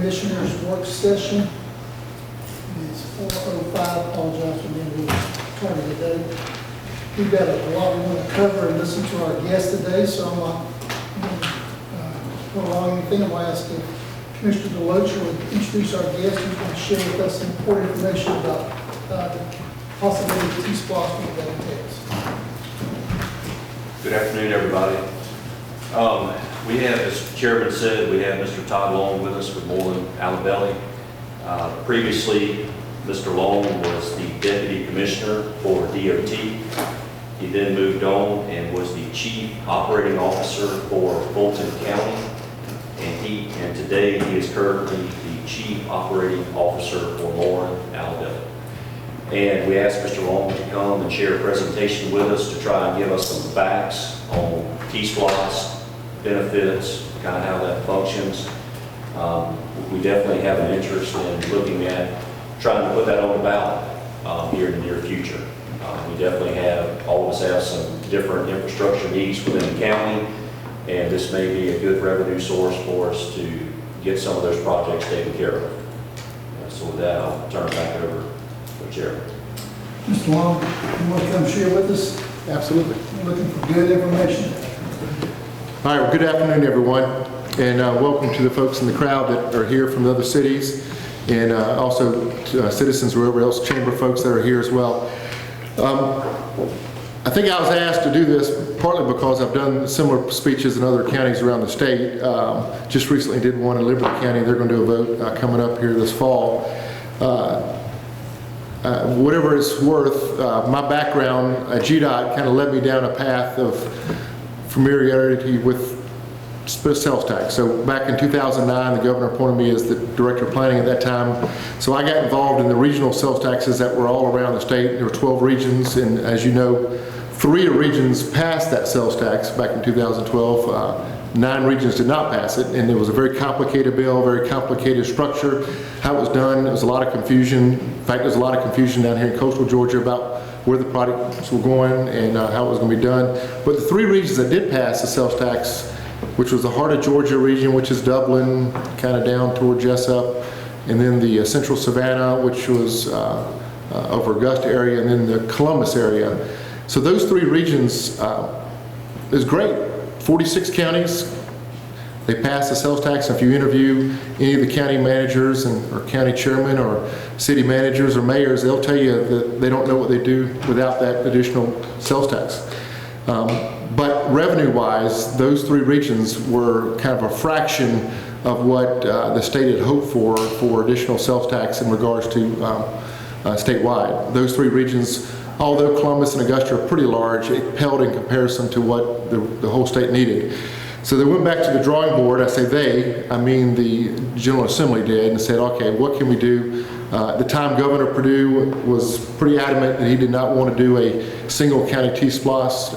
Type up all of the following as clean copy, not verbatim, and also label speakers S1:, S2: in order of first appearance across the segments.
S1: Commissioners work session. It's 4:05. Apologize for being a little tardy today. We've got a lot we want to cover and listen to our guest today, so I'm not going to prolong anything. I'm going to ask if Commissioner Deloach would introduce our guest. He's going to share with us some important information about the possibility of T-SPLOST and what that entails.
S2: Good afternoon, everybody. We have, as the Chairman said, we have Mr. Todd Long with us with Moreland Alabelli. Previously, Mr. Long was the Deputy Commissioner for DOT. He then moved on and was the Chief Operating Officer for Fulton County. And today he is currently the Chief Operating Officer for Moreland Alabelli. And we asked Mr. Long to come and share a presentation with us to try and give us some facts on T-SPLOST, benefits, kind of how that functions. We definitely have an interest in looking at trying to put that on the ballot here in the near future. We definitely have, all of us have some different infrastructure needs within the county, and this may be a good revenue source for us to get some of those projects taken care of. So with that, I'll turn it back over to the Chairman.
S1: Mr. Long, you want to come share with us?
S3: Absolutely.
S1: We're looking for good information.
S3: All right, well, good afternoon, everyone, and welcome to the folks in the crowd that are here from the other cities, and also citizens or whoever else, chamber folks that are here as well. I think I was asked to do this partly because I've done similar speeches in other counties around the state. Just recently did one in Liberty County. They're going to do a vote coming up here this fall. Whatever it's worth, my background at GDOT kind of led me down a path of familiarity with sales tax. So back in 2009, the governor appointed me as the director of planning at that time. So I got involved in the regional sales taxes that were all around the state. There were 12 regions, and as you know, 3 regions passed that sales tax back in 2012. 9 regions did not pass it, and it was a very complicated bill, very complicated structure. How it was done, there was a lot of confusion. In fact, there's a lot of confusion down here in coastal Georgia about where the products were going and how it was going to be done. But the 3 regions that did pass the sales tax, which was the heart of Georgia region, which is Dublin, kind of down toward Jessup, and then the central Savannah, which was over Augusta area, and then the Columbus area. So those 3 regions is great. 46 counties, they passed the sales tax. If you interview any of the county managers or county chairmen or city managers or mayors, they'll tell you that they don't know what they do without that additional sales tax. But revenue-wise, those 3 regions were kind of a fraction of what the state had hoped for additional sales tax in regards to statewide. Those 3 regions, although Columbus and Augusta are pretty large, it paled in comparison to what the whole state needed. So they went back to the drawing board. I say they, I mean the General Assembly did, and said, okay, what can we do? At the time, Governor Perdue was pretty adamant that he did not want to do a single county T-SPLOST.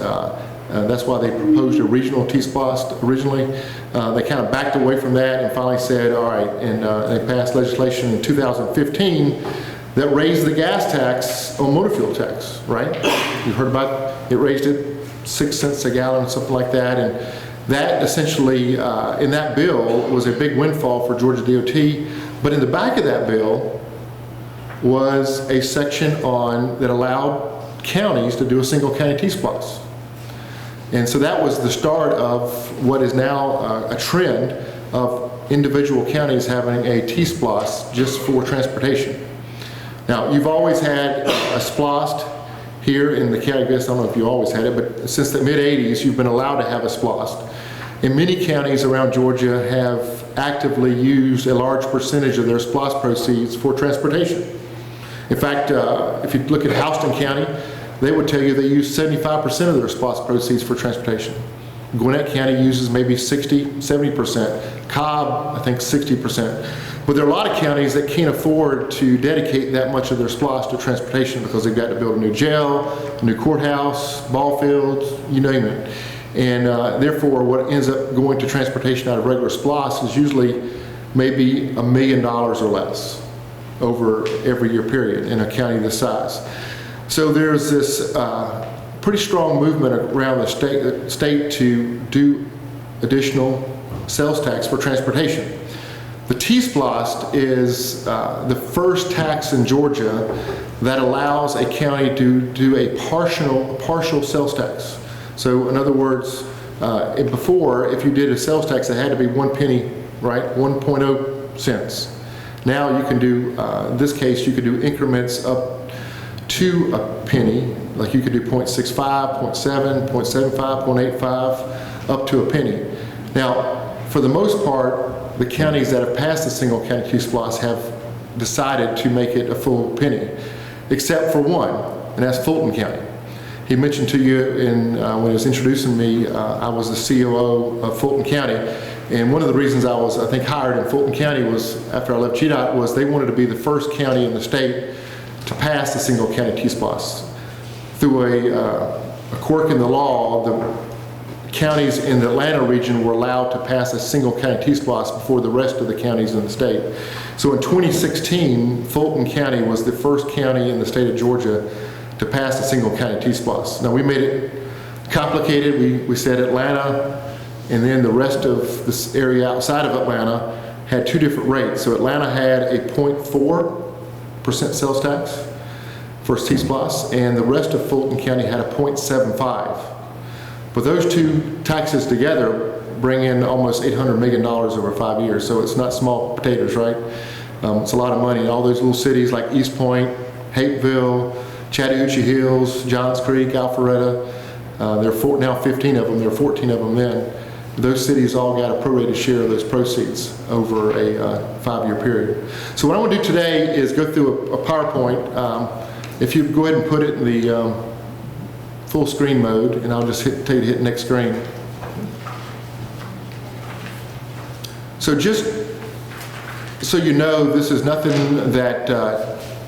S3: That's why they proposed a regional T-SPLOST originally. They kind of backed away from that and finally said, all right, and they passed legislation in 2015 that raised the gas tax on motor fuel tax, right? You've heard about it, raised it 6 cents a gallon, something like that, and that essentially, in that bill, was a big windfall for Georgia DOT, but in the back of that bill was a section that allowed counties to do a single county T-SPLOST. And so that was the start of what is now a trend of individual counties having a T-SPLOST just for transportation. Now, you've always had a SPLOST here in the county. I guess I don't know if you always had it, but since the mid-'80s, you've been allowed to have a SPLOST. And many counties around Georgia have actively used a large percentage of their SPLOST proceeds for transportation. In fact, if you look at Houston County, they would tell you they use 75% of their SPLOST proceeds for transportation. Gwinnett County uses maybe 60, 70%. Cobb, I think 60%. But there are a lot of counties that can't afford to dedicate that much of their SPLOST to transportation because they've got to build a new jail, a new courthouse, ball fields, you name it. And therefore, what ends up going to transportation out of regular SPLOST is usually maybe $1 million or less over every year period in a county this size. So there's this pretty strong movement around the state to do additional sales tax for transportation. The T-Splost is the first tax in Georgia that allows a county to do a partial sales tax. So in other words, before, if you did a sales tax, it had to be 1 penny, right? 1.0 cents. Now you can do, in this case, you could do increments up to a penny, like you could do 0.65, 0.7, 0.75, 0.85, up to a penny. Now, for the most part, the counties that have passed the single county T-Splost have decided to make it a full penny, except for one, and that's Fulton County. He mentioned to you when he was introducing me, I was the COO of Fulton County, and one of the reasons I was, I think, hired in Fulton County was, after I left GDOT, was they wanted to be the first county in the state to pass the single county T-Splost. Through a quirk in the law, the counties in the Atlanta region were allowed to pass a single county T-Splost before the rest of the counties in the state. So in 2016, Fulton County was the first county in the state of Georgia to pass a single county T-Splost. Now we made it complicated. We said Atlanta, and then the rest of this area outside of Atlanta had two different rates. So Atlanta had a 0.4% sales tax for its T-Splost, and the rest of Fulton County had a 0.75. But those two taxes together bring in almost $800 million over 5 years, so it's not small potatoes, right? It's a lot of money. All those little cities like East Point, Hapeville, Chattahoochee Hills, Johns Creek, Alpharetta, there are now 15 of them, there are 14 of them then. Those cities all got a prorated share of those proceeds over a 5-year period. So what I want to do today is go through a PowerPoint. If you go ahead and put it in the full screen mode, and I'll just tell you to hit next screen. So just so you know, this is nothing that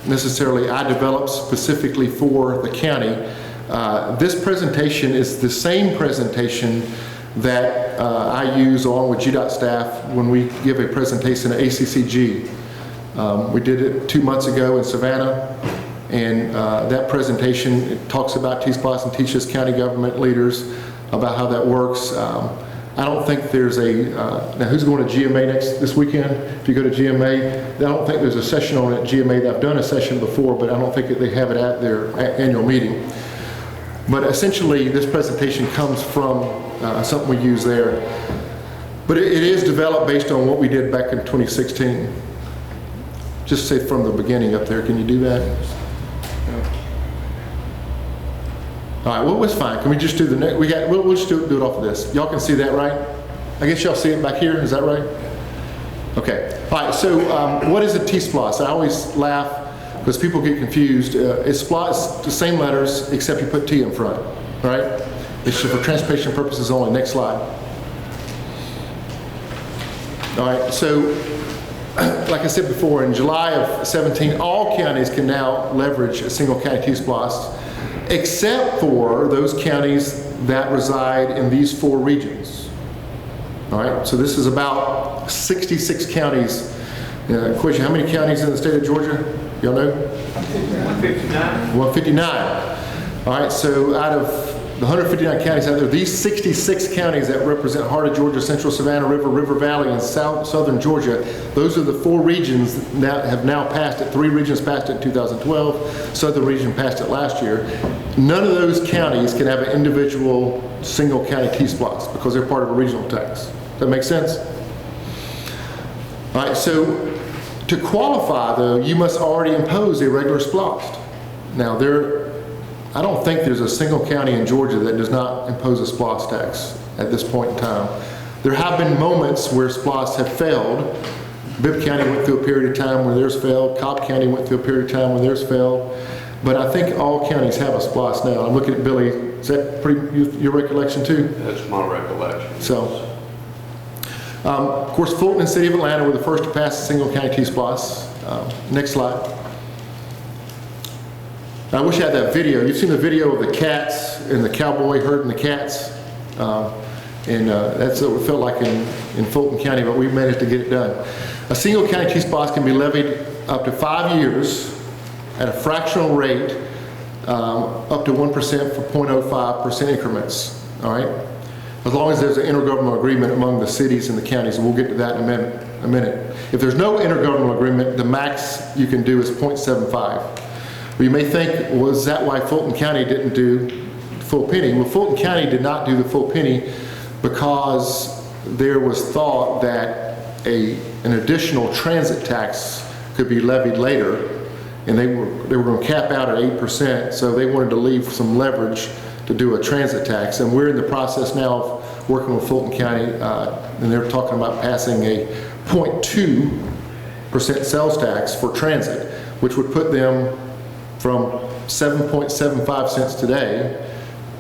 S3: necessarily I developed specifically for the county. This presentation is the same presentation that I use along with GDOT staff when we give a presentation at ACCG. We did it 2 months ago in Savannah. And that presentation, it talks about T-Splost and teaches county government leaders about how that works. I don't think there's now who's going to GMA this weekend? If you go to GMA, I don't think there's a session on it at GMA. I've done a session before, but I don't think they have it at their annual meeting. But essentially, this presentation comes from something we use there. But it is developed based on what we did back in 2016. Just say from the beginning up there, can you do that? All right, well, it's fine. Can we just do the next? We'll just do it off of this. Y'all can see that, right? I guess y'all see it back here. Is that right? Okay. All right. So, what is a T-Splost? I always laugh because people get confused. It's the same letters except you put T in front. All right. It's for transportation purposes only. Next slide. All right. So, like I said before, in July of 17, all counties can now leverage a single county T-Splost, except for those counties that reside in these 4 regions. All right, so this is about 66 counties. Question, how many counties in the state of Georgia? Y'all know?
S4: 159.
S3: 159. All right, so out of the 159 counties out there, these 66 counties that represent Heart of Georgia, Central Savannah River, River Valley, and Southern Georgia, those are the 4 regions that have now passed it. 3 regions passed it in 2012. Southern region passed it last year. None of those counties can have an individual single county T-Splost because they're part of a regional tax. Does that make sense? All right, so to qualify, though, you must already impose a regular Splost. Now, I don't think there's a single county in Georgia that does not impose a Splost tax at this point in time. There have been moments where Splosts have failed. Bibb County went through a period of time where theirs failed. Cobb County went through a period of time where theirs failed. But I think all counties have a Splost now. I'm looking at Billy. Is that your recollection too?
S4: That's my recollection.
S3: So, of course, Fulton and City of Atlanta were the first to pass a single county T-Splost. Next slide. I wish I had that video. You've seen the video of the cats and the cowboy herding the cats. That's what it felt like in Fulton County, but we managed to get it done. A single county T-Splost can be levied up to 5 years at a fractional rate up to 1% for 0.05% increments, all right? As long as there's an intergovernmental agreement among the cities and the counties, and we'll get to that in a minute. a minute. If there's no intergovernmental agreement, the max you can do is 0.75. Well, you may think, well, is that why Fulton County didn't do full penny? Well, Fulton County did not do the full penny because there was thought that an additional transit tax could be levied later, and they were going to cap out at 8%, so they wanted to leave some leverage to do a transit tax. And we're in the process now of working with Fulton County, and they're talking about passing a 0.2% sales tax for transit, which would put them from 7.75 cents today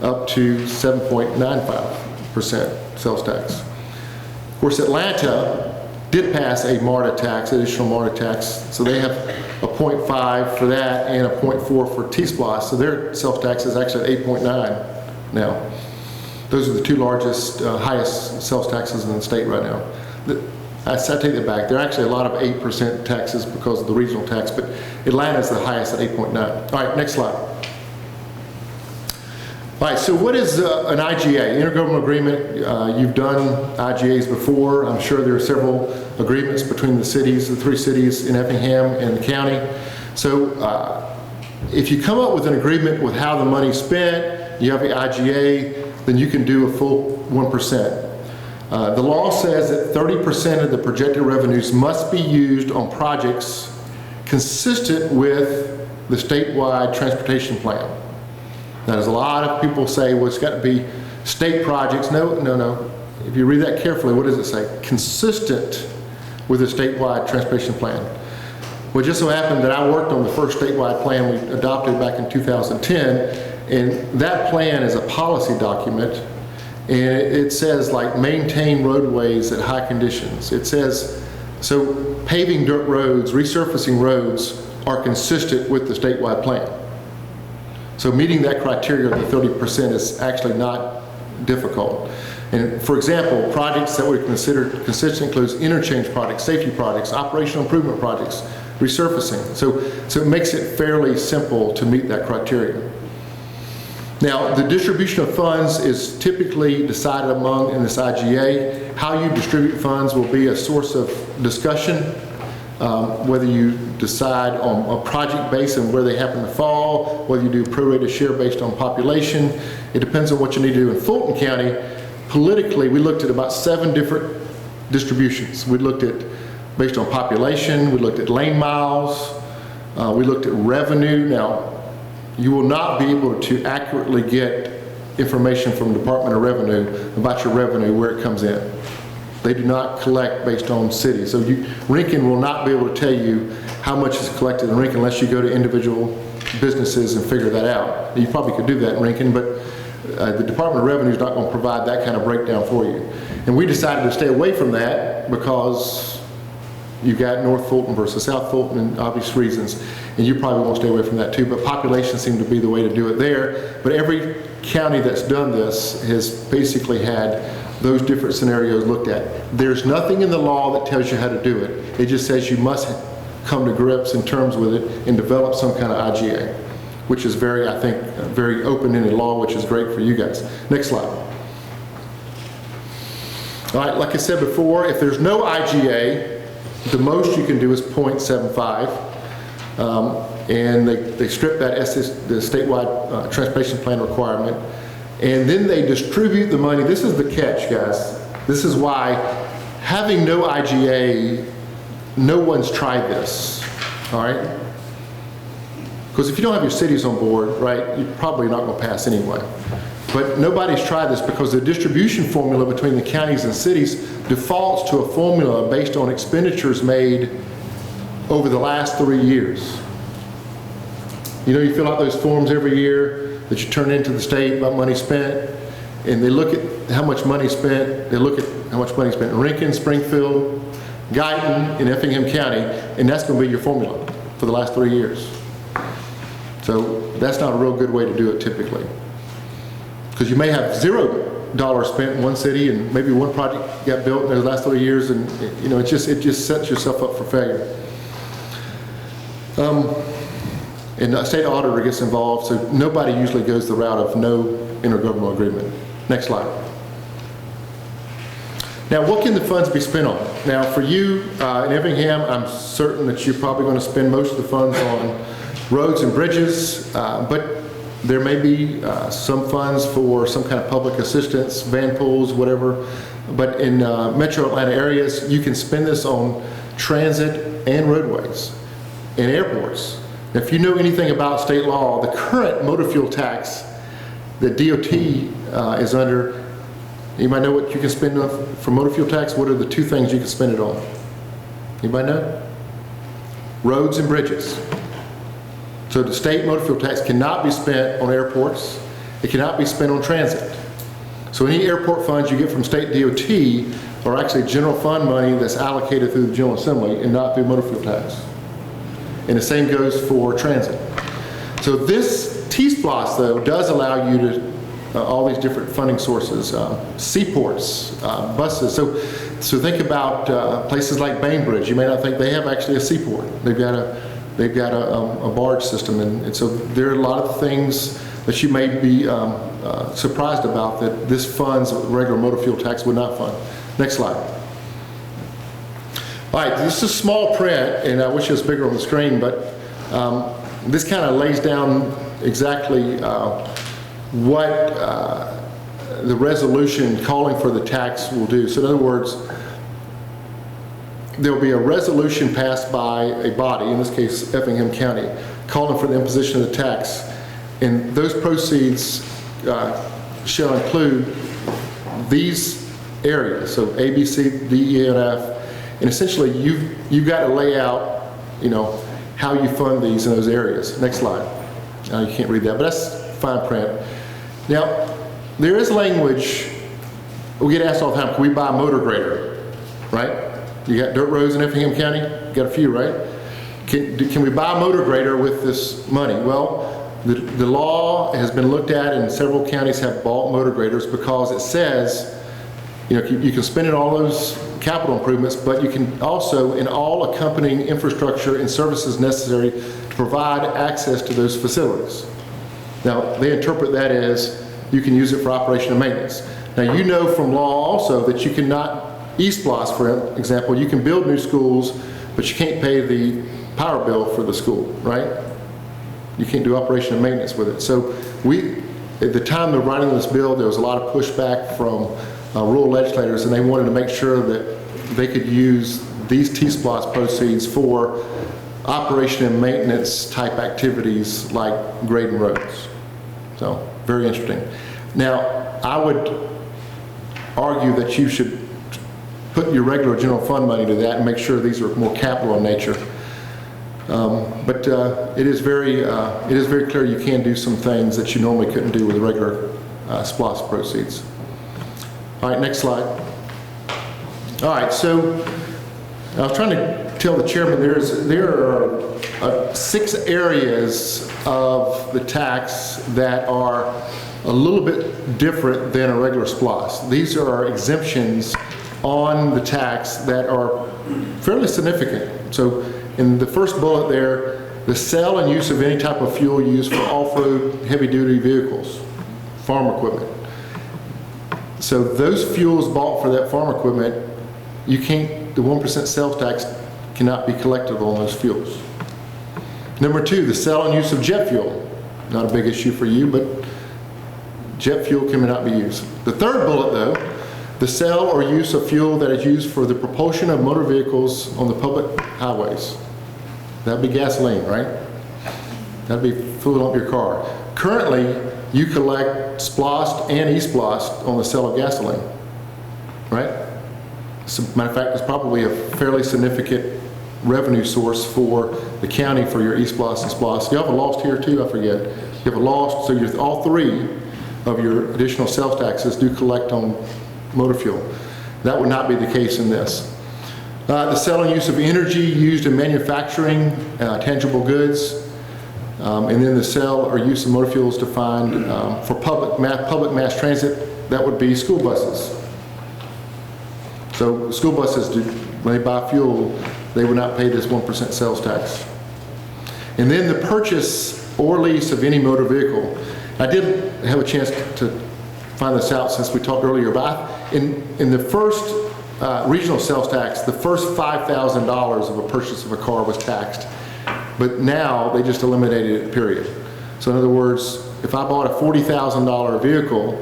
S3: up to 7.95% sales tax. Of course, Atlanta did pass a MARTA tax, additional MARTA tax, so they have a 0.5 for that and a 0.4 for T-Splosh, so their sales tax is actually at 8.9 now. Those are the two largest, highest sales taxes in the state right now. I take that back. There are actually a lot of 8% taxes because of the regional tax, but Atlanta is the highest at 8.9. All right, next slide. All right, so what is an IGA, intergovernmental agreement? You've done IGAs before. I'm sure there are several agreements between the cities, the three cities in Effingham and the county. So if you come up with an agreement with how the money's spent, you have the IGA, then you can do a full 1%. The law says that 30% of the projected revenues must be used on projects consistent with the statewide transportation plan. Now, there's a lot of people say, well, it's got to be state projects. No. If you read that carefully, what does it say? Consistent with the statewide transportation plan. Well, it just so happened that I worked on the first statewide plan we adopted back in 2010, and that plan is a policy document, and it says, like, maintain roadways at high conditions. It says, so paving dirt roads, resurfacing roads are consistent with the statewide plan. So meeting that criteria of the 30% is actually not difficult. And for example, projects that we consider consistent includes interchange projects, safety projects, operational improvement projects, resurfacing. So it makes it fairly simple to meet that criteria. Now, the distribution of funds is typically decided among in this IGA. How you distribute funds will be a source of discussion, whether you decide on a project base and where they happen to fall, whether you do prorated share based on population. It depends on what you need to do. In Fulton County, politically, we looked at about 7 different distributions. We looked at based on population, we looked at lane miles, we looked at revenue. Now, you will not be able to accurately get information from the Department of Revenue about your revenue, where it comes in. They do not collect based on cities. So Rincon will not be able to tell you how much is collected in Rincon unless you go to individual businesses and figure that out. You probably could do that in Rincon, but the Department of Revenue is not going to provide that kind of breakdown for you. And we decided to stay away from that because you got North Fulton versus South Fulton and obvious reasons, and you probably won't stay away from that too, but population seemed to be the way to do it there. But every county that's done this has basically had those different scenarios looked at. There's nothing in the law that tells you how to do it. It just says you must come to grips in terms with it and develop some kind of IGA, which is very, I think, very open-ended law, which is great for you guys. Next slide. All right, like I said before, if there's no IGA, the most you can do is 0.75, and they strip that the statewide transportation plan requirement, and then they distribute the money. This is the catch, guys. This is why having no IGA, no one's tried this, all right? Because if you don't have your cities on board, right, you're probably not going to pass anyway. But nobody's tried this because the distribution formula between the counties and cities defaults to a formula based on expenditures made over the last 3 years. You know, you fill out those forms every year that you turn into the state about money spent, and they look at how much money spent, they look at how much money spent in Rincon, Springfield, Guyton, and Effingham County, and that's going to be your formula for the last 3 years. So that's not a real good way to do it typically. Because you may have $0 spent in one city and maybe one project got built in the last 3 years, and you know, it just sets yourself up for failure. And a state auditor gets involved, so nobody usually goes the route of no intergovernmental agreement. Next slide. Now, what can the funds be spent on? Now, for you in Effingham, I'm certain that you're probably going to spend most of the funds on roads and bridges, but there may be some funds for some kind of public assistance, van pools, whatever. But in metro Atlanta areas, you can spend this on transit and roadways and airports. Now, if you know anything about state law, the current motor fuel tax that DOT is under, anybody know what you can spend on for motor fuel tax? What are the two things you can spend it on? Anybody know? Roads and bridges. So the state motor fuel tax cannot be spent on airports. It cannot be spent on transit. So any airport funds you get from state DOT are actually general fund money that's allocated through the General Assembly and not through motor fuel tax. And the same goes for transit. So this T-SPLOS, though, does allow you to all these different funding sources, seaports, buses. So think about places like Bainbridge. You may not think they have actually a seaport. They've got a barge system, and so there are a lot of things that you may be surprised about that this funds regular motor fuel tax would not fund. Next slide. All right, this is small print, and I wish it was bigger on the screen, but this kind of lays down exactly what the resolution calling for the tax will do. So in other words, there will be a resolution passed by a body, in this case Effingham County, calling for the imposition of the tax. And those proceeds shall include these areas, so A, B, C, D, E, and F. And essentially, you've got to lay out, how you fund these in those areas. Next slide. You can't read that, but that's fine print. Now, there is language. We get asked all the time, can we buy a motor grader, right? You got dirt roads in Effingham County? You got a few, right? Can we buy a motor grader with this money? Well, the law has been looked at, and several counties have bought motor graders because it says, you can spend it on all those capital improvements, but you can also in all accompanying infrastructure and services necessary to provide access to those facilities. Now, they interpret that as you can use it for operation and maintenance. Now, you know from law also that you cannot, E-SPLOS, for example, you can build new schools, but you can't pay the power bill for the school, right? You can't do operation and maintenance with it. So at the time of writing this bill, there was a lot of pushback from rural legislators, and they wanted to make sure that they could use these T-SPLOS proceeds for operation and maintenance type activities like grading roads. So, very interesting. Now, I would argue that you should put your regular general fund money to that and make sure these are more capital in nature. But it is very clear you can do some things that you normally couldn't do with the regular SPLOS proceeds. All right, next slide. All right, so I was trying to tell the chairman there are 6 areas of the tax that are a little bit different than a regular SPLOS. These are exemptions on the tax that are fairly significant. So in the first bullet there, the sale and use of any type of fuel used for off-road heavy-duty vehicles, farm equipment. So those fuels bought for that farm equipment, the 1% sales tax cannot be collected on those fuels. Number 2, the sale and use of jet fuel. Not a big issue for you, but jet fuel cannot be used. The third bullet though, the sale or use of fuel that is used for the propulsion of motor vehicles on the public highways. That'd be gasoline, right? That'd be fuel up your car. Currently, you collect SPLOST and E-SPLOST on the sale of gasoline, right? As a matter of fact, it's probably a fairly significant revenue source for the county for your E-SPLOST and SPLOST. You have a lost here too, I forget. You have a lost, so all 3 of your additional sales taxes do collect on motor fuel. That would not be the case in this. The sale and use of energy used in manufacturing tangible goods, and then the sale or use of motor fuels defined for public mass transit, that would be school buses. So school buses, when they buy fuel, they would not pay this 1% sales tax. And then the purchase or lease of any motor vehicle. I did have a chance to find this out since we talked earlier, but in the first regional sales tax, the first $5,000 of a purchase of a car was taxed, but now they just eliminated it, period. So in other words, if I bought a $40,000 vehicle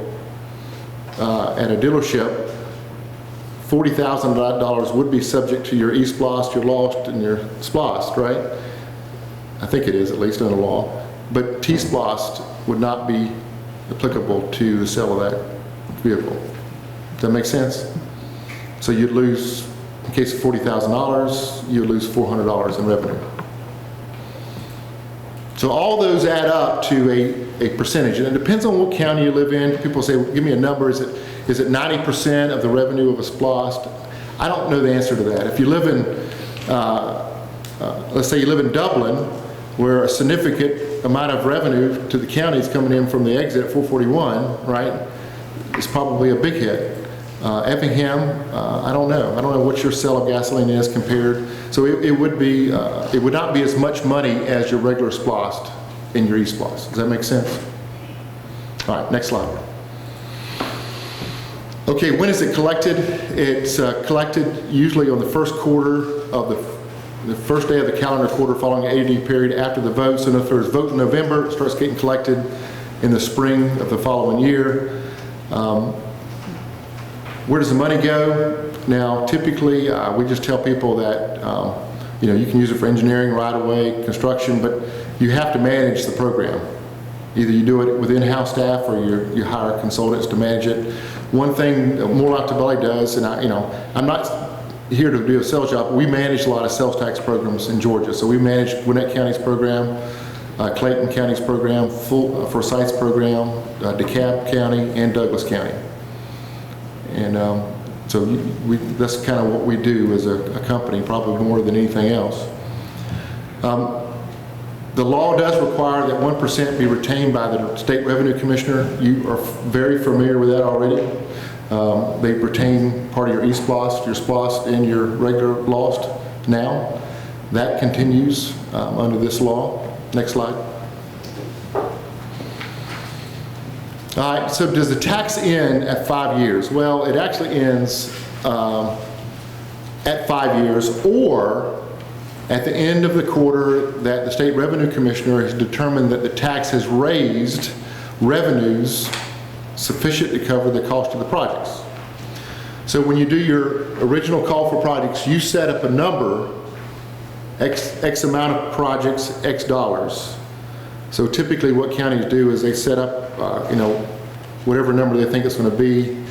S3: at a dealership, $40,000 would be subject to your E-Splost, your LOST, and your Splost, right? I think it is, at least under law. But T-Splost would not be applicable to the sale of that vehicle. Does that make sense? So you'd lose, in case of $40,000, you'd lose $400 in revenue. So all those add up to a percentage, and it depends on what county you live in. People say, give me a number, is it 90% of the revenue of a SPLOST? I don't know the answer to that. If you live in, let's say you live in Dublin, where a significant amount of revenue to the county is coming in from the exit at 441, right? It's probably a big hit. Effingham, I don't know. I don't know what your sale of gasoline is compared. So it would not be as much money as your regular SPLOST in your E-Splost. Does that make sense? All right, next slide. Okay, when is it collected? It's collected usually on the first quarter of the first day of the calendar quarter following an 80-day period after the vote. So if there's vote in November, it starts getting collected in the spring of the following year. Where does the money go? Now, typically, we just tell people that you can use it for engineering, right-of-way, construction, but you have to manage the program. Either you do it with in-house staff or you hire consultants to manage it. One thing More Tabelli does, and I'm not here to do a sales job, but we manage a lot of sales tax programs in Georgia. So we manage Gwinnett County's program, Clayton County's program, Forsyth's program, DeKalb County, and Douglas County. And so that's kind of what we do as a company, probably more than anything else. The law does require that 1% be retained by the State Revenue Commissioner. You are very familiar with that already. They retain part of your E-Splost, your Splost, and your regular LOST now. That continues under this law. Next slide. All right, so does the tax end at 5 years? Well, it actually ends at 5 years, or at the end of the quarter that the State Revenue Commissioner has determined that the tax has raised revenues sufficient to cover the cost of the projects. So when you do your original call for projects, you set up a number, X amount of projects, X dollars. So typically what counties do is they set up, whatever number they think it's going to be,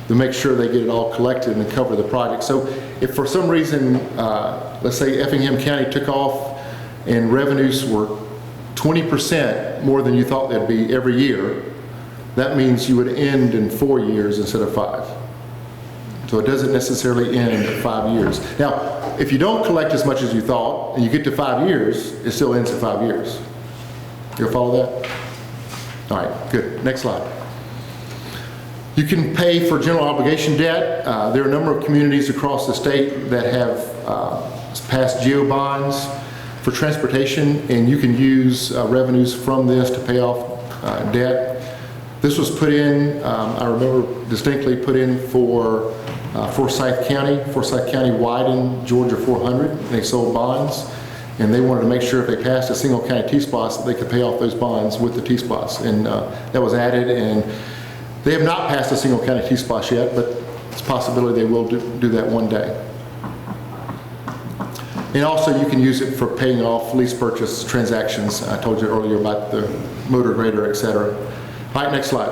S3: to make sure they get it all collected and cover the project. So if for some reason, let's say Effingham County took off and revenues were 20% more than you thought they'd be every year, that means you would end in 4 years instead of 5. So it doesn't necessarily end at 5 years. Now, if you don't collect as much as you thought and you get to 5 years, it still ends at 5 years. You'll follow that? All right, good. Next slide. You can pay for general obligation debt. There are a number of communities across the state that have passed GEO bonds for transportation, and you can use revenues from this to pay off debt. This was put in, I remember distinctly put in for Forsyth County. Forsyth County widened Georgia 400. They sold bonds, and they wanted to make sure if they passed a single county T-Splost that they could pay off those bonds with the T-Splost. And that was added, and they have not passed a single county T-Splost yet, but it's a possibility they will do that one day. And also you can use it for paying off lease purchase transactions. I told you earlier about the motor grader, etc. All right, next slide.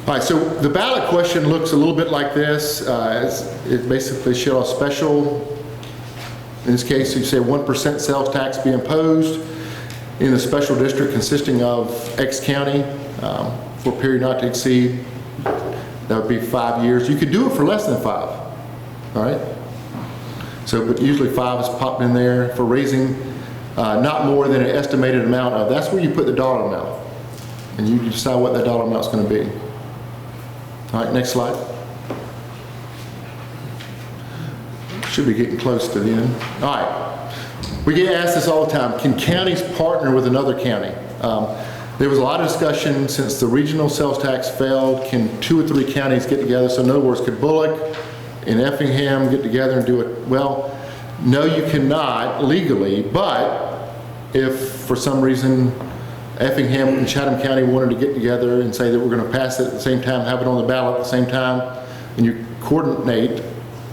S3: All right, so the ballot question looks a little bit like this. It basically shows special. In this case, you say 1% sales tax be imposed in a special district consisting of X county for a period not to exceed, that would be 5 years. You could do it for less than 5, all right? So, but usually 5 is popped in there for raising not more than an estimated amount of. That's where you put the dollar amount, and you decide what that dollar amount is going to be. All right, next slide. Should be getting close to the end. All right, we get asked this all the time. Can counties partner with another county? There was a lot of discussion since the regional sales tax failed, can 2 or 3 counties get together? So in other words, could Bullock and Effingham get together and do it? Well, no, you cannot legally, but if for some reason Effingham and Chatham County wanted to get together and say that we're going to pass it at the same time, have it on the ballot at the same time, and you coordinate,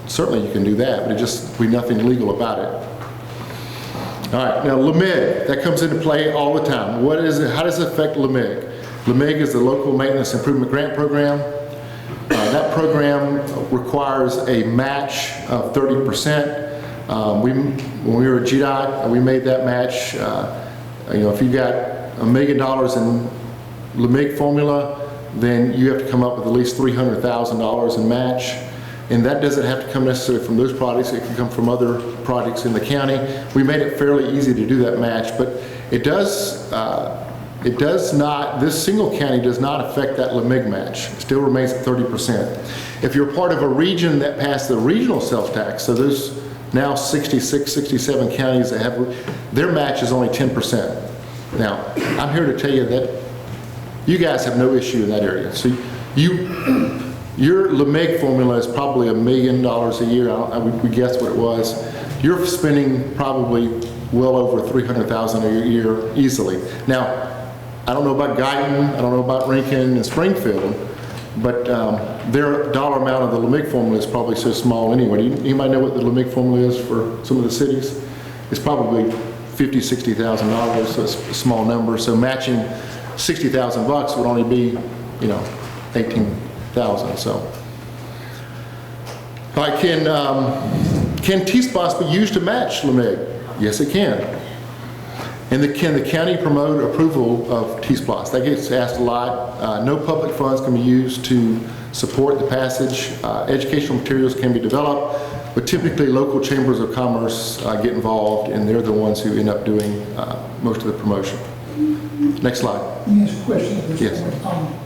S3: certainly you can do that, but it just be nothing legal about it. All right, now LMIG, that comes into play all the time. What is it? How does it affect LMIG? LMIG is the Local Maintenance Improvement Grant Program. That program requires a match of 30%. When we were at GDOT, we made that match. If you got $1 million in LMIG formula, then you have to come up with at least $300,000 in match. And that doesn't have to come necessarily from those projects. It can come from other projects in the county. We made it fairly easy to do that match, but it does not, this single county does not affect that LMIG match. It still remains at 30%. If you're part of a region that passed the regional sales tax, so there's now 66, 67 counties that have, their match is only 10%. Now, I'm here to tell you that you guys have no issue in that area. So your LMIG formula is probably $1 million a year. We guessed what it was. You're spending probably well over $300,000 a year easily. Now, I don't know about Guyton, I don't know about Rankin and Springfield, but their dollar amount of the LMIG formula is probably so small anyway. Anybody know what the LMIG formula is for some of the cities? It's probably $50,000, $60,000, so it's a small number. So matching $60,000 would only be, $18,000. So, all right, can T-spots be used to match LMIG? Yes, it can. And can the county promote approval of T-spots? That gets asked a lot. No public funds can be used to support the passage. Educational materials can be developed, but typically local chambers of commerce get involved, and they're the ones who end up doing most of the promotion. Next slide.
S1: Let me ask a question at this
S3: Yes.
S1: point.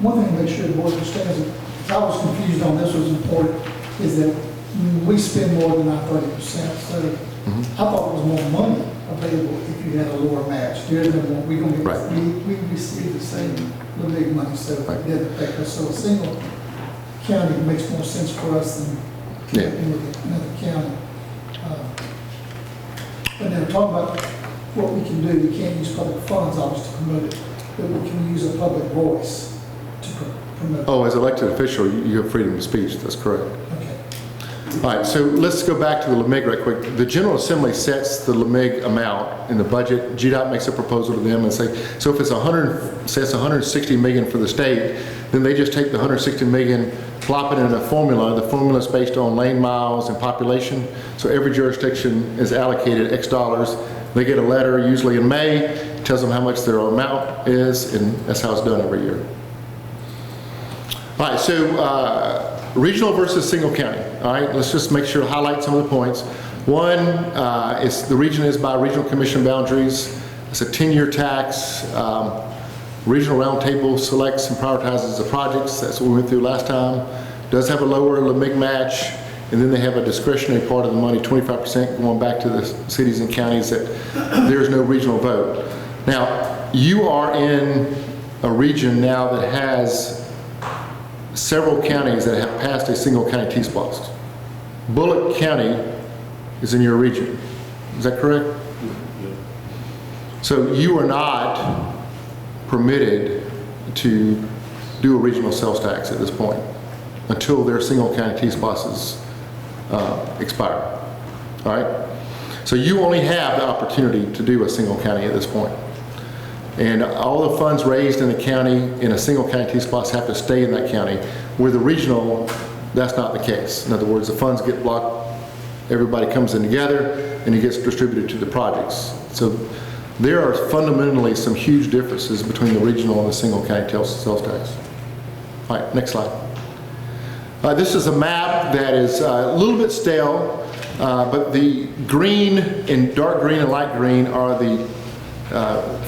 S1: One thing to make sure the board understands, if I was confused on this was important, is that we spend more than our 30%. So I thought there was more money available if you had a lower match. We're going to get,
S3: Right.
S1: we receive the same LMIG money, so it
S3: Right.
S1: didn't affect us. So a single county makes more sense for us than
S3: Yeah.
S1: another county. But now talk about what we can do. We can't use public funds obviously to promote it, but we can use a public voice to promote it.
S3: Oh, as elected official, you have freedom of speech. That's correct.
S1: Okay.
S3: All right, so let's go back to the LMIG right quick. The General Assembly sets the LMIG amount in the budget. GDOT makes a proposal to them and say, so if it's 160 million for the state, then they just take the 160 million, plop it in a formula. The formula is based on lane miles and population. So every jurisdiction is allocated X dollars. They get a letter usually in May, tells them how much their amount is, and that's how it's done every year. All right, so regional versus single county. All right, let's just make sure to highlight some of the points. One, the region is by regional commission boundaries. It's a 10-year tax. Regional roundtable selects and prioritizes the projects. That's what we went through last time. Does have a lower LMIG match, and then they have a discretionary part of the money, 25% going back to the cities and counties that there's no regional vote. Now, you are in a region now that has several counties that have passed a single county T-spots. Bullock County is in your region. Is that correct? So you are not permitted to do a regional sales tax at this point until their single county T-spots expire. All right? So you only have the opportunity to do a single county at this point. And all the funds raised in the county in a single county T-spots have to stay in that county. Where the regional, that's not the case. In other words, the funds get blocked, everybody comes in together, and it gets distributed to the projects. So there are fundamentally some huge differences between the regional and the single county sales tax. All right, next slide. This is a map that is a little bit stale, but the green and dark green and light green are the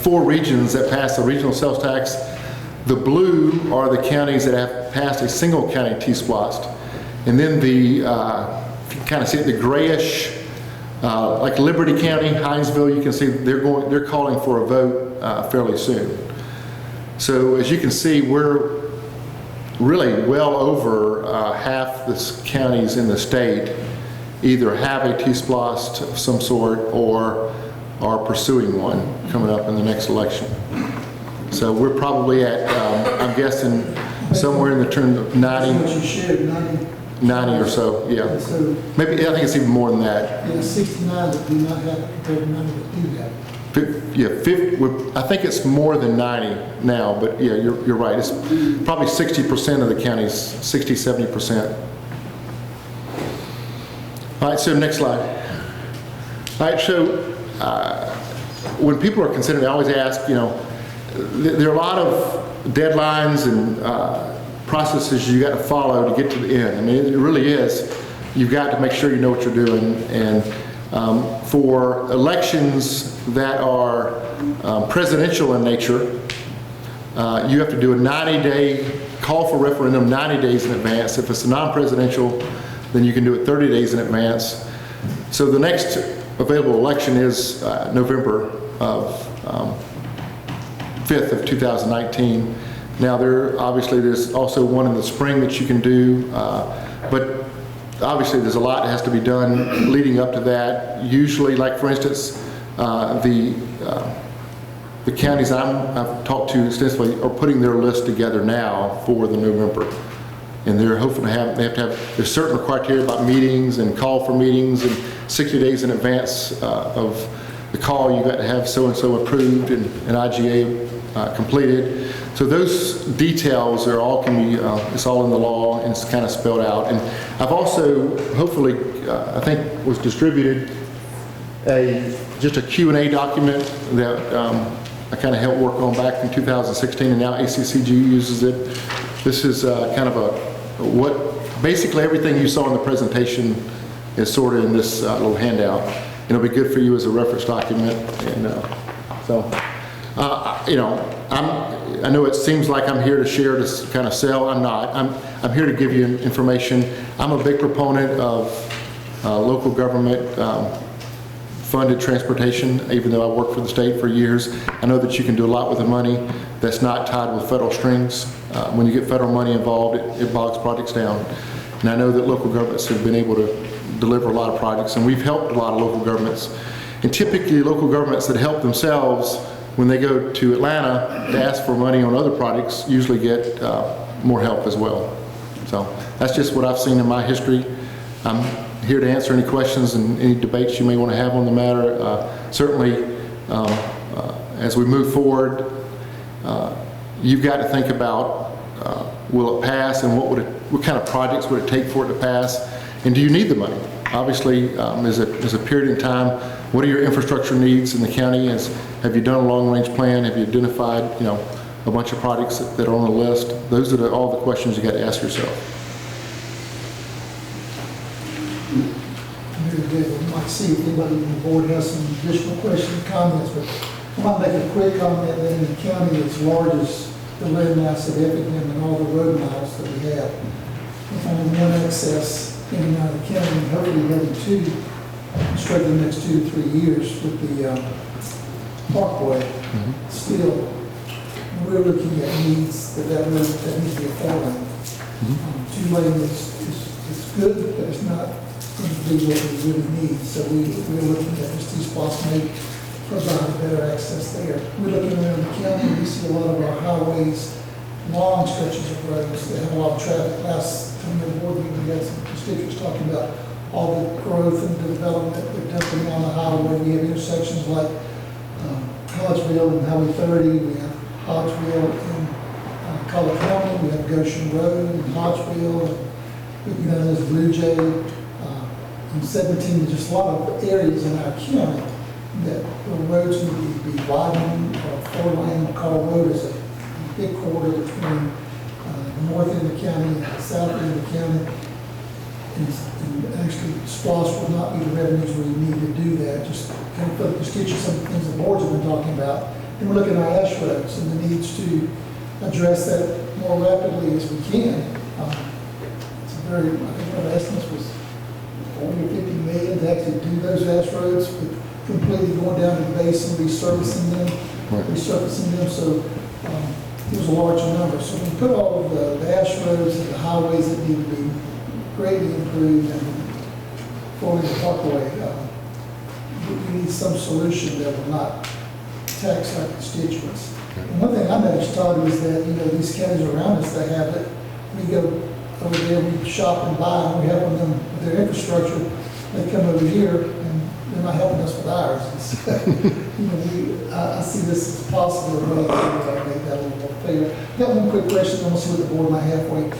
S3: 4 regions that pass the regional sales tax. The blue are the counties that have passed a single county T-splost. And then the, you can kind of see it, the grayish, like Liberty County, Hinesville, you can see they're calling for a vote fairly soon. So as you can see, we're really well over half the counties in the state either have a T-SPLOST of some sort or are pursuing one coming up in the next election. So we're probably at, I'm guessing, somewhere in the turn of 90,
S1: What you shared,
S3: 90 or so, yeah.
S1: So,
S3: Maybe, I think it's even more than that.
S1: 69 that do not have it compared to 90 that do have it.
S3: Yeah, I think it's more than 90 now, but yeah, you're right. It's probably 60% of the counties, 60, 70%. All right, so next slide. All right, so when people are considering, I always ask, you know, there are a lot of deadlines and processes you got to follow to get to the end. I mean, it really is. You've got to make sure you know what you're doing. And for elections that are presidential in nature, you have to do a 90-day call for referendum 90 days in advance. If it's non-presidential, then you can do it 30 days in advance. So the next available election is November of 5th of 2019. Now there's also one in the spring that you can do, but obviously there's a lot that has to be done leading up to that. Usually, like for instance, the counties I've talked to extensively are putting their list together now for the November. And they're hoping they have to have, there's certain criteria about meetings and call for meetings, and 60 days in advance of the call, you got to have so-and-so approved and IGA completed. So those details are all it's all in the law and it's kind of spelled out. And I've also, hopefully, I think was distributed just a Q&A document that I kind of helped work on back in 2016, and now ACCG uses it. This is kind of basically everything you saw in the presentation is sort of in this little handout. And it'll be good for you as a reference document. And you know, I know it seems like I'm here to share, to kind of sell. I'm not. I'm here to give you information. I'm a big proponent of local government funded transportation, even though I worked for the state for years. I know that you can do a lot with the money that's not tied with federal strings. When you get federal money involved, it bogs projects down. And I know that local governments have been able to deliver a lot of projects, and we've helped a lot of local governments. And typically local governments that help themselves, when they go to Atlanta to ask for money on other projects, usually get more help as well. So that's just what I've seen in my history. I'm here to answer any questions and any debates you may want to have on the matter. Certainly, as we move forward, you've got to think about will it pass, and what kind of projects would it take for it to pass, and do you need the money? Obviously, there's a period in time. What are your infrastructure needs in the county? Have you done a long-range plan? Have you identified, you know, a bunch of projects that are on the list? Those are all the questions you got to ask yourself.
S1: Very good. We might see if anybody on the board has some additional questions, comments, but I might make a quick comment that in the county as large as the landmass of Effingham and all the road miles that we have, with only one access in and out of the county, and hopefully having two straight in the next 2 to 3 years with the parkway. Still, we're looking at needs that needs to be a 4-lane. 2-lane is good, but it's not going to be what we really need. So we're looking at this T-SPLOST may provide better access there. We're looking around the county, and we see a lot of our highways, long stretches of roads that have a lot of traffic. Last time the board meeting, we had some constituents talking about all the growth and development they're dumping on the highway. We have intersections like Hodgeville and Highway 30. We have Hodgeville in Collier County. We have Goshen Road in Hodgeville. You know, there's Blue Jay. And 17, there's just a lot of areas in our county that the roads need to be widened, or 4-lane. Carl Road is a big corridor between the north end of the county and the south end of the county. And actually, SPLOST will not be the revenues where you need to do that. Just kind of just get you some of the things the boards have been talking about. And we're looking at our ash roads and the needs to address that more rapidly as we can. It's a very, I think our estimates was 40 or 50 million to actually do those ash roads, but completely going down to the base and resurfacing them. So it was a large number. So when you put all of the ash roads and the highways that need to be greatly improved and going the parkway, we need some solution that will not tax our constituents. And one thing I noticed, Todd, is that, these counties around us, they have it. We go over there, we shop and buy, and we help them with their infrastructure. They come over here, and they're not helping us with ours. And so, I see this as a possible way to make that a little more fair. Got one quick question, I'm gonna see what the board might halfway.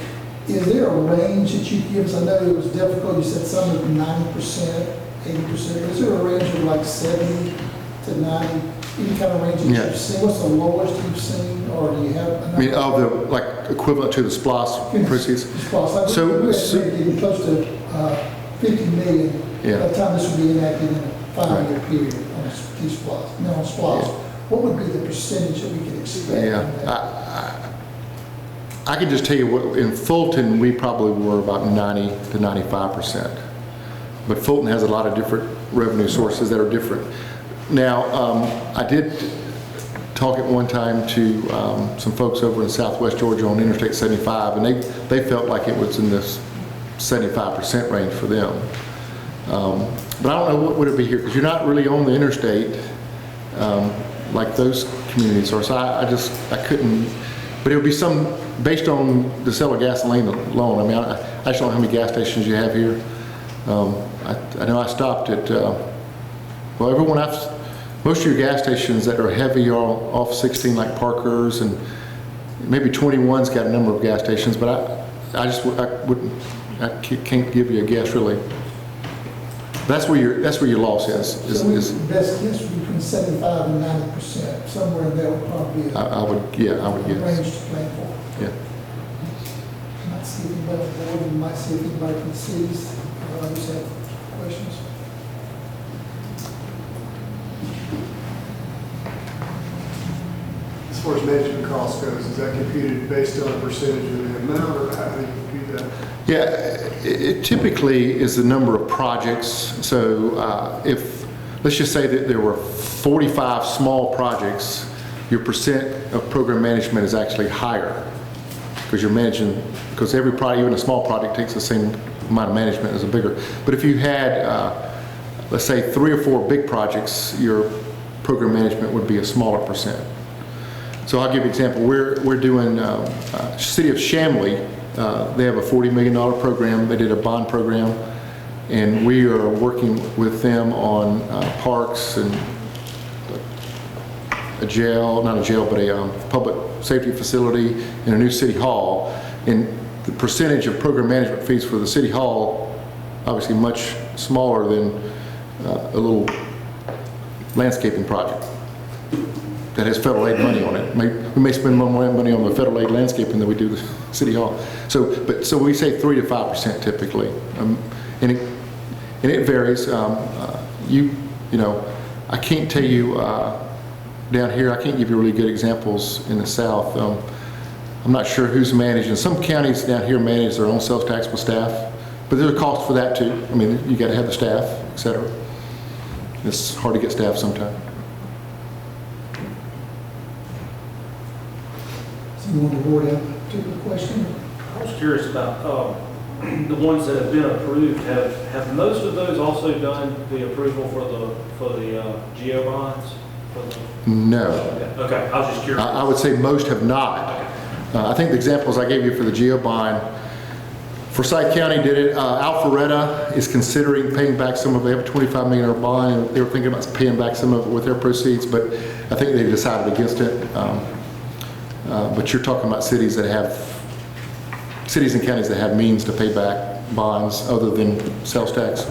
S1: Is there a range that you give us? I know it was difficult, you said some of 90%, 80%. Is there a range of like 70 to 90? Any kind of range that
S3: Yeah.
S1: you've seen? What's the lowest you've seen, or do you have?
S3: I mean, of the, like, equivalent to the SPOS proceeds?
S1: So,
S3: So-
S1: we're getting close to 50 million
S3: Yeah.
S1: by the time this will be enacted in a 5-year period on these SPOS. Now, on SPOS,
S3: Yeah.
S1: what would be the percentage that we could expect?
S3: Yeah,
S1: on that?
S3: I can just tell you what, in Fulton, we probably were about 90 to 95%. But Fulton has a lot of different revenue sources that are different. Now, I did talk at one time to some folks over in Southwest Georgia on Interstate 75, and they felt like it was in this 75% range for them. But I don't know what would it be here, because you're not really on the interstate like those communities are. So I couldn't, but it would be some, based on the sale of gasoline alone. I mean, I just don't know how many gas stations you have here. I know I stopped at, most of your gas stations that are heavy are off 16, like Parker's, and maybe 21's got a number of gas stations, but I can't give you a guess really. That's where your loss is.
S1: So we best guess between 75 and 90%, somewhere in there would probably be
S3: I would
S1: a
S3: guess.
S1: range to plan for.
S3: Yeah.
S1: Might see if anybody on the board, and might see if anybody from the cities, others have questions.
S5: As far as management cost goes, is that computed based on a percentage of the amount, or how do you compute that?
S3: Yeah, it typically is the number of projects. So if, let's just say that there were 45 small projects, your percent of program management is actually higher because you're managing, because every project, even a small project, takes the same amount of management as a bigger. But if you had, let's say, 3 or 4 big projects, your program management would be a smaller percent. So I'll give you an example. We're doing City of Shamley. They have a $40 million program. They did a bond program, and we are working with them on parks and a jail, not a jail, but a public safety facility and a new city hall. And the percentage of program management fees for the city hall, obviously much smaller than a little landscaping project that has federal aid money on it. We may spend more money on the federal aid landscaping than we do the city hall. So we say 3 to 5% typically, and it varies. You know, I can't tell you down here. I can't give you really good examples in the South. I'm not sure who's managing. Some counties down here manage their own sales tax with staff, but there's a cost for that too. I mean, you got to have the staff, etc. It's hard to get staff sometimes.
S1: Anyone on the board have a particular question?
S6: I was curious about the ones that have been approved. Have most of those also done the approval for the geo bonds?
S3: No.
S6: Okay, I was just curious.
S3: I would say most have not. I think the examples I gave you for the geo bond, Forsyth County did it. Alpharetta is considering paying back some of it. They have a $25 million bond, and they were thinking about paying back some of it with their proceeds, but I think they decided against it. But you're talking about cities and counties that have means to pay back bonds other than sales tax.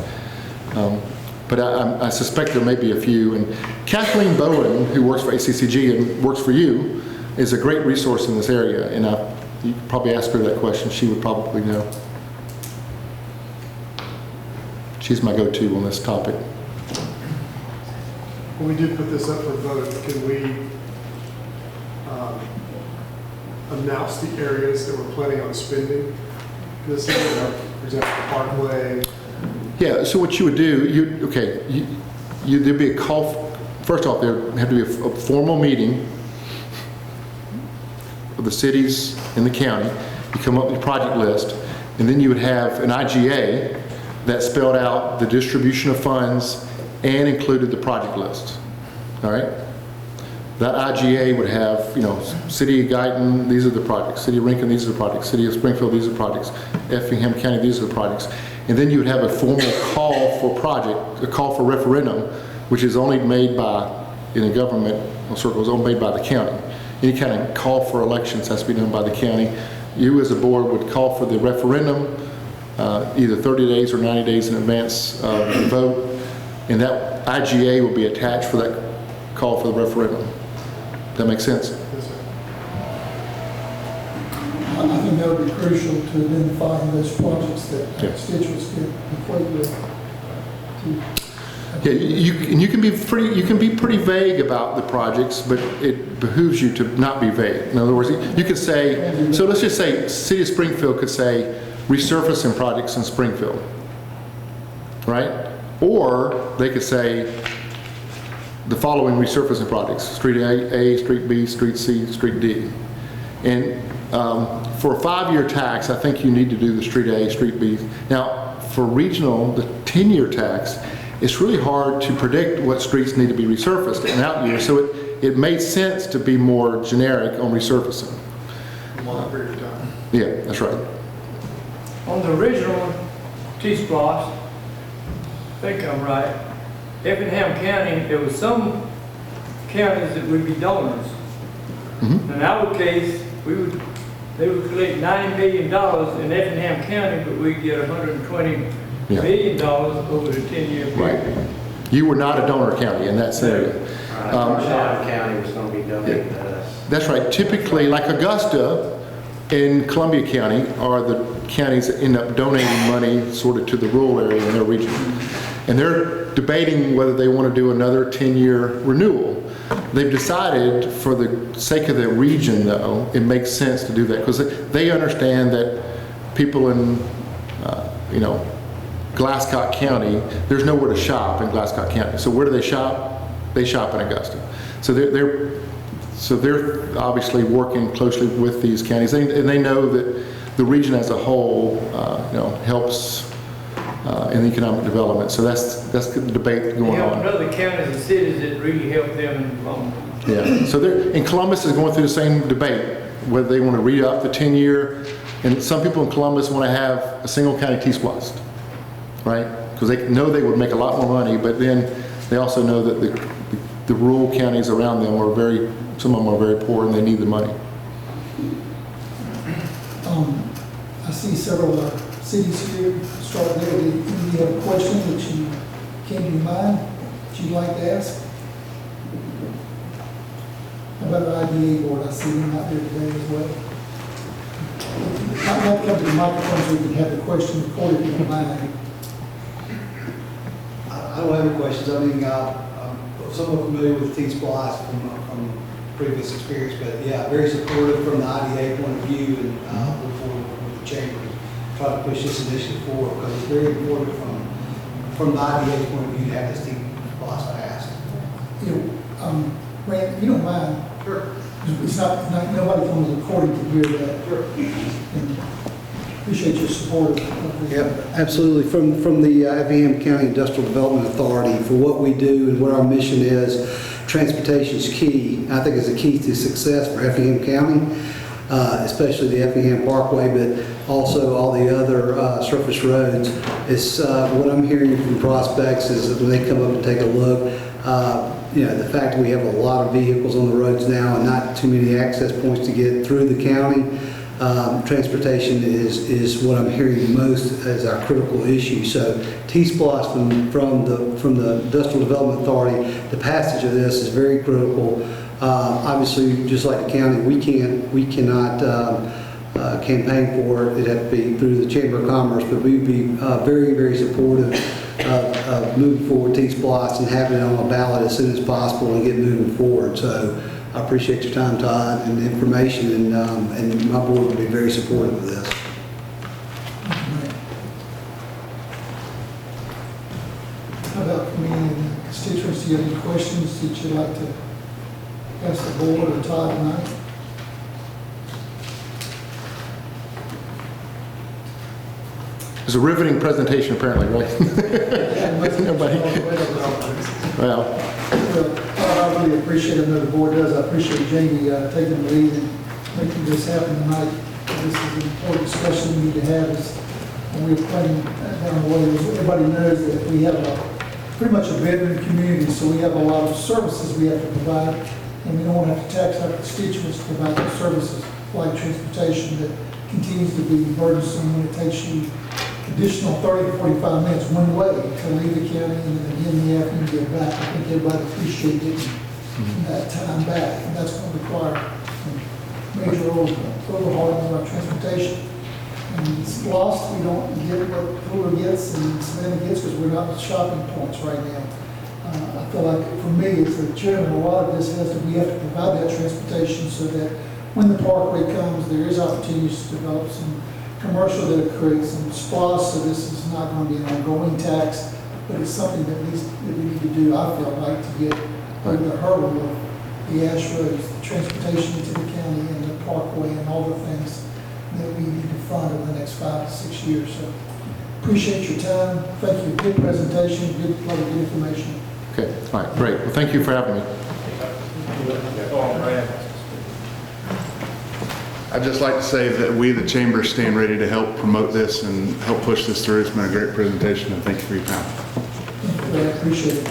S3: But I suspect there may be a few. And Kathleen Bowen, who works for ACCG and works for you, is a great resource in this area. And you could probably ask her that question. She would probably know. She's my go-to on this topic.
S5: When we did put this up for vote, can we announce the areas that we're planning on spending this year? For example, the Parkway.
S3: Yeah, so what you would do, there'd be a call. First off, there had to be a formal meeting of the cities in the county. You come up with your project list, and then you would have an IGA that spelled out the distribution of funds and included the project list. All right? That IGA would have, you know, City of Guyton, these are the projects. City of Rincon, these are the projects. City of Springfield, these are the projects. Effingham County, these are the projects. And then you would have a formal call for project, a call for referendum, which is only made by, in a government circle, is only made by the county. Any kind of call for elections has to be done by the county. You as a board would call for the referendum, either 30 days or 90 days in advance of the vote, and that IGA will be attached for that call for the referendum. That makes sense?
S5: Yes, sir.
S1: I think that would be crucial to identifying those projects that
S3: Yeah.
S1: constituents can equate with.
S3: Yeah, you can be pretty vague about the projects, but it behooves you to not be vague. In other words, you could say, so let's just say City of Springfield could say resurfacing projects in Springfield, right? Or they could say the following resurfacing projects: Street A, Street B, Street C, Street D. And for a 5-year tax, I think you need to do the Street A, Street B. Now, for regional, the 10-year tax, it's really hard to predict what streets need to be resurfaced in out years, so it made sense to be more generic on resurfacing.
S5: Long period of time.
S3: Yeah, that's right.
S7: On the original T-Splosh, I think I'm right, Effingham County, there was some counties that would be donors.
S3: Mhm.
S7: In our case, they would collect $90 million in Effingham County, but we'd get $120
S3: Yeah.
S7: million over the 10-year
S3: Right.
S7: period.
S3: You were not a donor county in that scenario.
S4: Marshall County was going to be donated to us.
S3: That's right. Typically, like Augusta and Columbia County are the counties that end up donating money sort of to the rural area in their region. And they're debating whether they want to do another 10-year renewal. They've decided, for the sake of their region, though, it makes sense to do that because they understand that people in, you know, Glasscock County, there's nowhere to shop in Glasscock County. So where do they shop? They shop in Augusta. So they're obviously working closely with these counties, and they know that the region as a whole, you know, helps in economic development. So that's the debate
S7: They
S3: going
S7: help
S3: on.
S7: other counties and cities that really help them in Columbus.
S3: Yeah. So and Columbus is going through the same debate whether they want to re-up the 10-year, and some people in Columbus want to have a single county T-Splosh, right? Because they know they would make a lot more money, but then they also know that the rural counties around them are some of them are very poor and they need the money.
S1: I see several cities here. Start there. Do you have a question that you came to your mind that you'd like to ask? How about the IDA board? I see them out there today as well. I'd like to come to the microphone so we can have the question recorded in your mind.
S8: I don't have any questions. I mean, I'm somewhat familiar with T-Splosh from previous experience, but yeah, very supportive from the IDA point of view, and look forward with the chamber to try to push this initiative forward because it's very important from the IDA point of view to have this T-Splosh passed.
S1: You know, Rand, if you don't mind,
S8: Sure.
S1: it's not nobody from the recording to hear that.
S8: Sure.
S1: And appreciate your support of this.
S8: Yep, absolutely. From the Effingham County Industrial Development Authority, for what we do and what our mission is, transportation is key. I think it's a key to success for Effingham County, especially the Effingham Parkway, but also all the other surface roads. It's what I'm hearing from prospects is that when they come up and take a look, you know, the fact that we have a lot of vehicles on the roads now and not too many access points to get through the county, transportation is what I'm hearing most as our critical issue. So T-Splosh from the Industrial Development Authority, the passage of this is very critical. Obviously, just like the county, we cannot campaign for it. It'd have to be through the Chamber of Commerce, but we'd be very, very supportive of moving forward T-Splosh and having it on a ballot as soon as possible and get moving forward. So I appreciate your time, Todd, and the information, and my board will be very supportive of this.
S1: How about community and constituents? Do you have any questions that you'd like to ask the board or Todd tonight?
S3: was a riveting presentation apparently, right? Nobody. Well,
S1: I really appreciate it, I know the board does, I appreciate Jamie taking the lead and making this happen tonight. This is an important discussion we need to have, is when we're planning down the way. Everybody knows that we have pretty much a veteran community, so we have a lot of services we have to provide, and we don't want to have to tax our constituents to provide those services, like transportation that continues to be burdensome when it takes you additional 30 to 45 minutes one way to leave the county and then again in the afternoon to get back. I think everybody appreciates getting that time back, and that's going to require major overhauling of our transportation. And it's lost, we don't get what Fuller gets and Savannah gets because we're not at shopping points right now. I feel like for me as the chairman, a lot of this has to, we have to provide that transportation so that when the parkway comes, there is opportunities to develop some commercial that creates some SPOS, so this is not going to be an ongoing tax, but it's something that we need to do, I feel like, to get over the hurdle of the ash roads, the transportation into the county and the parkway and all the things that we need to fund over the next 5 to 6 years. So appreciate your time. Thank you. Good presentation, good information.
S3: okay, all right, great. Well, thank you for having me.
S9: I'd just like to say that we, the Chamber, stand ready to help promote this and help push this through. It's been a great presentation, and thank you for your time.
S1: I appreciate it.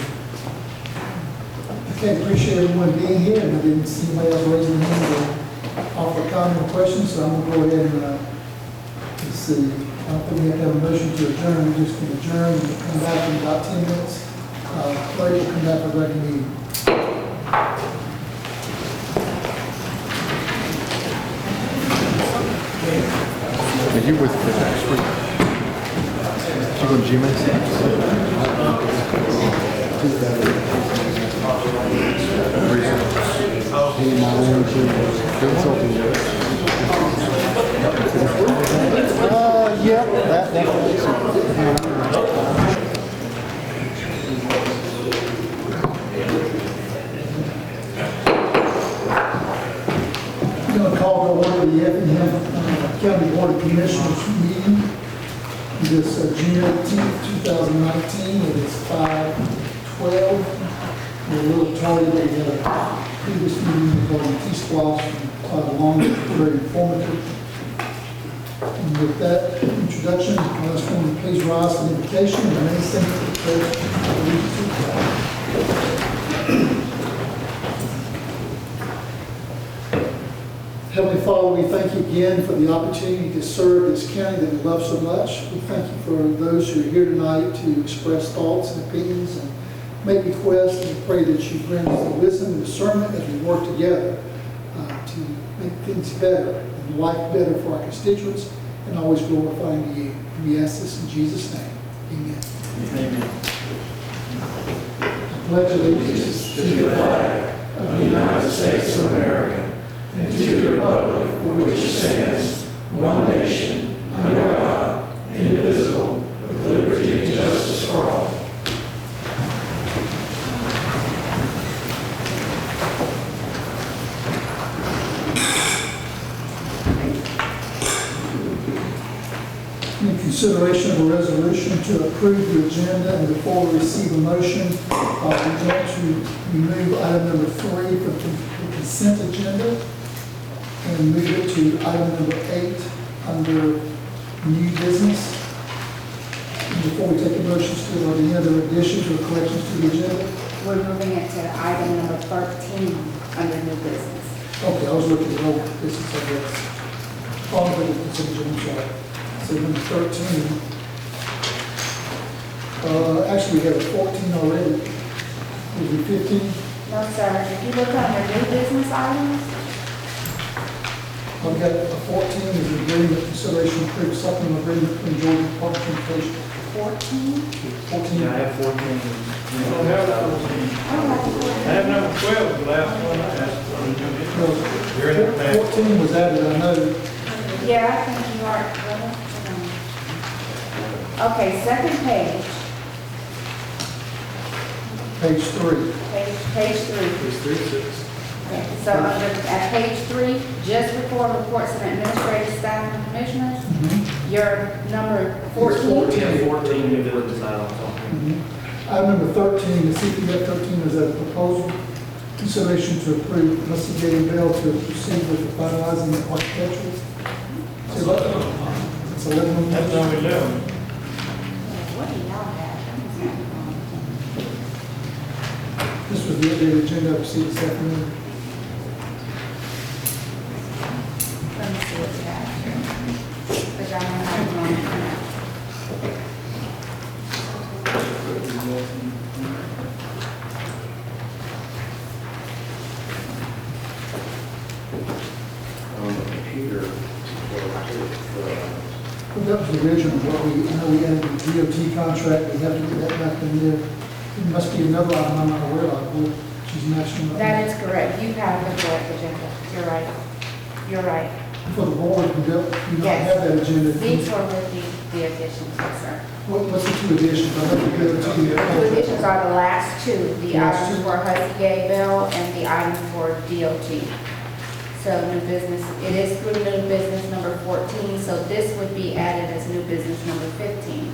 S1: Okay, appreciate everyone being here, and I didn't see anybody else raising their hand to offer comment or questions, so I'm going to go ahead and, let's see, I don't think we have to have a motion to adjourn. We just can adjourn and come back in about 10 minutes. Clerk will come back for the regular meeting.
S3: Are you with the next week? You going to
S8: Yeah, that definitely.
S1: I'm going to call to order the Effingham County Board of Commissioners meeting this June 18th, 2019. It is 5:12. We're a little tardy, but we had a previous meeting regarding T-Splosh and Todd Long, very informative. And with that introduction, I'll ask one to please rise for the invocation and remain standing for the pledge of allegiance to the flag. Heavenly Father, we thank you again for the opportunity to serve this county that we love so much. We thank you for those who are here tonight to express thoughts and opinions and make requests, and pray that you bring us the wisdom and discernment as we work together to make things better and life better for our constituents and always glorifying you. We ask this in Jesus' name. Amen.
S6: Amen.
S1: I pledge allegiance
S10: to the flag of the United States of America and to the republic for which it stands, one nation, under God, indivisible, with liberty and justice for all.
S1: In consideration of a resolution to approve the agenda, and before we receive a motion, we're going to remove item number 3 from the consent agenda and move it to item number 8 under new business. And before we take the motions to, are there any other additions or corrections to the agenda?
S11: We're moving it to item number 13 under new business.
S1: Okay, I was looking at old business, I guess. All of it is consent agenda, I'm sorry. So number 13. Actually, we have a 14 already. Is it 15?
S11: No, sir. If you look under new business items,
S1: I've got a 14 is an agreement, consideration of approved supplemental agreement between Georgia Department of Transportation.
S11: 14?
S1: 14.
S6: Yeah, I have 14.
S7: I don't have 14. I have number 12, the last one I asked. You're in the back.
S1: 14 was added, I know.
S11: Yeah, I think you are. Hold on. Okay, second page.
S1: Page 3.
S11: Page 3. Okay, so under, at page 3, just record reports of administrative staff and commissioners. Your number 14?
S6: Yeah, 14 new business items.
S1: Item number 13, the CPF 13 is a proposal, consideration to approve investigating bill to proceed with the finalizing of architectural. It's 11.
S7: That's number 11.
S11: What do y'all have?
S1: This was the updated agenda of this afternoon.
S11: Let me see what you have here. But y'all don't have one.
S4: On the computer.
S1: Well, that was the original, what we, I know we added the DOT contract, we have to get that back in there. It must be another item I'm not aware of, what she's mentioning.
S11: That is correct. You have the correct agenda. You're right. You're right.
S1: For the board, we don't
S11: Yes.
S1: have that agenda.
S11: These were with the additions, yes, sir.
S1: What's the two additions? I have to go to
S11: The two additions are the last two, the
S1: Last
S11: items
S1: two.
S11: for Husky Gay Bill and the item for DOT. So new business, it is through new business number 14, so this would be added as new business number 15.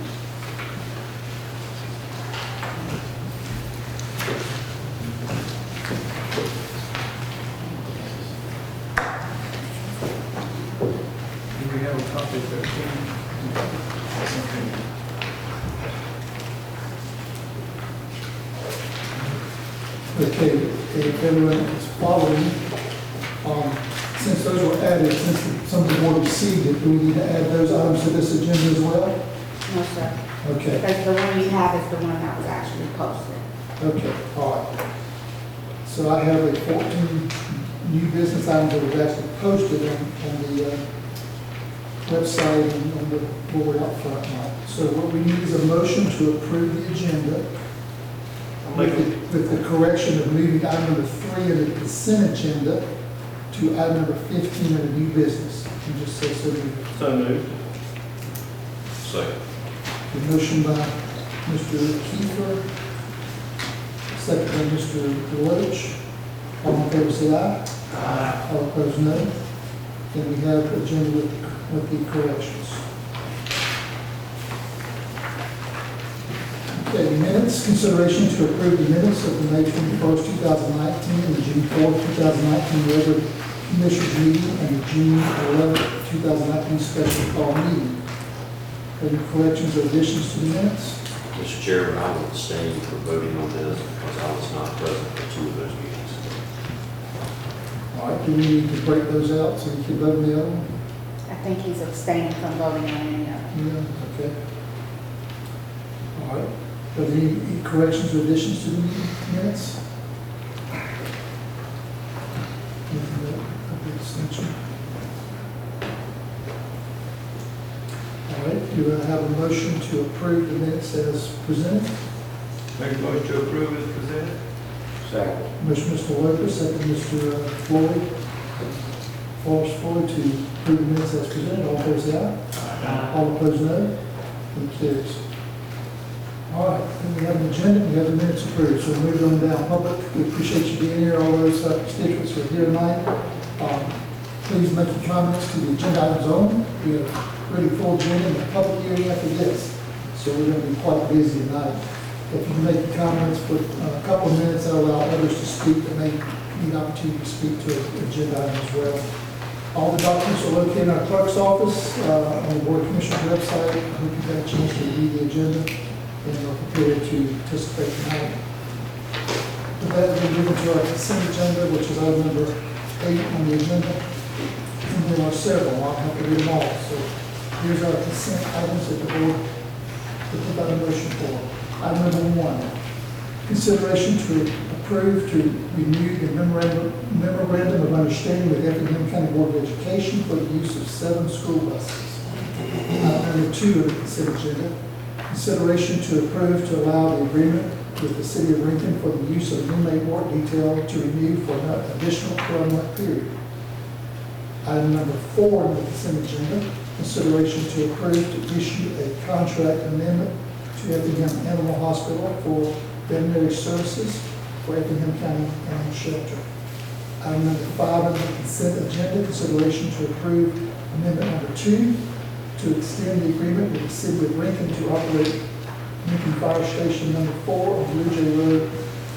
S7: Do we have a copy of 13?
S1: Okay, if everyone is following, since those were added, since some of the board received it, do we need to add those items to this agenda as well?
S11: No, sir.
S1: Okay,
S11: Because the one you have is the one that was actually posted.
S1: okay, all right. So I have a 14 new business items that was actually posted on the website and on the board out front now. So what we need is a motion to approve the agenda with the correction of moving item number 3 in the consent agenda to item number 15 of the new business. You just say so moved.
S6: So moved.
S2: Second.
S1: The motion by Mr. Kiefer, second by Mr. Deloach. All in favor, say aye. Aye. All opposed, no. Then we have agenda with the corrections. Okay, minutes, consideration to approve the minutes of the May 21st, 2019, and the June 4th, 2019 regular commissioners meeting, and the June 11th, 2019 special call meeting. Any corrections or additions to the minutes?
S2: Mr. Chairman, I will abstain from voting on this because I was not present for 2 of those meetings.
S1: All right, do we need to break those out so we can vote on the other one?
S11: I think he's abstaining from voting on any of them.
S1: Yeah, okay. All right, are there any corrections or additions to the minutes? Extension. All right, do I have a motion to approve the minutes as presented?
S7: Make a motion to approve as presented?
S4: Second.
S1: Motion, Mr. Lopez, second, Mr. Floyd. Forrest Floyd to approve the minutes as presented. All in favor, say aye. All opposed, no. And it carries. All right, then we have an agenda, we have the minutes approved, so we'll move on down. Public, we appreciate you being here, all those constituents who are here tonight. Please make your comments to the agenda items only. We have a pretty full agenda and a public hearing after this, so we're going to be quite busy tonight. If you can make your comments for a couple of minutes, that'll allow others to speak that may need an opportunity to speak to an agenda item as well. All the documents are located in our clerk's office, on the Board of Commissioners website. I hope you've had a chance to read the agenda and are prepared to participate tonight. With that, we're moving to our consent agenda, which is item number 8 on the agenda. And there are several, I'll have to read them all. So here's our consent items that the board will put out a motion for. Item number 1, consideration to approve to renew the memorandum of understanding with Effingham County Board of Education for the use of 7 school buses. Item number 2 of the consent agenda, consideration to approve to allow the agreement with the City of Lincoln for the use of inmate work detail to renew for an additional 12-month period. Item number 4 on the consent agenda, consideration to approve to issue a contract amendment to Effingham Animal Hospital for veterinary services for Effingham County Animal Shelter. Item number 5 on the consent agenda, consideration to approve amendment number 2 to extend the agreement with the city of Lincoln to operate Lincoln Fire Station number 4 on Blue Jay Road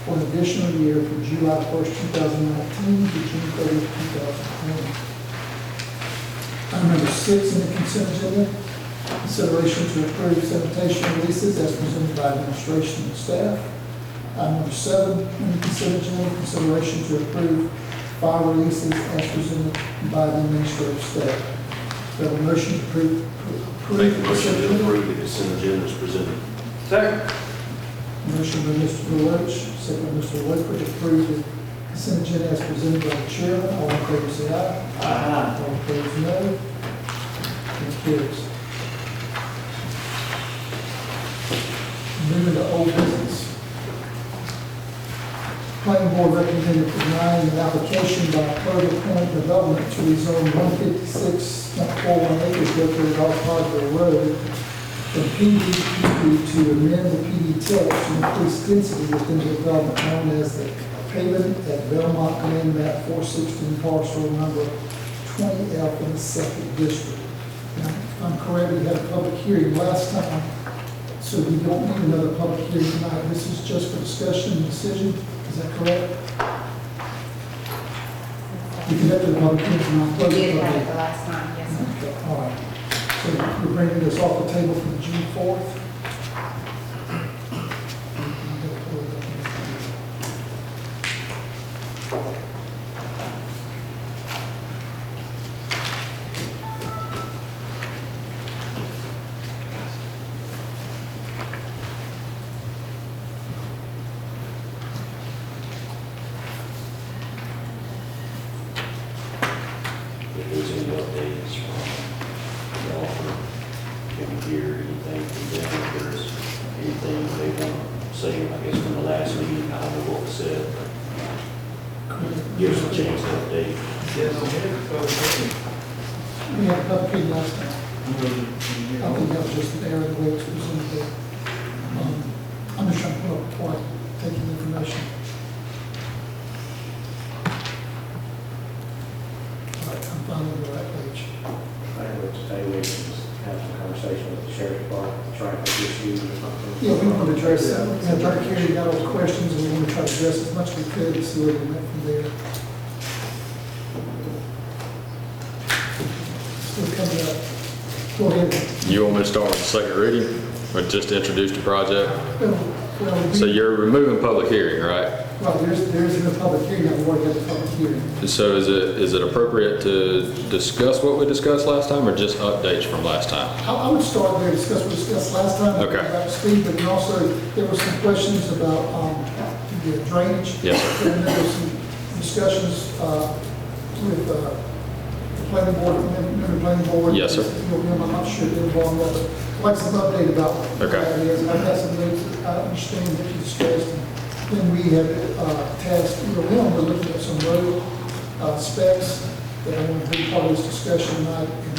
S1: for an additional year from July 1st, 2019 to June 30th, 2020. Item number 6 in the consent agenda, consideration to approve sanitation leases as presented by administration and staff. Item number 7 in the consent agenda, consideration to approve fire releases as presented by the administrative staff. We have a motion to approve.
S2: Make a motion to approve the consent agenda as presented.
S7: Second.
S1: Motion by Mr. Deloach, second by Mr. Whitaker to approve the consent agenda as presented by the chairman. All in favor say aye.
S7: Aye.
S1: All opposed, no. It carries. Moving to old business. Planning board recommended denying an application by Clover Point Development to rezone 156.41 acres located off Harville Road from PD to amend the PD text to increase density within the development known as the pavement at Belmont Land Map 416 parcel number 20F in the second district. Now, if I'm correct, we had a public hearing last time, so we don't need another public hearing tonight. This is just for discussion and decision. Is that correct? We conducted a public hearing tonight.
S11: We did have it the last time, yes, sir.
S1: Okay, all right. So we're bringing this off the table for June 4th.
S2: If there's any updates from the offer, can we hear anything from them? If there's anything they want to say, I guess from the last meeting, I don't know what was said, but give us a chance to update.
S1: We had a public hearing last time. I think that was just an error the way it was presented. I'm just trying to pull up before I take the information. All right, I'm finally on the right page.
S4: I would say we can just have some conversation with the sheriff's department, traffic issues or something.
S1: Yeah, we want to address that. We have Dr. Carey got all the questions, and we want to try to address as much as we could and see where we went from there. Still coming up. Go ahead.
S12: You want me to start with the second reading, or just introduce the project?
S1: Well,
S12: So you're removing public hearing, right?
S1: well, there's no public hearing, I've already had the public hearing.
S12: So is it appropriate to discuss what we discussed last time, or just updates from last time?
S1: I would start there, discuss what we discussed last time.
S12: Okay.
S1: About speed, but then also, there were some questions about the drainage.
S12: Yes, sir.
S1: And there were some discussions with the planning board, member of the planning board.
S12: Yes, sir.
S1: I'm not sure they're involved in that, but I'd like some update about what
S12: Okay.
S1: that is. I've had some notes that I understand that you discussed, and then we have tasked, we're looking at some road specs that I want to be part of this discussion tonight and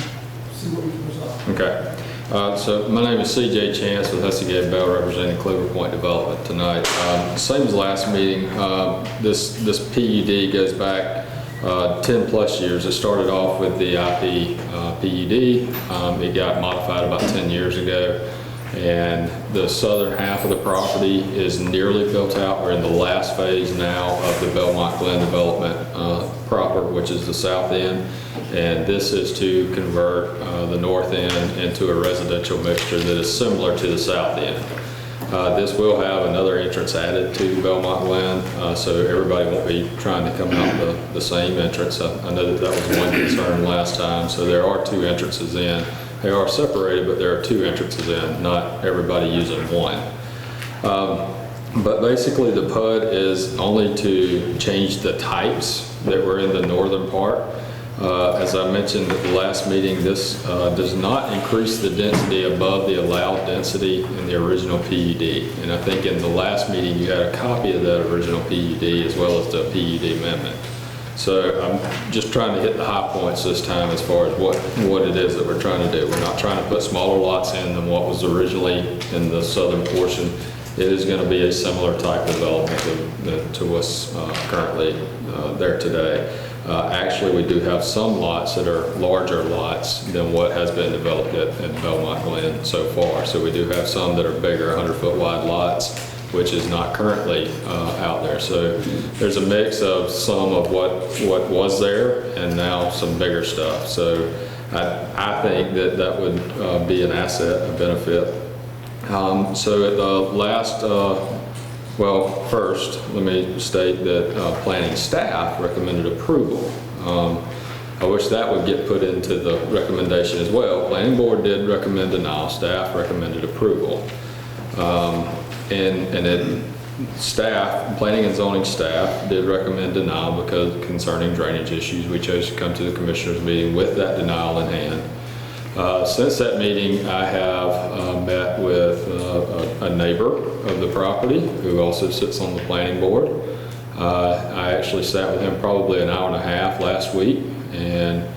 S1: see what we can resolve.
S12: Okay. So my name is C.J. Chance with Hussey Gate Bell, representing Clover Point Development tonight. Same as last meeting, this PUD goes back 10 plus years. It started off with the IP PUD. It got modified about 10 years ago. And the southern half of the property is nearly built out. We're in the last phase now of the Belmont Glen development proper, which is the south end. And this is to convert the north end into a residential mixture that is similar to the south end. This will have another entrance added to Belmont Glen, so everybody won't be trying to come out the same entrance. I know that was one concern last time, so there are two entrances in. They are separated, but there are two entrances in, not everybody using one. But basically the PUD is only to change the types that were in the northern part. As I mentioned at the last meeting, this does not increase the density above the allowed density in the original PUD. And I think in the last meeting you had a copy of that original PUD as well as the PUD amendment. So I'm just trying to hit the high points this time as far as what it is that we're trying to do. We're not trying to put smaller lots in than what was originally in the southern portion. It is going to be a similar type development to what's currently there today. Actually, we do have some lots that are larger lots than what has been developed at Belmont Glen so far. So we do have some that are bigger, 100-foot wide lots, which is not currently out there. So there's a mix of some of what was there and now some bigger stuff. So I think that would be an asset, a benefit. So at the last, well, first, let me state that planning staff recommended approval. I wish that would get put into the recommendation as well. Planning board did recommend denial, staff recommended approval. And then staff, planning and zoning staff did recommend denial because concerning drainage issues. We chose to come to the commissioners meeting with that denial in hand. Since that meeting, I have met with a neighbor of the property who also sits on the planning board. I actually sat with him probably an hour and a half last week, and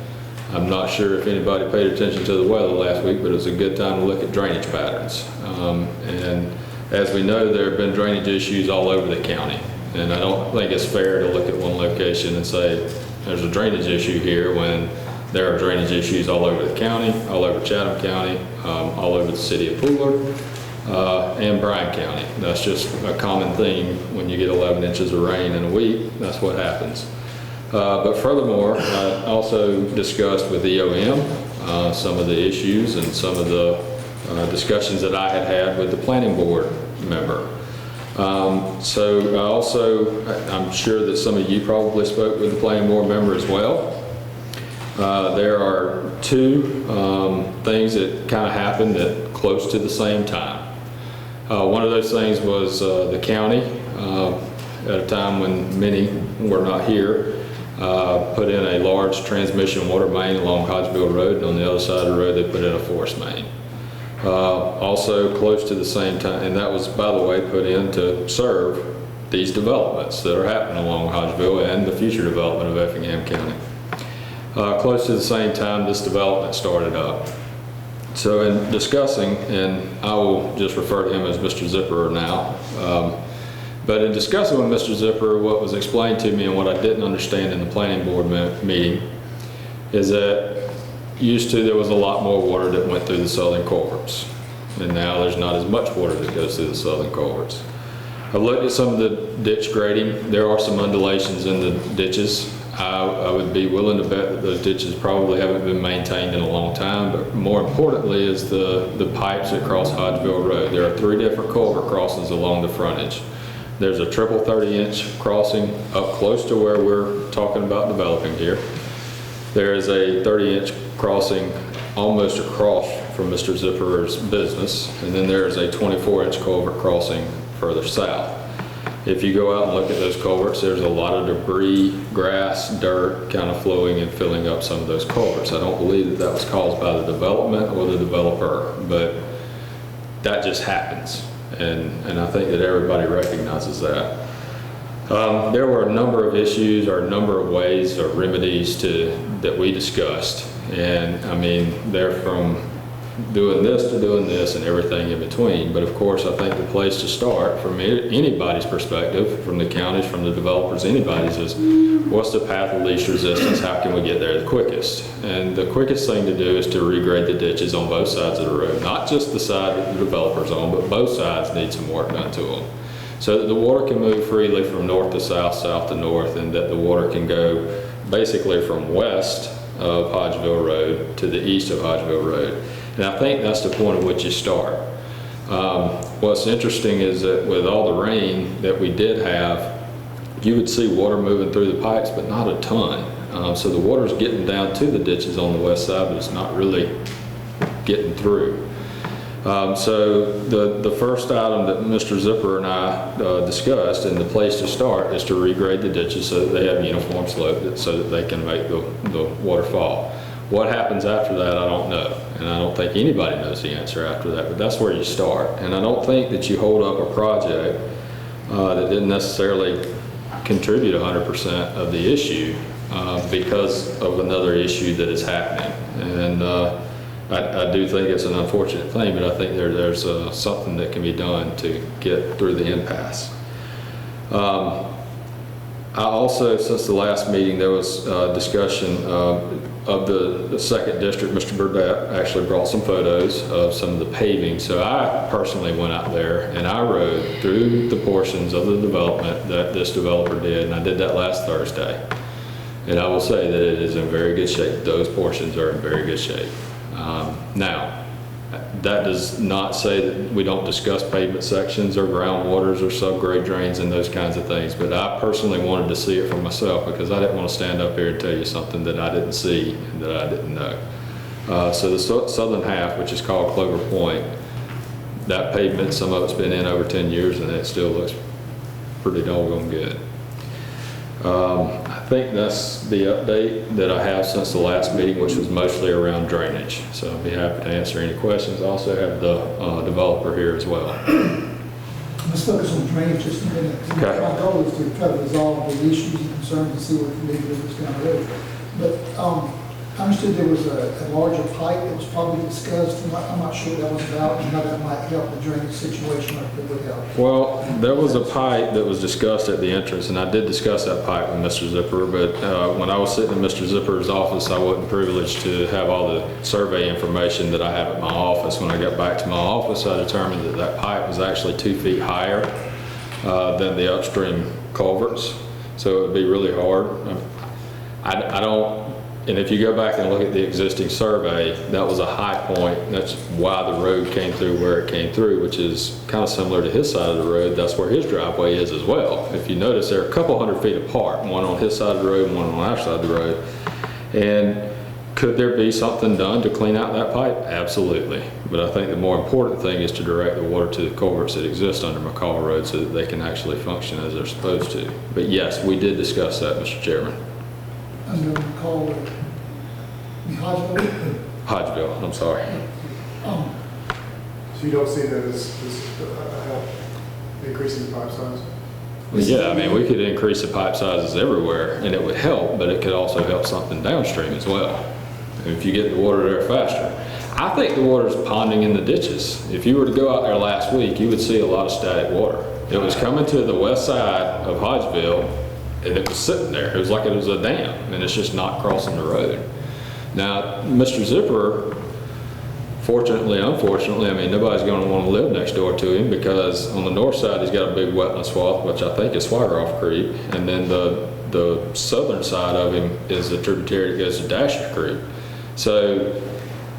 S12: I'm not sure if anybody paid attention to the weather last week, but it was a good time to look at drainage patterns. And as we know, there have been drainage issues all over the county, and I don't think it's fair to look at one location and say there's a drainage issue here when there are drainage issues all over the county, all over Chatham County, all over the city of Pooler, and Bryan County. That's just a common theme when you get 11 inches of rain in a week. That's what happens. But furthermore, I also discussed with EOM some of the issues and some of the discussions that I had with the planning board member. So I also, I'm sure that some of you probably spoke with the planning board member as well. There are two things that kind of happened at close to the same time. One of those things was the county, at a time when many were not here, put in a large transmission water main along Hodgeville Road, and on the other side of the road they put in a force main. Also close to the same time, and that was, by the way, put in to serve these developments that are happening along Hodgeville and the future development of Effingham County. Close to the same time this development started up. So in discussing, and I will just refer to him as Mr. Zipperer now, but in discussing with Mr. Zipperer, what was explained to me and what I didn't understand in the planning board meeting is that used to there was a lot more water that went through the southern culverts, and now there's not as much water that goes through the southern culverts. I've looked at some of the ditch grading. There are some undulations in the ditches. I would be willing to bet that those ditches probably haven't been maintained in a long time, but more importantly is the pipes that cross Hodgeville Road. There are 3 different culvert crossings along the frontage. There's a triple 30-inch crossing up close to where we're talking about developing here. There is a 30-inch crossing almost across from Mr. Zipperer's business, and then there is a 24-inch culvert crossing further south. If you go out and look at those culverts, there's a lot of debris, grass, dirt kind of flowing and filling up some of those culverts. I don't believe that that was caused by the development or the developer, but that just happens, and I think that everybody recognizes that. There were a number of issues or a number of ways or remedies that we discussed, and I mean, they're from doing this to doing this and everything in between. But of course, I think the place to start from anybody's perspective, from the counties, from the developers, anybody's, is what's the path of least resistance? How can we get there the quickest? And the quickest thing to do is to regrade the ditches on both sides of the road, not just the side that the developer's on, but both sides need some work done to them, so that the water can move freely from north to south, south to north, and that the water can go basically from west of Hodgeville Road to the east of Hodgeville Road. And I think that's the point at which you start. What's interesting is that with all the rain that we did have, you would see water moving through the pipes, but not a ton. So the water's getting down to the ditches on the west side, but it's not really getting through. So the first item that Mr. Zipperer and I discussed, and the place to start, is to regrade the ditches so that they have uniform slope, so that they can make the water fall. What happens after that, I don't know, and I don't think anybody knows the answer after that, but that's where you start. And I don't think that you hold up a project that didn't necessarily contribute 100% of the issue because of another issue that is happening. And I do think it's an unfortunate thing, but I think there's something that can be done to get through the impasse. I also, since the last meeting, there was discussion of the second district. Mr. Burdette actually brought some photos of some of the paving. So I personally went out there and I rode through the portions of the development that this developer did, and I did that last Thursday. And I will say that it is in very good shape. Those portions are in very good shape. Now, that does not say that we don't discuss pavement sections or groundwaters or subgrade drains and those kinds of things, but I personally wanted to see it for myself because I didn't want to stand up here and tell you something that I didn't see and that I didn't know. So the southern half, which is called Clover Point, that pavement, some of it's been in over 10 years and it still looks pretty doggone good. I think that's the update that I have since the last meeting, which was mostly around drainage. So I'll be happy to answer any questions. I also have the developer here as well.
S1: Let's focus on drainage just a minute.
S12: Okay.
S1: My goal is to try to resolve the issues and concerns and see what can be moved down the road. But I understood there was a larger pipe that was probably discussed, and I'm not sure what that was about, and how that might help the drainage situation, or if it would help.
S12: Well, there was a pipe that was discussed at the entrance, and I did discuss that pipe with Mr. Zipper, but when I was sitting in Mr. Zipper's office, I wasn't privileged to have all the survey information that I have at my office. When I got back to my office, I determined that that pipe was actually 2 feet higher than the upstream culverts, so it would be really hard. I don't. And if you go back and look at the existing survey, that was a high point. That's why the road came through where it came through, which is kind of similar to his side of the road. That's where his driveway is as well. If you notice, they're a couple 100 feet apart, one on his side of the road and one on our side of the road. And could there be something done to clean out that pipe? Absolutely. But I think the more important thing is to direct the water to the culverts that exist under McCall Road so that they can actually function as they're supposed to. But yes, we did discuss that, Mr. Chairman.
S1: Under McCall Road. Hodgeville?
S12: Hodgeville, I'm sorry.
S5: So you don't see that as help increasing the pipe size?
S12: Well, yeah, I mean, we could increase the pipe sizes everywhere and it would help, but it could also help something downstream as well. If you get the water there faster. I think the water's ponding in the ditches. If you were to go out there last week, you would see a lot of static water. It was coming to the west side of Hodgeville and it was sitting there. It was like it was a dam and it's just not crossing the road. Now, Mr. Zipper, fortunately, unfortunately, I mean, nobody's going to want to live next door to him because on the north side, he's got a big wetland swath, which I think is Swigroff Creek, and then the southern side of him is a tributary that goes to Dasher Creek. So,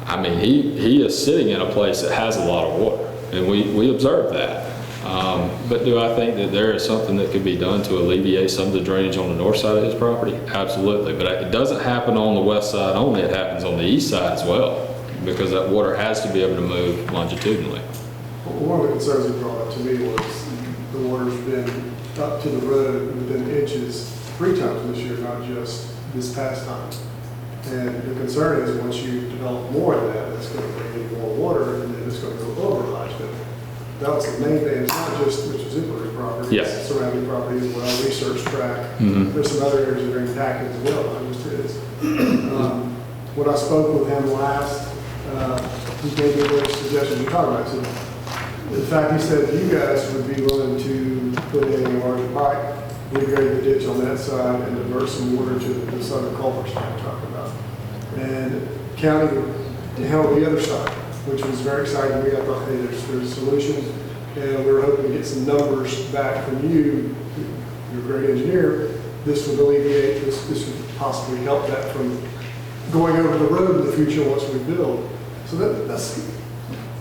S12: I mean, he is sitting in a place that has a lot of water, and we observed that. But do I think that there is something that could be done to alleviate some of the drainage on the north side of his property? Absolutely, but it doesn't happen on the west side only, it happens on the east side as well, because that water has to be able to move longitudinally.
S5: One of the concerns he brought up to me was the water's been up to the road within inches 3 times this year, not just this past time. And the concern is once you develop more of that, it's going to bring in more water, and then it's going to go over Hodgeville. That was the main thing. It's not just Mr. Zipper's property.
S12: Yes.
S5: It's surrounding property as well, research track.
S12: Mm-hmm.
S5: There's some other areas that are impacted as well, not just his. When I spoke with him last, he gave me a suggestion to talk about. So, in fact, he said you guys would be willing to put in a larger pipe, regrade the ditch on that side, and divert some water to the southern culverts that I'm talking about. And county to handle the other side, which was very exciting to me. I thought, hey, there's solutions, and we were hoping to get some numbers back from you. You're a great engineer. This would alleviate, this would possibly help that from going over the road in the future once we build. So that's,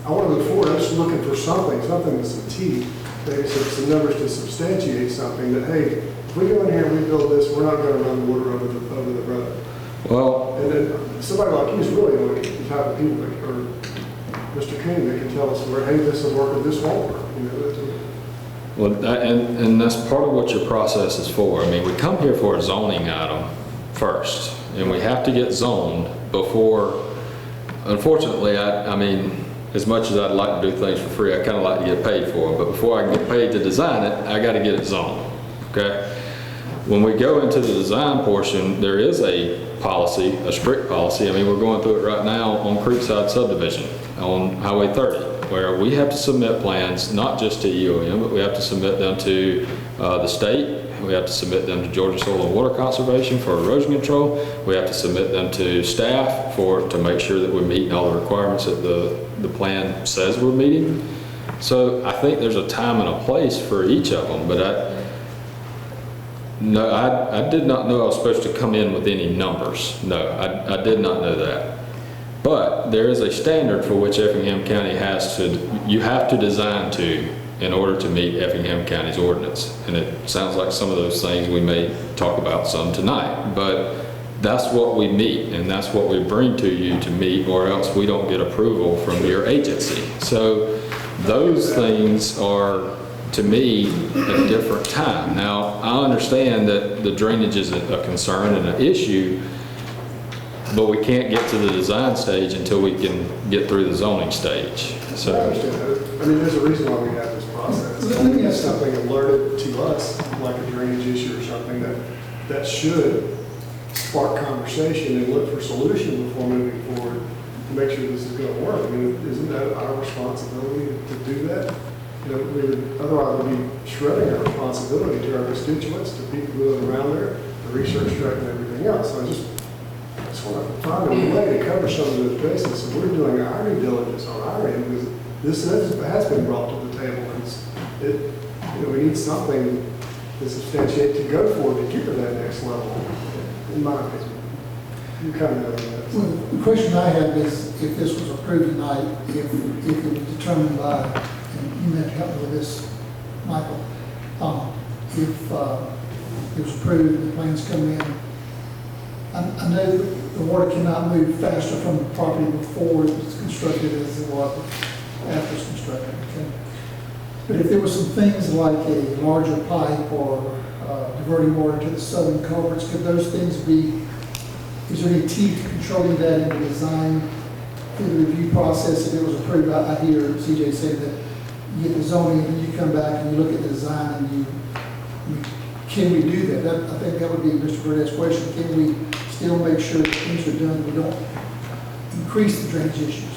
S5: I want to move forward. I'm just looking for something with some teeth, maybe some numbers to substantiate something that, hey, if we go in here and we build this, we're not going to run water over the road.
S12: Well,
S5: And then somebody like you is really like the type of people that, or Mr. King, that can tell us where, hey, this will work or this won't work. You know,
S12: well, and that's part of what your process is for. I mean, we come here for a zoning item first, and we have to get zoned before. Unfortunately, I mean, as much as I'd like to do things for free, I kind of like to get paid for them. But before I can get paid to design it, I got to get it zoned. Okay. When we go into the design portion, there is a policy, a strict policy. I mean, we're going through it right now on Creekside subdivision on Highway 30, where we have to submit plans, not just to EOM, but we have to submit them to the state. We have to submit them to Georgia Soil and Water Conservation for erosion control. We have to submit them to staff to make sure that we're meeting all the requirements that the plan says we're meeting. So I think there's a time and a place for each of them, but I did not know I was supposed to come in with any numbers. No, I did not know that. But there is a standard for which Effingham County you have to design to in order to meet Effingham County's ordinance. And it sounds like some of those things we may talk about some tonight, but that's what we meet and that's what we bring to you to meet, or else we don't get approval from your agency. So those things are, to me, a different time. Now, I understand that the drainage is a concern and an issue, but we can't get to the design stage until we can get through the zoning stage.
S5: I
S12: So,
S5: understand that. I mean, there's a reason why we have this process.
S1: Let me ask
S5: Something alerted to us, like a drainage issue or something, that should spark conversation and look for solutions before moving forward to make sure this is going to work. I mean, isn't that our responsibility to do that? You know, otherwise we'd be shredding our responsibility to our constituents, to people who live around there, the research track and everything else. So I just want to find a way to cover some of those bases. So we're doing our due diligence on our end, because this has been brought to the table. We need something to substantiate, to go for, to get to that next level, in my opinion. You kind of know that.
S1: Well, the question I have is, if this was approved tonight, if it was determined by, and you may have to help me with this, Michael, if it was approved, the plans come in, I know the water cannot move faster from the property before it's constructed as it was after it's constructed, okay? But if there were some things like a larger pipe or diverting water to the southern culverts, could those things be, is there any teeth controlling that in the design through the review process? If it was approved, I hear CJ say that you get the zoning and then you come back and you look at the design and can we do that? I think that would be Mr. Burnett's question. Can we still make sure that things are done, we don't increase the drainage issues?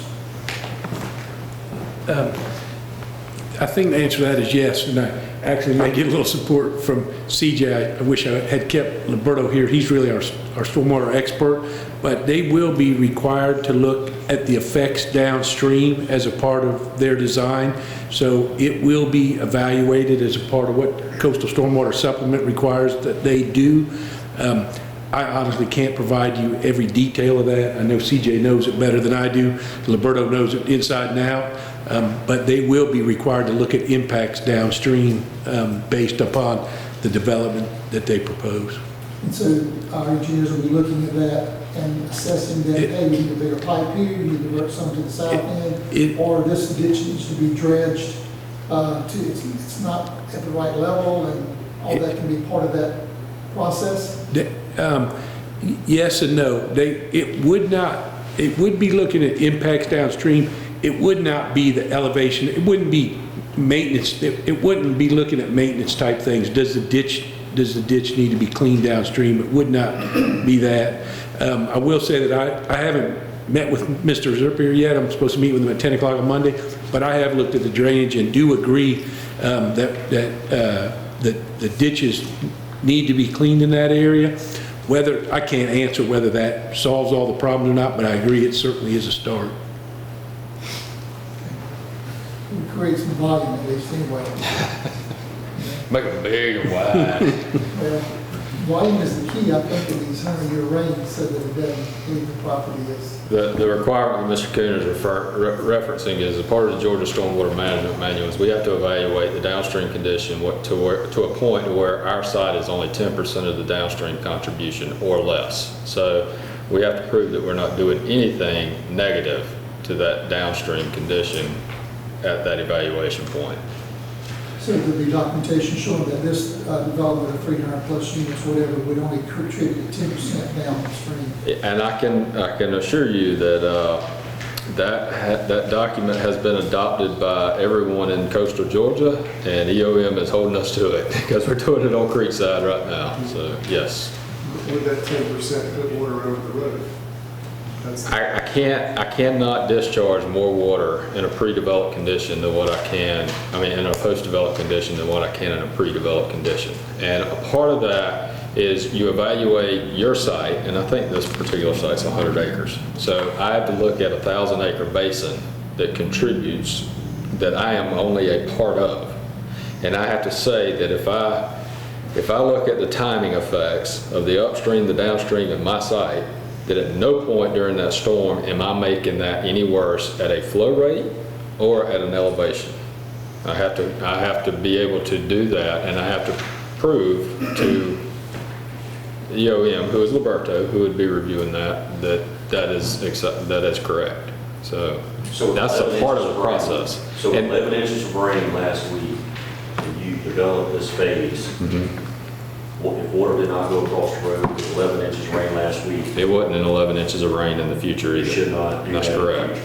S13: I think the answer to that is yes, and I actually may get a little support from CJ. I wish I had kept Liberto here. He's really our stormwater expert, but they will be required to look at the effects downstream as a part of their design. So it will be evaluated as a part of what Coastal Stormwater Supplement requires that they do. I honestly can't provide you every detail of that. I know CJ knows it better than I do. Liberto knows it inside and out. But they will be required to look at impacts downstream based upon the development that they propose.
S1: And so our engineers will be looking at that and assessing that, hey, we need a bigger pipe here, we need to divert some to the south end, or this ditch needs to be dredged it's not at the right level, and all that can be part of that process?
S13: Yes and no. It would be looking at impacts downstream. It would not be the elevation. It wouldn't be maintenance. It wouldn't be looking at maintenance type things. Does the ditch need to be cleaned downstream? It would not be that. I will say that I haven't met with Mr. Zerpier yet. I'm supposed to meet with him at 10 o'clock on Monday, but I have looked at the drainage and do agree that the ditches need to be cleaned in that area. I can't answer whether that solves all the problems or not, but I agree it certainly is a start.
S1: We create some volume at least anyway.
S12: make it big and wide.
S1: Well, volume is the key, I think, in these 100-year rains, so that it doesn't leave the property as.
S12: The requirement that Mr. Coon is referencing is a part of the Georgia Stormwater Management Manuals. We have to evaluate the downstream condition to a point where our site is only 10% of the downstream contribution or less. So we have to prove that we're not doing anything negative to that downstream condition at that evaluation point.
S1: So there'll be documentation showing that this development of 300 plus units, whatever, would only contribute 10% downstream.
S12: And I can assure you that that document has been adopted by everyone in coastal Georgia, and EOM is holding us to it because we're doing it on Creekside right now. So yes.
S5: Would that 10% put water over the road? That's,
S12: I cannot discharge more water in a pre-developed condition than what I can, in a post-developed condition than what I can in a pre-developed condition. And a part of that is you evaluate your site, and I think this particular site's 100 acres. So I have to look at a 1,000-acre basin that contributes, that I am only a part of. And I have to say that if I look at the timing effects of the upstream, the downstream at my site, that at no point during that storm am I making that any worse at a flow rate or at an elevation. I have to be able to do that, and I have to prove to EOM, who is Liberto, who would be reviewing that is correct. So that's a part of the process.
S2: So 11 inches of rain last week, and you developed this phase. If water did not go across the road, with 11 inches of rain last week,
S12: it wasn't an 11 inches of rain in the future either.
S2: You should not do that.
S12: That's correct.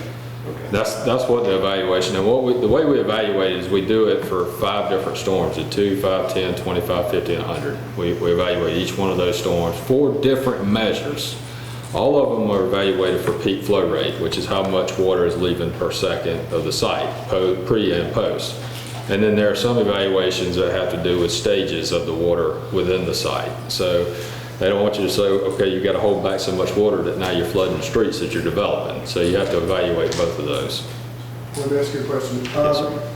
S12: Okay. That's what the evaluation, and the way we evaluate is we do it for 5 different storms, at 2, 5, 10, 25, 50, and 100. We evaluate each one of those storms, 4 different measures. All of them are evaluated for peak flow rate, which is how much water is leaving per second of the site, pre and post. And then there are some evaluations that have to do with stages of the water within the site. So they don't want you to say, okay, you got to hold back so much water that now you're flooding the streets that you're developing. So you have to evaluate both of those.
S5: let me ask you a question.
S12: Yes, sir.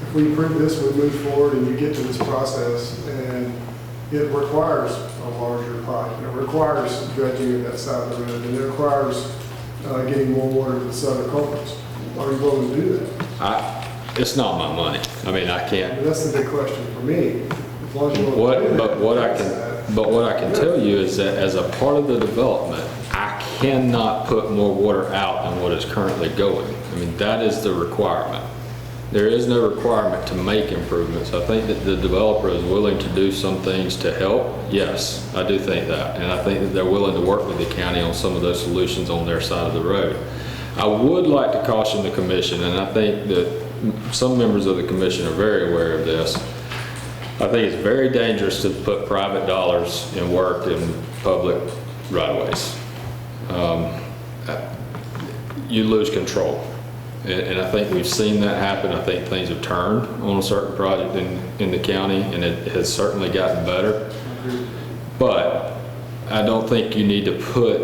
S5: If we approve this, we move forward and you get to this process and it requires a larger pipe, and it requires dredging of that side of the road, and it requires getting more water to the southern culverts. Are you willing to do that?
S12: It's not my money. I can't.
S5: That's the big question for me. As long as you want to do that,
S12: But what I can tell you is that as a part of the development, I cannot put more water out than what is currently going. That is the requirement. There is no requirement to make improvements. I think that the developer is willing to do some things to help. Yes, I do think that. And I think that they're willing to work with the county on some of those solutions on their side of the road. I would like to caution the commission, and I think that some members of the commission are very aware of this. I think it's very dangerous to put private dollars in work in public right-of-ways. You lose control. And I think we've seen that happen. I think things have turned on a certain project in the county, and it has certainly gotten better. But I don't think you need to put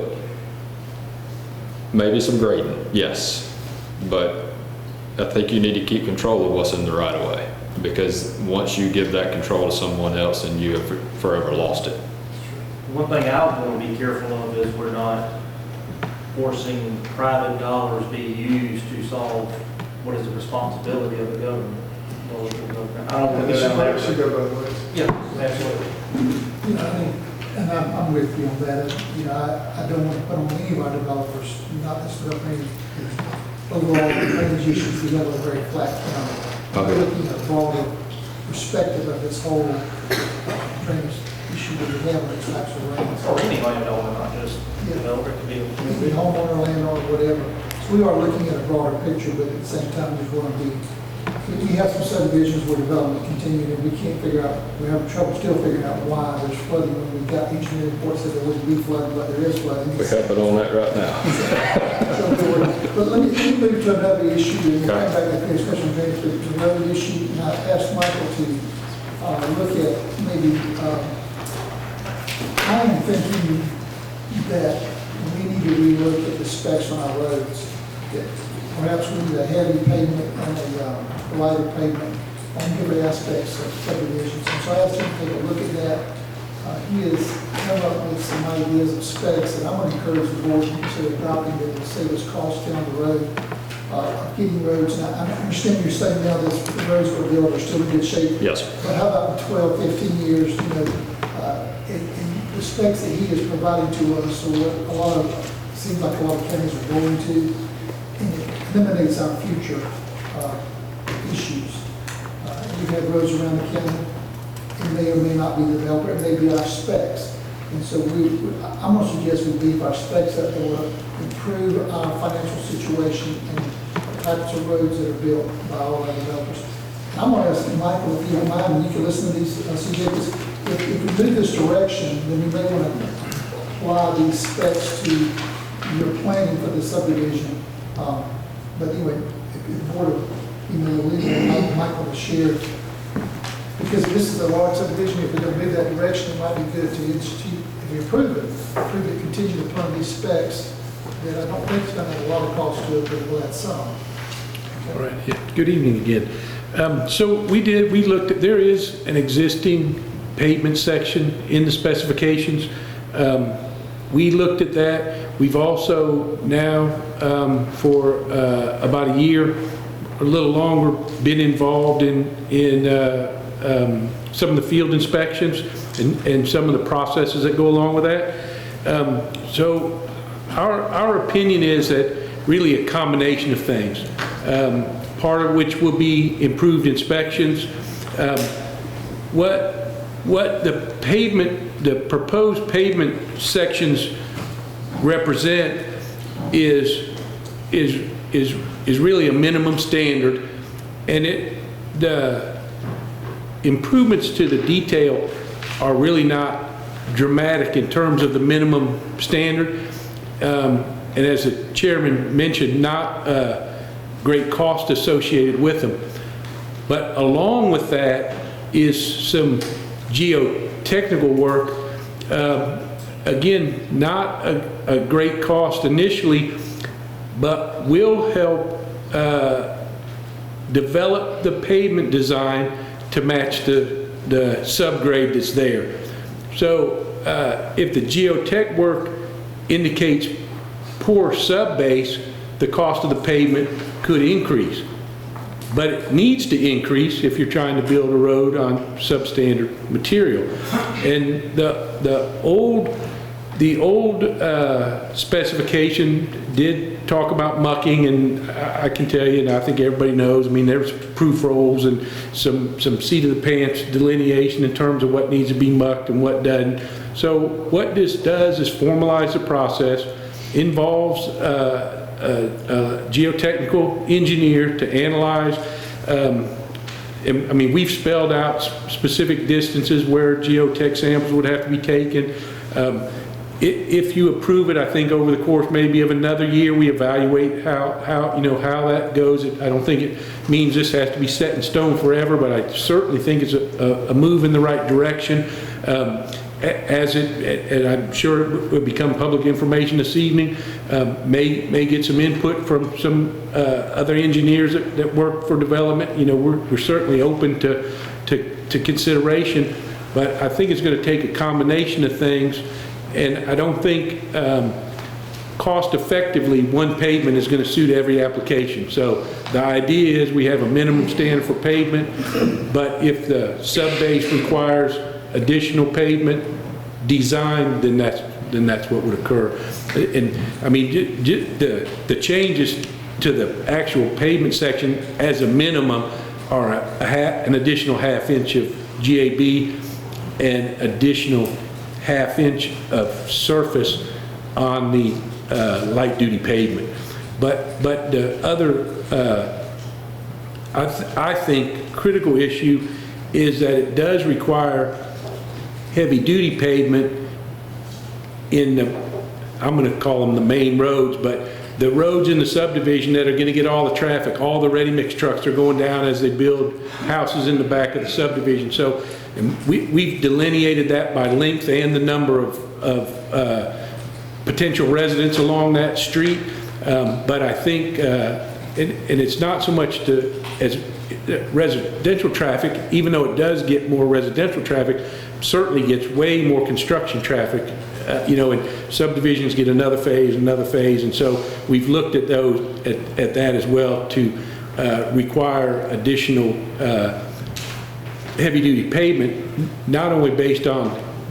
S12: maybe some grading, yes, but I think you need to keep control of what's in the right of way, because once you give that control to someone else, then you have forever lost it.
S6: One thing I would want to be careful of is we're not forcing private dollars be used to solve what is the responsibility of the government. I don't want to go down that.
S5: It should go both ways.
S6: Yeah, absolutely.
S1: I think, and I'm with you on that. I don't want to put on any of our developers, not this development, overall, the drainage issues, we have a very flat county. We're looking at a broader perspective of this whole drainage issue that we have with types of rains.
S6: Or any landowner, not just developer, it could be.
S1: Could be homeowner, landlord, whatever. So we are looking at a broader picture, but at the same time, we want to be, we have some subdivisions where development continued, and we can't figure out, we're having trouble still figuring out why there's flooding when we've got engineering reports that there wouldn't be flooding, but there is flooding.
S12: We're helping on that right now.
S1: But let me move to another issue, and we'll come back to the discussion to another issue, and I asked Michael to look at maybe, I am thinking that we need to relook at the specs on our roads. That perhaps we need a heavy pavement and a lighter pavement on different aspects of subdivisions. And so I asked him to take a look at that. He has come up with some ideas of specs, and I want to encourage the board to consider adopting that will save us costs down the road, getting roads. Now, I understand you're saying now that the roads we're building are still in good shape.
S12: Yes.
S1: But how about in 12, 15 years, in the specs that he is providing to us, or what seems like a lot of counties are going to, and it eliminates our future issues. We have roads around the county. It may or may not be the developer, it may be our specs. And so I'm going to suggest we beef our specs up that will improve our financial situation and the types of roads that are built by all our developers. I'm going to ask Michael, if you don't mind, and you can listen to these suggestions. If we move this direction, then we may want to apply these specs to you're planning for the subdivision. But anyway, if the board of, Michael to share, because this is a large subdivision, if we're going to move that direction, it might be good to institute, if we approve it contingent upon these specs, then I don't think it's going to have a lot of cost to it, but it will add some.
S13: All right, yeah, good evening again. So we looked at, there is an existing pavement section in the specifications. We looked at that. We've also now, for about a year, or a little longer, been involved in some of the field inspections and some of the processes that go along with that. So our opinion is that really a combination of things, part of which will be improved inspections. What the proposed pavement sections represent is really a minimum standard, and the improvements to the detail are really not dramatic in terms of the minimum standard. And as the chairman mentioned, not great cost associated with them. But along with that is some geotechnical work. Again, not a great cost initially, but will help develop the pavement design to match the subgrade that's there. So if the geotech work indicates poor subbase, the cost of the pavement could increase. But it needs to increase if you're trying to build a road on substandard material. And the old specification did talk about mucking, and I can tell you, and I think everybody knows, I mean, there's proof rolls and some seat of the pants delineation in terms of what needs to be mucked and what doesn't. So what this does is formalize the process, involves a geotechnical engineer to analyze. I mean, we've spelled out specific distances where geotech samples would have to be taken. If you approve it, I think over the course maybe of another year, we evaluate how that goes. I don't think it means this has to be set in stone forever, but I certainly think it's a move in the right direction. And I'm sure it will become public information this evening, may get some input from some other engineers that work for development. You know, we're certainly open to consideration, but I think it's going to take a combination of things, and I don't think cost effectively one pavement is going to suit every application. So the idea is we have a minimum standard for pavement, but if the subbase requires additional pavement design, then that's what would occur. And I mean, the changes to the actual pavement section as a minimum are an additional ½ inch of GAB and additional ½ inch of surface on the light duty pavement. But the other I think critical issue is that it does require heavy-duty pavement in the, I'm going to call them the main roads, but the roads in the subdivision that are going to get all the traffic, all the ready-mix trucks are going down as they build houses in the back of the subdivision. So we've delineated that by length and the number of potential residents along that street. But I think, and it's not so much as residential traffic, even though it does get more residential traffic, certainly gets way more construction traffic, and subdivisions get another phase, and so we've looked at those, at that as well, to require additional heavy-duty pavement, not only based on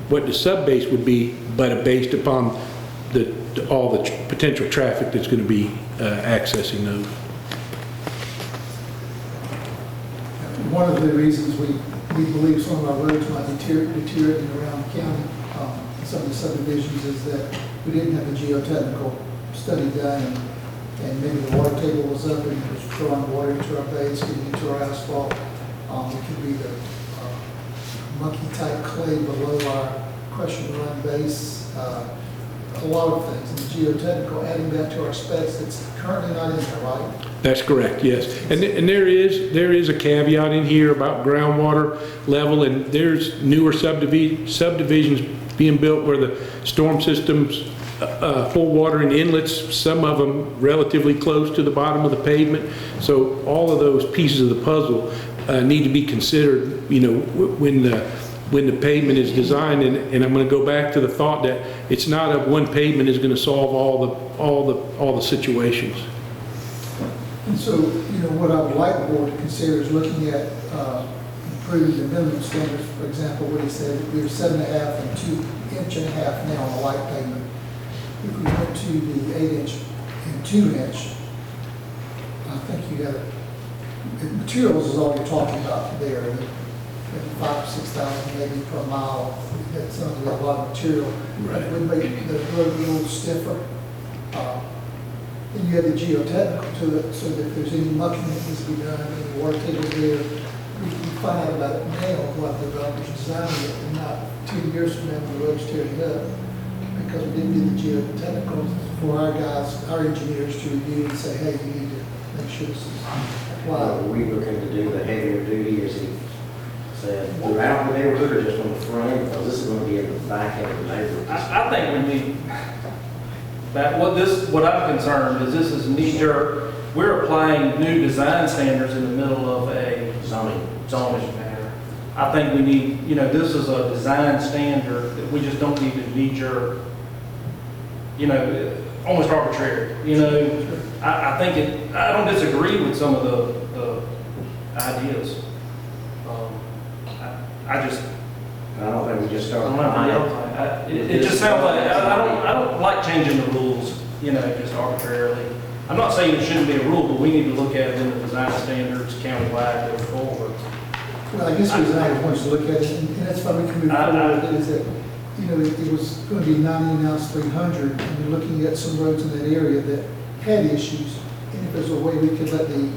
S13: what the subbase would be, but based upon all the potential traffic that's going to be accessing those.
S1: One of the reasons we believe some of our roads might be deteriorating around the county, some of the subdivisions, is that we didn't have a geotechnical study done, and maybe the water table was up and it was drawing water into our base, getting into our asphalt. It could be the monkey-type clay below our crush and run base, a lot of things, and the geotechnical, adding that to our specs that's currently not in there, right?
S13: That's correct, yes. And there is a caveat in here about groundwater level, and there's newer subdivisions being built where the storm systems, full water and inlets, some of them relatively close to the bottom of the pavement. So all of those pieces of the puzzle need to be considered, you know, when the pavement is designed. And I'm going to go back to the thought that it's not a one pavement is going to solve all the situations.
S1: And so, you know, what I would like the board to consider is looking at improving the minimum standards. For example, what he said, we're 7.5 and 2.5 inches now on the light pavement. If we went to the 8-inch and 2-inch, I think you got materials is all you're talking about there. Maybe 5,000 or 6,000 maybe per mile. That's something with a lot of material.
S13: Right.
S1: It would make the road a little stiffer. And you have the geotechnical to it, so that if there's any mucking that needs to be done, any water tables there, we can find out about it now, what the developers designing it, and not 2 years from now when the road's tearing up. Because we didn't do the geotechnical for our guys, our engineers to review and say, hey, you need to make sure this is
S4: Well,
S1: applied.
S4: we looking to do the heavier duty, as he said, throughout the neighborhood or just on the front end, because this is going to be in the back end of the neighborhood.
S6: I think we need, what I'm concerned is this is knee-jerk. We're applying new design standards in the middle of a zoning matter. I think we need, you know, this is a design standard that we just don't need to knee-jerk, you know, almost arbitrary. You know, I think I don't disagree with some of the ideas. I
S4: don't think we just start.
S6: It just sounds like, I don't like changing the rules, you know, just arbitrarily. I'm not saying it shouldn't be a rule, but we need to look at it in the design standards countywide going forward.
S1: Well, I guess the reason I wanted to look at it, and that's why we can move forward, is that, you know, it was going to be 90, now it's 300, and you're looking at some roads in that area that had issues, and if there's a way we could let the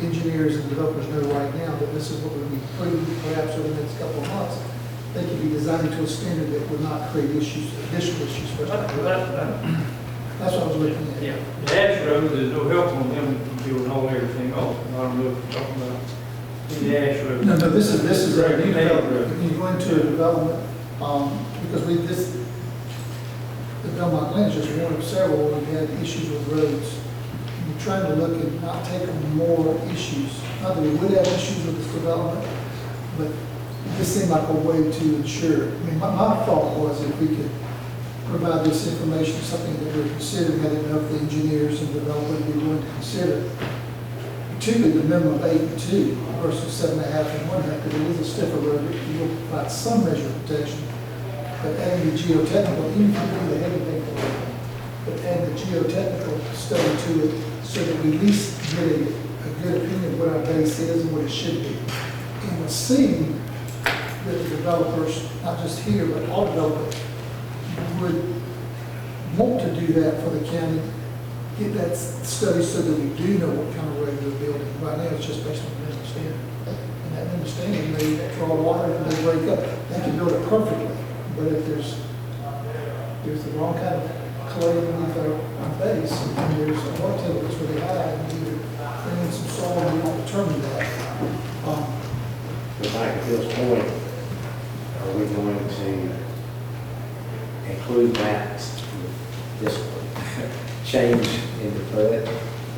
S1: engineers and developers know right now that this is what we'll be putting perhaps over the next couple of months, they could be designed to a standard that would not create issues, additional issues for us. That's what I was looking at.
S7: Yeah, the ash road, there's no help on them doing all everything else. I'm really talking about the ash road.
S1: No, this is a new
S7: Right.
S1: development. When you go into a development, because the Belmont Glen is just one of several where we had issues with roads. We're trying to look at not taking more issues. Not that we would have issues with this development, but this seemed like a way to ensure. I mean, my thought was if we could provide this information, something that we're considering, I didn't know if the engineers and developers would be willing to consider. Particularly the minimum of 8 and 2 versus 7.5 and 1.5, because it is a stiffer road, you will provide some measure of protection. But adding the geotechnical, even if you do the heavy thing, but add the geotechnical study to it so that we at least get a good opinion of what our base is and what it should be. And we'll see that the developers, not just here, but all developers, would want to do that for the county, get that study so that we do know what kind of road we're building. Right now, it's just based on an understanding. And that understanding, they draw water and they break up, they can build it perfectly. But if there's the wrong kind of clay beneath our base, and there's a water table that's really high, and you bring in some soil, and we don't determine that.
S4: But back to Bill's point, are we going to include that, this change in the PUD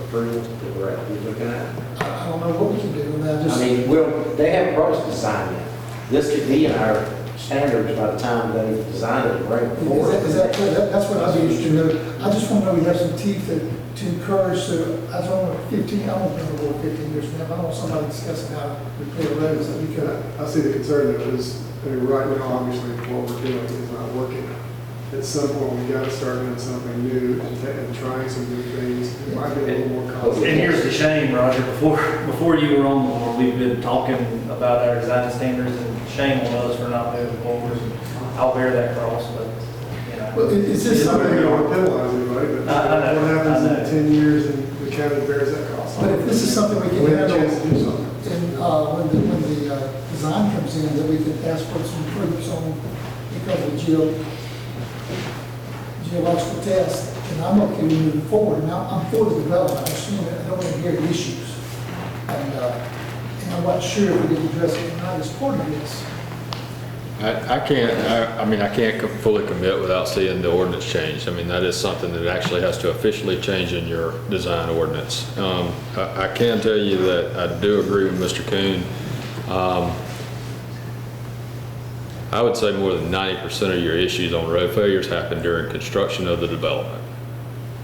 S4: approval that we're looking at?
S1: I don't know what we can do, and
S4: I mean, they haven't brought us to design yet. This could be in our standards by the time they design it and bring it forward.
S1: That's what I'd be interested to know. I just want to know we have some teeth to encourage, so I don't want 15, I don't remember what 15 years from now, I don't want somebody discussing how to repair roads that we could.
S5: I see the concern there is, I mean, right now, obviously, what we're doing is not working. At some point, we got to start doing something new and trying some new things. It might be a little more costly.
S6: And here's the shame, Roger, before you were on the board, we've been talking about our design standards, and shame on us for not moving forward. I'll bear that cross, but, you know.
S1: Well, is this something?
S5: We don't want to penalize anybody, but
S6: I know,
S5: what happens
S6: I know.
S5: in 10 years and the county bears that cost?
S1: But if this is something we can
S5: We have a
S1: handle,
S5: chance to do something.
S1: and when the design comes in, that we can ask for some improvements on, because of geotechnical geological test, and I'm okay with moving forward. Now, I'm for the development, I assume that I don't want to hear the issues. And I'm not sure if we did address it tonight as part of this.
S12: I can't fully commit without seeing the ordinance change. I mean, that is something that actually has to officially change in your design ordinance. I can tell you that I do agree with Mr. Kuhn. I would say more than 90% of your issues on road failures happen during construction of the development.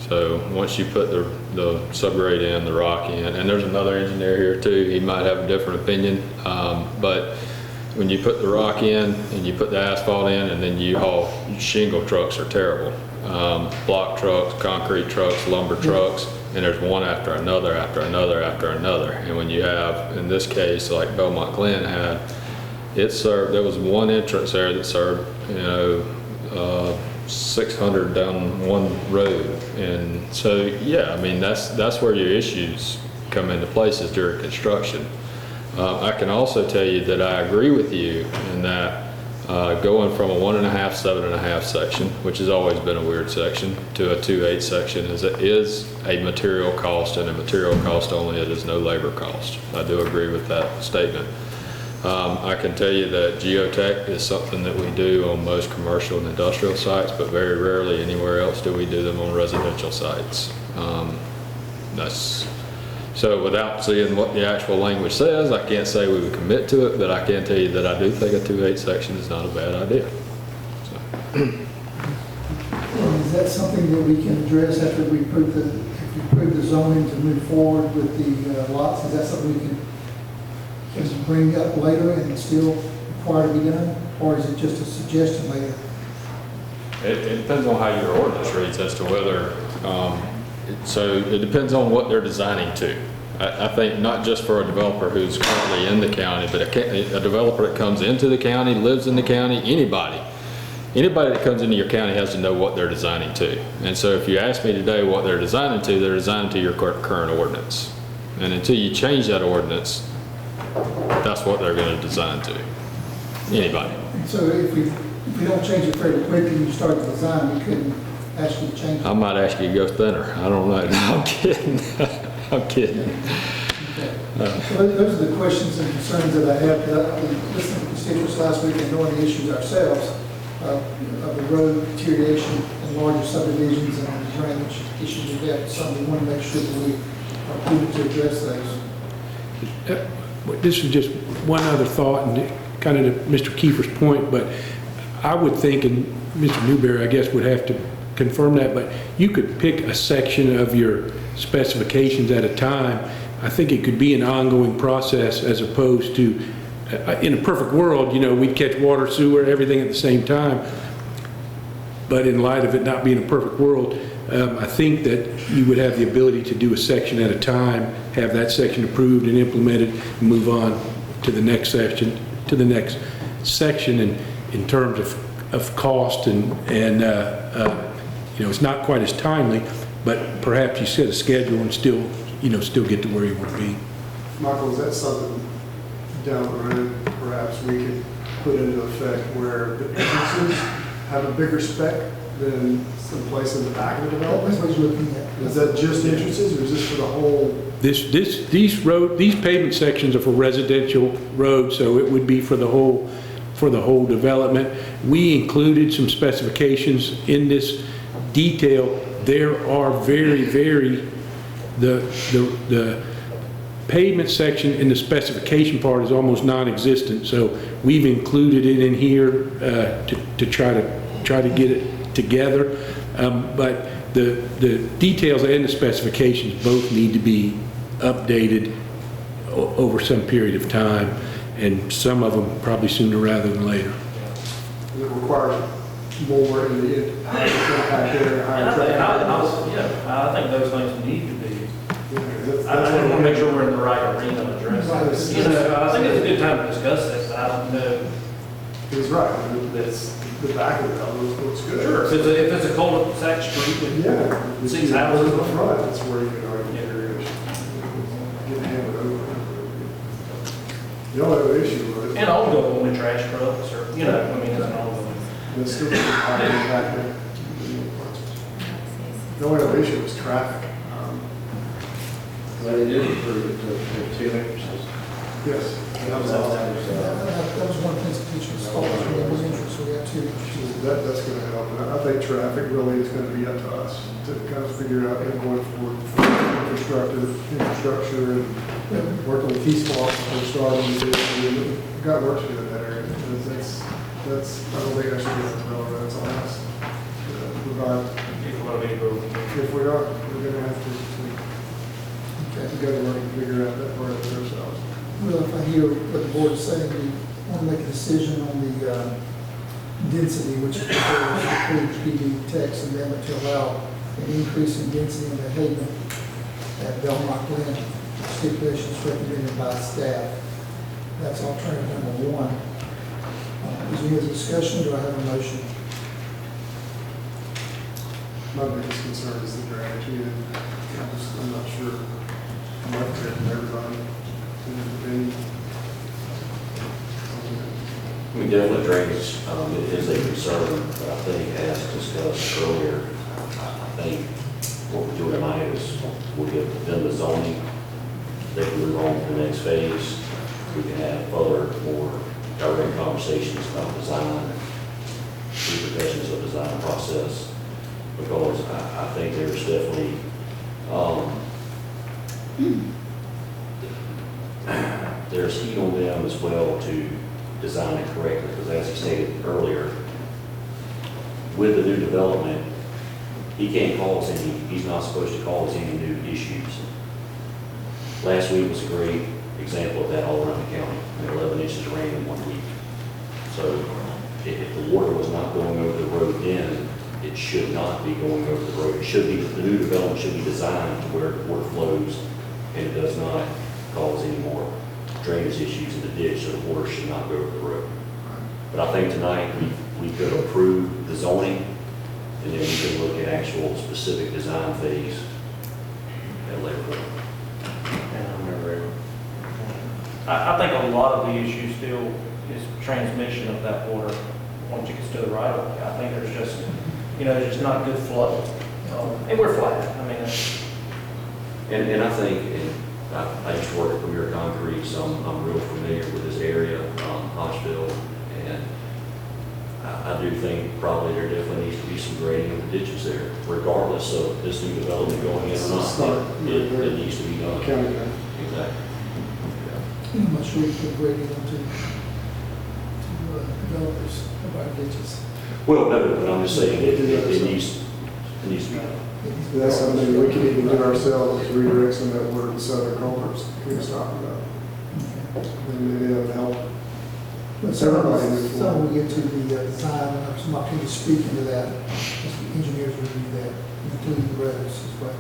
S12: So once you put the subgrade in, the rock in, and there's another engineer here too, he might have a different opinion, but when you put the rock in and you put the asphalt in and then you haul, shingle trucks are terrible. Block trucks, concrete trucks, lumber trucks, and there's one after another, after another, after another. And when you have, in this case, like Belmont Glen had, there was one entrance there that served, 600 down one road. And so, yeah, I mean, that's where your issues come into places during construction. I can also tell you that I agree with you in that going from a 1.5, 7.5 section, which has always been a weird section, to a 2/8 section is a material cost, and a material cost only. It is no labor cost. I do agree with that statement. I can tell you that geotech is something that we do on most commercial and industrial sites, but very rarely anywhere else do we do them on residential sites. So without seeing what the actual language says, I can't say we would commit to it, but I can tell you that I do think a 2/8 section is not a bad idea.
S1: And is that something that we can address after we approve the zoning to move forward with the lots? Is that something we can bring up later and still require to be done? Or is it just a suggestion later?
S12: It depends on how your ordinance reads as to whether, so it depends on what they're designing to. I think not just for a developer who's currently in the county, but a developer that comes into the county, lives in the county, anybody that comes into your county has to know what they're designing to. And so if you ask me today what they're designing to your current ordinance. And until you change that ordinance, that's what they're going to design to. Anybody.
S1: And so if we don't change it fairly quickly and you start the design, we couldn't actually change it.
S12: I might ask you to go thinner. I don't know. No, I'm kidding. I'm kidding.
S1: So those are the questions and concerns that I have. We listened to constituents last week and knowing the issues ourselves of the road deterioration and larger subdivisions and the drainage issues we have. So we want to make sure that we are prudent to address those.
S13: This is just one other thought, and kind of to Mr. Kiefer's point, but I would think, and Mr. Newberry, I guess, would have to confirm that, but you could pick a section of your specifications at a time. I think it could be an ongoing process as opposed to, in a perfect world, we'd catch water, sewer, everything at the same time. But in light of it not being a perfect world, I think that you would have the ability to do a section at a time, have that section approved and implemented, and move on to the next section, and in terms of cost and it's not quite as timely, but perhaps you set a schedule and still get to where you want to be.
S5: Michael, is that something down the road perhaps we could put into effect where the entrances have a bigger spec than some place in the back of the development?
S1: That's what you're looking at.
S5: Is that just entrances or is this for the whole?
S13: These pavement sections are for residential roads, so it would be for the whole development. We included some specifications in this detail. There are the pavement section in the specification part is almost non-existent, so we've included it in here to try to get it together. But the details and the specifications both need to be updated over some period of time, and some of them probably sooner rather than later.
S5: It requires more in the impact area, higher traffic.
S6: I think those things need to be. I just want to make sure we're in the right arena to address this. I think it's a good time to discuss this, but I don't know.
S5: He's right. That's the back of it. Looks good.
S6: Sure. If it's a cul-de-sac street with 6 houses
S5: in the front, that's where you can already get hammered over. The only issue was.
S6: And ongoing with trash trucks or, it's an ongoing.
S5: There's still a high impact there. The only other issue was traffic.
S4: But it did improve it to 2 entrances.
S5: Yes.
S4: That was all.
S1: That was one of the things that teachers thought was interest, so we got two issues.
S5: That's going to help. And I think traffic really is going to be up to us to kind of figure out going forward infrastructure and work on the T-spot before starting. We've got work to do in that area. That's, I don't think that should be a railroad, that's on us. Provide, if we are, we're going to have to go to work and figure out that part of it ourselves.
S1: Well, if I hear what the board is saying, we want to make a decision on the density, which is proposed to approve PD text amendment to allow an increase in density in the Haven at Belmont Glen, stipulations recommended by staff. That's alternative number one. Is there any discussion? Do I have a motion?
S5: My biggest concern is the drainage. I'm not sure. I'm not clear from everybody.
S2: I mean, definitely drainage is a concern, but I think as discussed earlier, I think what we're doing tonight is we'll give them the zoning, they can move on to the next phase. We can have other more direct conversations about design, repercussions of design process, because I think there's definitely there's heat on them as well to design it correctly, because as he stated earlier, with the new development, he's not supposed to cause any new issues. Last week was a great example of that all around the county. 11 inches of rain in 1 week. So if the water was not going over the road then, it should not be going over the road. It should be, the new development should be designed to where water flows and it does not cause any more drainage issues in the ditch, so the water should not go over the road. But I think tonight we could approve the zoning, and then we can look at actual specific design phase at a later point.
S6: I think a lot of the issue still is transmission of that water once it gets to the right of way. I think there's just, there's just not good flow. And we're flat. I mean,
S2: And I think, I used to work at Premier Concrete, so I'm real familiar with this area, Hodgeville, and I do think probably there definitely needs to be some grading of the ditches there, regardless of this new development going in or not. It needs to be done. Exactly.
S1: I'm not sure you can grade it onto developers of our ditches.
S2: Well, no, but I'm just saying it needs to be done.
S5: That's something we can even do ourselves, is redirect some of that water to southern culverts. We was talking about. And maybe that would help.
S1: But some we get to the design, and some opportunity to speak into that, as the engineers review that, including the roads as well.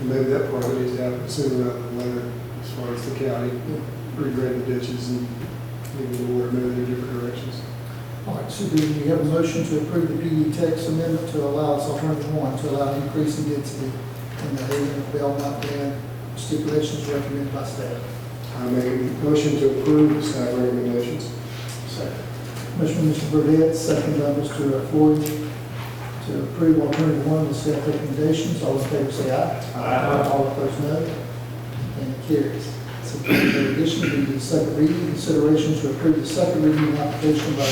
S5: And maybe that part of it needs to happen sooner rather than later, as far as the county, regrading the ditches and maybe the water moving in different directions.
S1: All right, so do we have a motion to approve the PD text amendment to allow, it's alternative one, to allow an increase in density in the Haven of Belmont Glen, stipulations recommended by staff?
S5: I make a motion to approve the staff recommendations.
S4: Second.
S1: Motion by Mr. Burdette, second by Mr. Floyd, to approve alternative one of the staff recommendations. All in favor say aye. Aye. All opposed no. And it carries. So in addition to the second reading, consideration to approve the second reading application by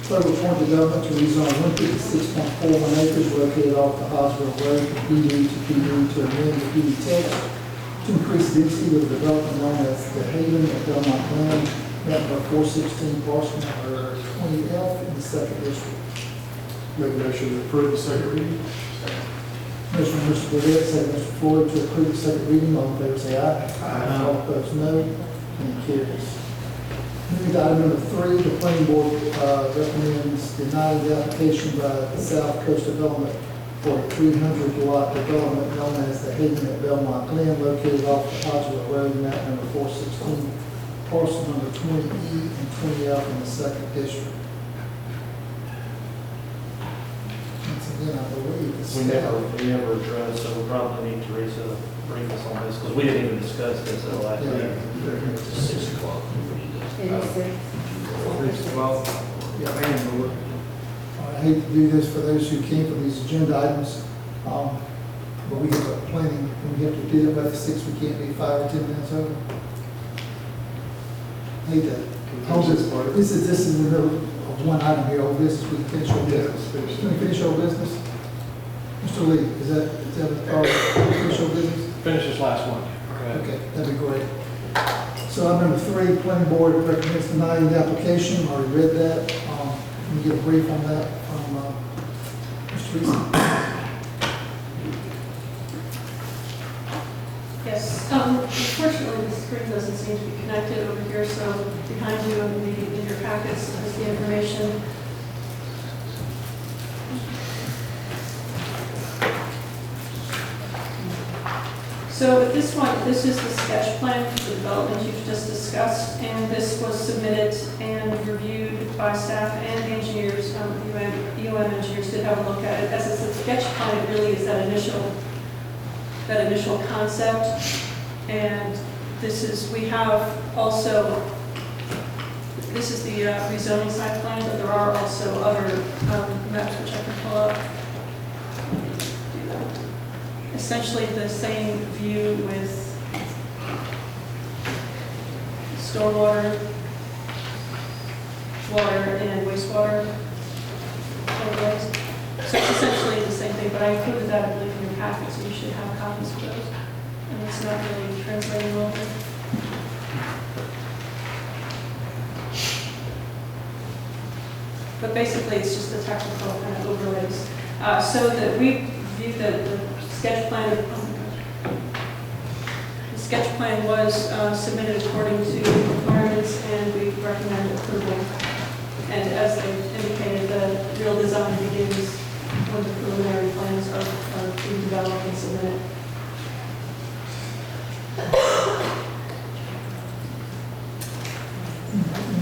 S1: Federal Point Development to rezone 156.41 acres located off the Hodgeville Road from PD to PD to amend the PD text to increase the density of the development known as the Haven at Belmont Glen, map number 416, parcel number 20F in the second district.
S5: Make a motion to approve the second reading.
S1: Motion by Mr. Burdette, second by Mr. Floyd to approve the second reading. All in favor say aye. Aye. All opposed no. And it carries. Moving to item number 3, the planning board recommends denying the application by the South Coast Development for a 300-lot development known as the Haven at Belmont Glen, located off the Hodgeville Road, map number 416, parcel number 20E and 20F in the second district. Once again, I believe it's
S6: we never addressed, so we probably need to brief us on this, because we didn't even discuss this at the last meeting.
S2: 6 o'clock.
S1: I hate to do this for those who came for these agenda items. but we have a planning, when we have to do that by the 6, we can't be 5 or 10 minutes over. Hate that. This is the middle of one item here, old business, we can finish old business. Can we finish old business? Mr. Lee, is that a finish old business?
S6: Finish this last one.
S1: Okay, that'd be great. So item number 3, planning board recommends denying the application, already read that. Can we get a brief on that from Mr. Reese?
S14: Yes, unfortunately, the screen doesn't seem to be connected over here, so behind you in your packets is the information. So with this one, this is the sketch plan for the development you've just discussed, and this was submitted and reviewed by staff and engineers. UM engineers did have a look at it. As it's a sketch plan, it really is that initial concept. And this is, we have also, this is the rezoning site plan, but there are also other maps which I can pull up. Essentially the same view with stormwater, water, and wastewater overlays. So it's essentially the same thing, but I included that, I believe, in your packet, so you should have copies of those. And it's not really translating over. But basically, it's just the technical kind of overlays. So that we view the sketch plan, the sketch plan was submitted according to requirements, and we recommend approval. And as they indicated, the real design begins when the preliminary plans are being developed and submitted.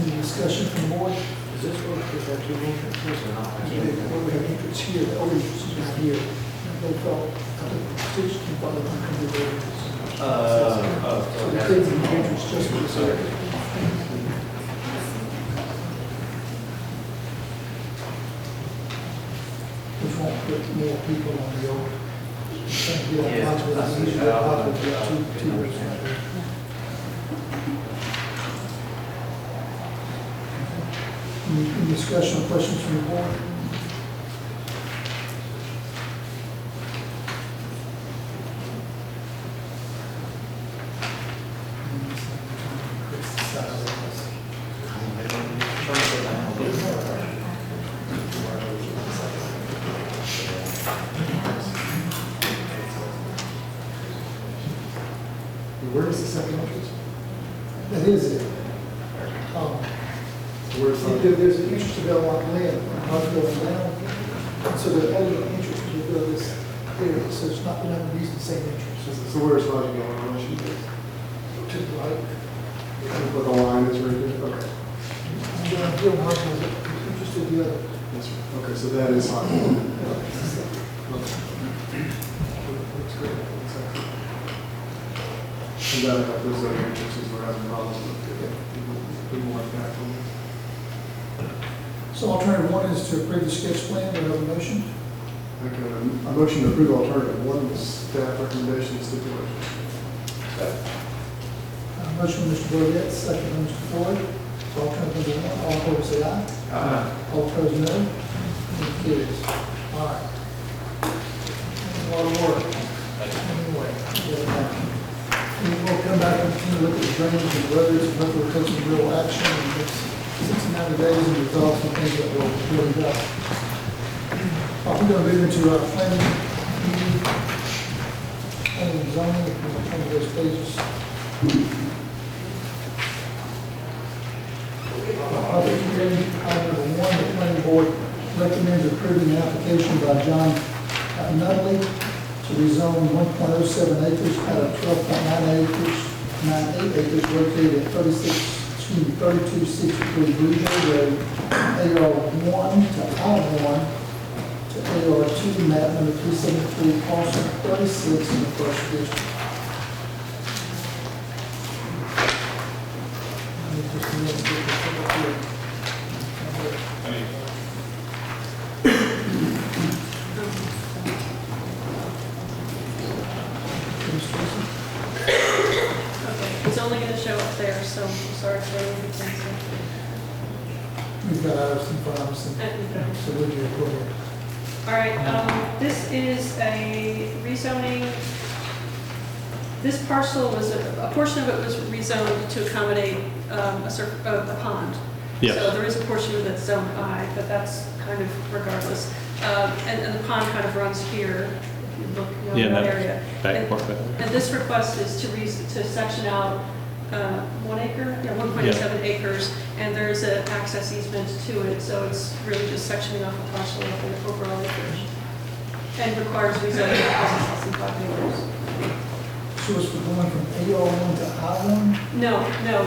S1: Any discussion from the board?
S6: Is this what, is there 2 entrances or not? I can't remember.
S1: We have entrance here, the old entrance is right here. They felt, I think, the petition can follow them from the entrance. So the kids in the entrance just for this area. We won't put more people on the old. Any discussion or questions from the board?
S5: Where is the second entrance?
S1: That is it. There's an entrance to Belmont Glen, going down. And so the only entrance to this area, so it's not, we're not using the same entrance.
S5: So where's Roger going on? She goes
S1: To the right.
S5: with the line that's right there. Okay.
S1: Bill Martin was interested in the other.
S5: That's right. Okay, so that is fine. Looks great. Looks excellent. And that, like those other entrances we're having problems with. People like that.
S1: So alternative 1 is to approve the sketch plan, do I have a motion?
S5: Okay, a motion to approve alternative 1 with staff recommendation stipulation.
S1: Motion by Mr. Burdette, second by Mr. Floyd. For alternative 1, all in favor say aye.
S6: Aye.
S1: All opposed, no. It carries. All right. A lot of work. Anyway, get it done. We'll come back and continue to look at the drainage and roads, and hopefully we'll take some real action in the next 60, 90 days and resolve some things that will really help. We're going to move into our planning and zoning, if we're on those pages. Public hearing, item number 1, the planning board recommends approving the application by John Nutley to rezone 1.07 acres out of 12.98 acres located at 3263 Bouger Road, AR1 to I1 to AR2, map number 373, parcel 36 in the first district. Let me just a minute to get this up here.
S14: only going to show up there, so I'm sorry for anything.
S1: We've got ours in front of us, and so we'll do it. Go ahead.
S14: All right, this is a rezoning. This parcel was, a portion of it was rezoned to accommodate a pond.
S10: Yes.
S14: So there is a portion of it that's zoned I, but that's kind of regardless. And the pond kind of runs here, if you look in that area.
S10: Back part back.
S14: And this request is to section out 1 acre, 1.7 acres, and there's an access easement to it, so it's really just sectioning off a parcel of the overall acreage. And requires rezoning because it's less than 5 acres.
S1: So it's going from AR1 to I1?
S14: No,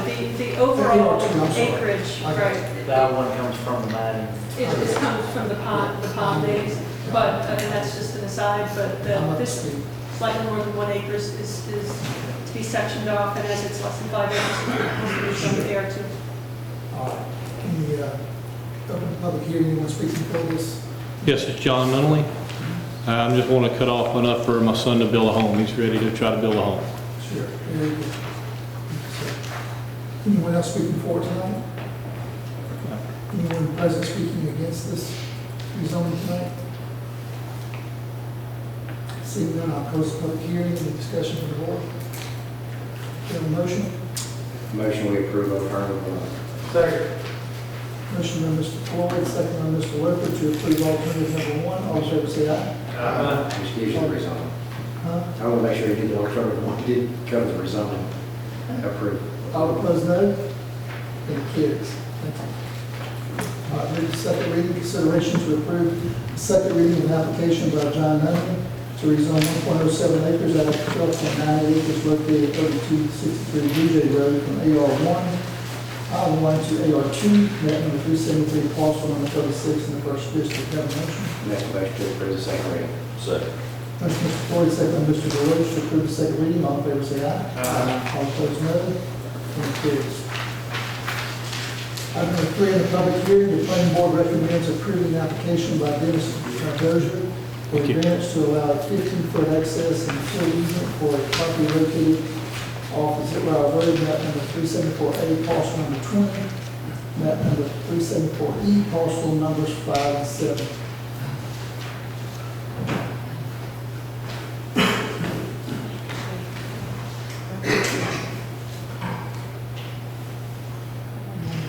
S14: the overall
S1: AR2, I'm sorry.
S14: acreage,
S1: Okay.
S14: right.
S6: That one comes from the Madden.
S14: It comes from the pond days, but, and that's just an aside, but this slightly more than 1 acre is to be sectioned off, and as it's less than 5 acres, it's from the AR2.
S1: All right. Can you open the public hearing? Anyone speaking for this?
S10: Yes, it's John Nunnally. I just want to cut off enough for my son to build a home. He's ready to try to build a home.
S1: Sure. Very good. Anyone else speaking for tonight? Anyone present speaking against this rezoning tonight? Seeing none, I'll close the public hearing and the discussion from the board. Do you have a motion?
S4: Motion we approve alternative one.
S1: Second. Motion by Mr. Floyd, second by Mr. Loper to approve alternative number 1. All in favor say aye.
S4: Excuse me, rezoning.
S1: Huh?
S4: I want to make sure you did the alternative one, did cover the rezoning. Approved.
S1: All opposed, no. And it carries. Thank you. All right, move to second reading, consideration to approve the second reading of an application by John Nunley to rezone 1.07 acres out of 12.9 acres located at 3263 BJ Road from AR1, I1 to AR2, map number 373, parcel number 36 in the first district. Have a motion?
S4: Make a motion to approve the second reading.
S2: Second.
S1: Motion Mr. Floyd, second by Mr. Deloach to approve the second reading. All in favor say aye. All opposed, no. And it carries. Item number 3 in the public hearing, the planning board recommends approving the application by Dennis Dozier for a variance to allow a 15-foot access and full easement for a property located off of Zipwire Road, map number 374A, parcel number 20, map number 374E, parcel numbers 5 and 7.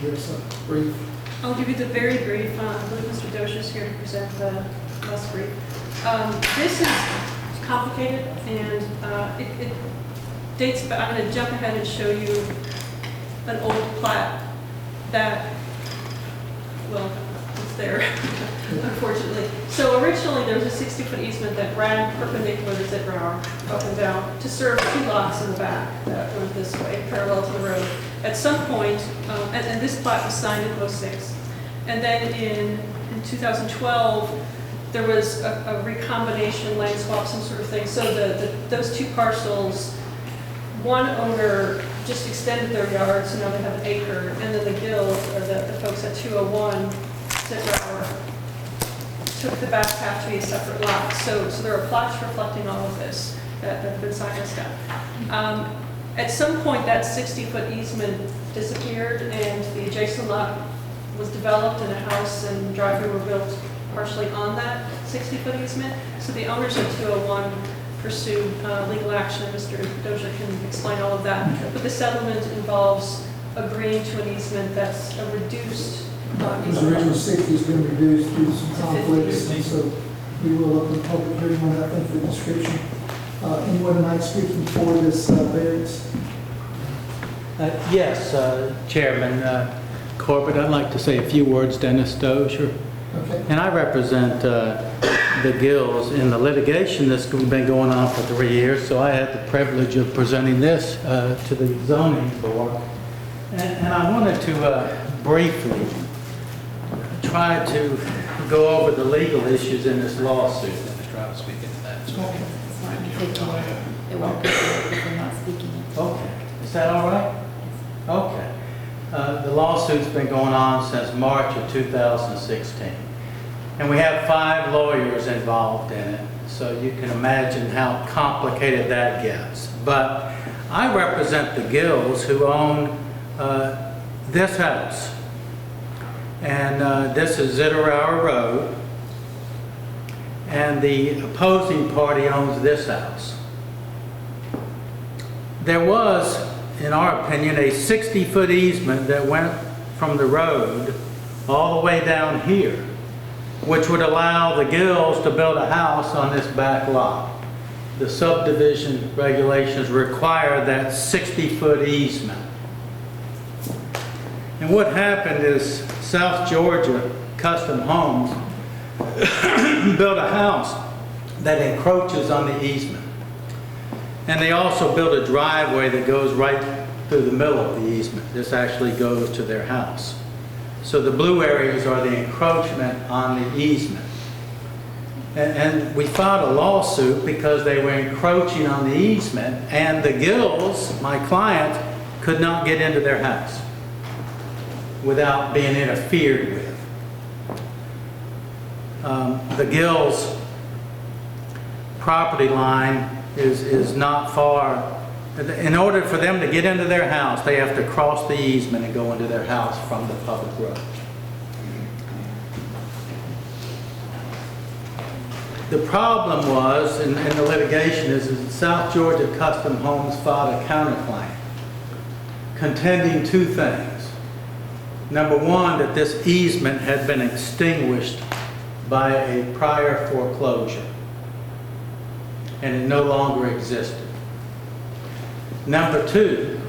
S1: There's a brief.
S14: I'll give you the very brief, I believe Mr. Dozier is here to present the less brief. This is complicated, and it dates back. I'm going to jump ahead and show you an old plat that, well, it's there, unfortunately. So originally, there was a 60-foot easement that ran perpendicular to Zipwire, up and down, to serve 2 lots in the back that went this way, parallel to the road. At some point, and this plat was signed in 06, and then in 2012, there was a recombination, land swap, some sort of thing. So those 2 parcels, one owner just extended their yard, so now they have an acre, and then the guild, or the folks at 201, took the back half to be a separate lot. So there are plots reflecting all of this that have been signed and stuff. At some point, that 60-foot easement disappeared, and the adjacent lot was developed, and a house and driveway were built partially on that 60-foot easement. So the owners of 201 pursued legal action, and Mr. Dozier can explain all of that. But the settlement involves agreeing to an easement that's a reduced
S1: His original 60 has been reduced due to some conflicts, and so we will open the public hearing on that. Thank you for the description. Anyone tonight speaking for this variance?
S15: Yes, Chairman Corbett, I'd like to say a few words. Dennis Dozier.
S1: Okay.
S15: And I represent the Gills in the litigation that's been going on for 3 years, so I had the privilege of presenting this to the zoning board. And I wanted to briefly try to go over the legal issues in this lawsuit. Let me try to speak into that.
S11: It won't be if we're not speaking.
S15: Okay. Is that all right? Okay. The lawsuit's been going on since March of 2016. And we have 5 lawyers involved in it, so you can imagine how complicated that gets. But I represent the Gills who own this house. And this is Zitterauer Road. And the opposing party owns this house. There was, in our opinion, a 60-foot easement that went from the road all the way down here, which would allow the Gills to build a house on this back lot. The subdivision regulations require that 60-foot easement. And what happened is South Georgia Custom Homes built a house that encroaches on the easement. And they also built a driveway that goes right through the middle of the easement. This actually goes to their house. So the blue areas are the encroachment on the easement. And we filed a lawsuit because they were encroaching on the easement, and the Gills, my client, could not get into their house without being interfered with. The Gills' property line is not far. In order for them to get into their house, they have to cross the easement and go into their house from the public road. The problem was, in the litigation, is that South Georgia Custom Homes filed a counterclaim contending two things. Number one, that this easement had been extinguished by a prior foreclosure, and it no longer existed. Number two,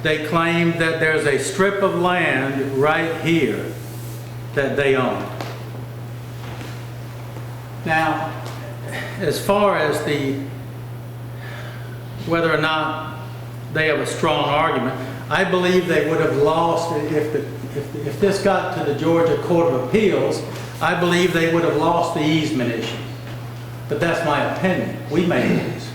S15: they claimed that there's a strip of land right here that they own. Now, as far as whether or not they have a strong argument, I believe they would have lost, if this got to the Georgia Court of Appeals, I believe they would have lost the easement issue. But that's my opinion. We may lose.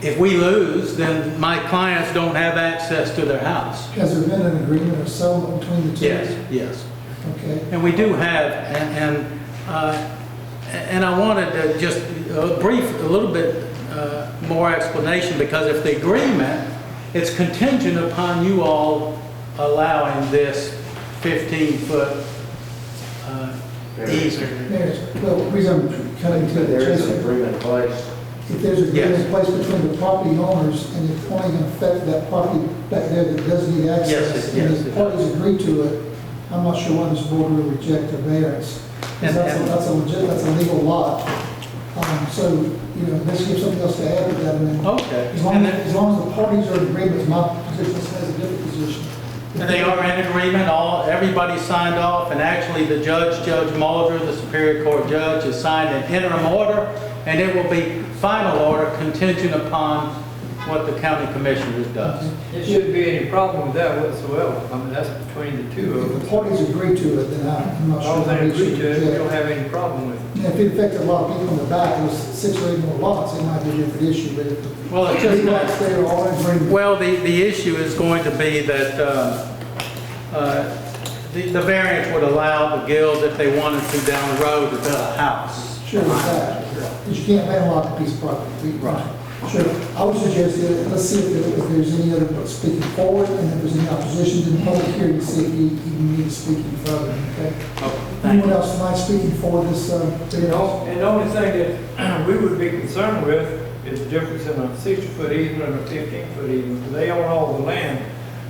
S15: If we lose, then my clients don't have access to their house.
S1: Has there been an agreement or settlement between the two?
S15: Yes.
S1: Okay.
S15: And we do have, and I wanted to just a little bit more explanation, because if the agreement, it's contingent upon you all allowing this 15-foot easement.
S1: Well, the reason I'm cutting to the
S4: There is
S1: chase,
S4: an agreement in place.
S1: if there's an agreement in place between the property owners and it's only going to affect that property back there that does need access, and the parties agree to it, I'm not sure why this board will reject a variance. Because that's a legal lot. So, let's give something else to add to that. And then
S15: Okay.
S1: As long as the parties are in agreement, my position has a different position.
S15: And they are in agreement, everybody signed off, and actually the judge, Judge Mulder, the Superior Court judge, has signed an interim order, and it will be final order contingent upon what the county commissioners does.
S7: There shouldn't be any problem with that whatsoever. I mean, that's between the two of
S1: If
S7: them.
S1: the parties agree to it, then I'm not
S7: As
S1: sure.
S7: long as they
S1: we
S7: agree
S1: should
S7: to it, we
S1: reject.
S7: don't have any problem with it.
S1: And if it affected a lot of people in the back, it was 6 or 8 more lots, it might be a different issue, but if
S15: Well, it's just
S1: lots, they're all in agreement.
S15: Well, the issue is going to be that the variance would allow the Gills, if they wanted to down the road, to build a house.
S1: Sure, with that, but you can't landlock a piece of property.
S15: Right.
S1: Sure, I would suggest that, let's see if there's any other speaking forward, and if there's any opposition to the public hearing, see if you even need to speak any further, okay? Anyone else tonight speaking for this, variance?
S7: And the only thing that we would be concerned with is the difference in a 60-foot easement and a 15-foot easement. They own all the land,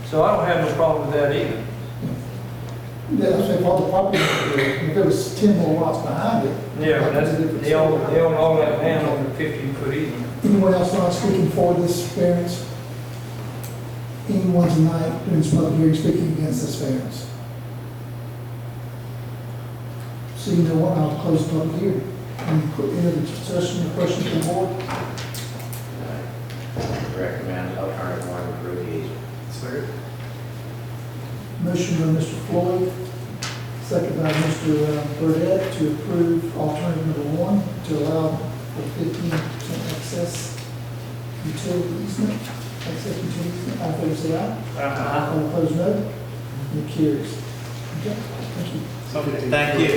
S7: so I don't have no problem with that either.
S1: Yeah, that's if all the property, if there was 10 more lots behind it.
S7: Yeah, but
S1: that's a different
S7: they own
S1: story.
S7: all that land on the 15-foot easement.
S1: Anyone else not speaking for this variance? Anyone tonight during this public hearing speaking against this variance? Seeing no one, I'll close the public hearing. Any other discussion or questions from the board?
S4: Recommend alternative one, approve the easement.
S1: Motion by Mr. Floyd, second by Mr. Burdette to approve alternative number 1 to allow for 15% excess utility easement, access utility easement. All in favor, say aye. All opposed, no. It carries. Okay, thank you.
S15: Okay, thank you.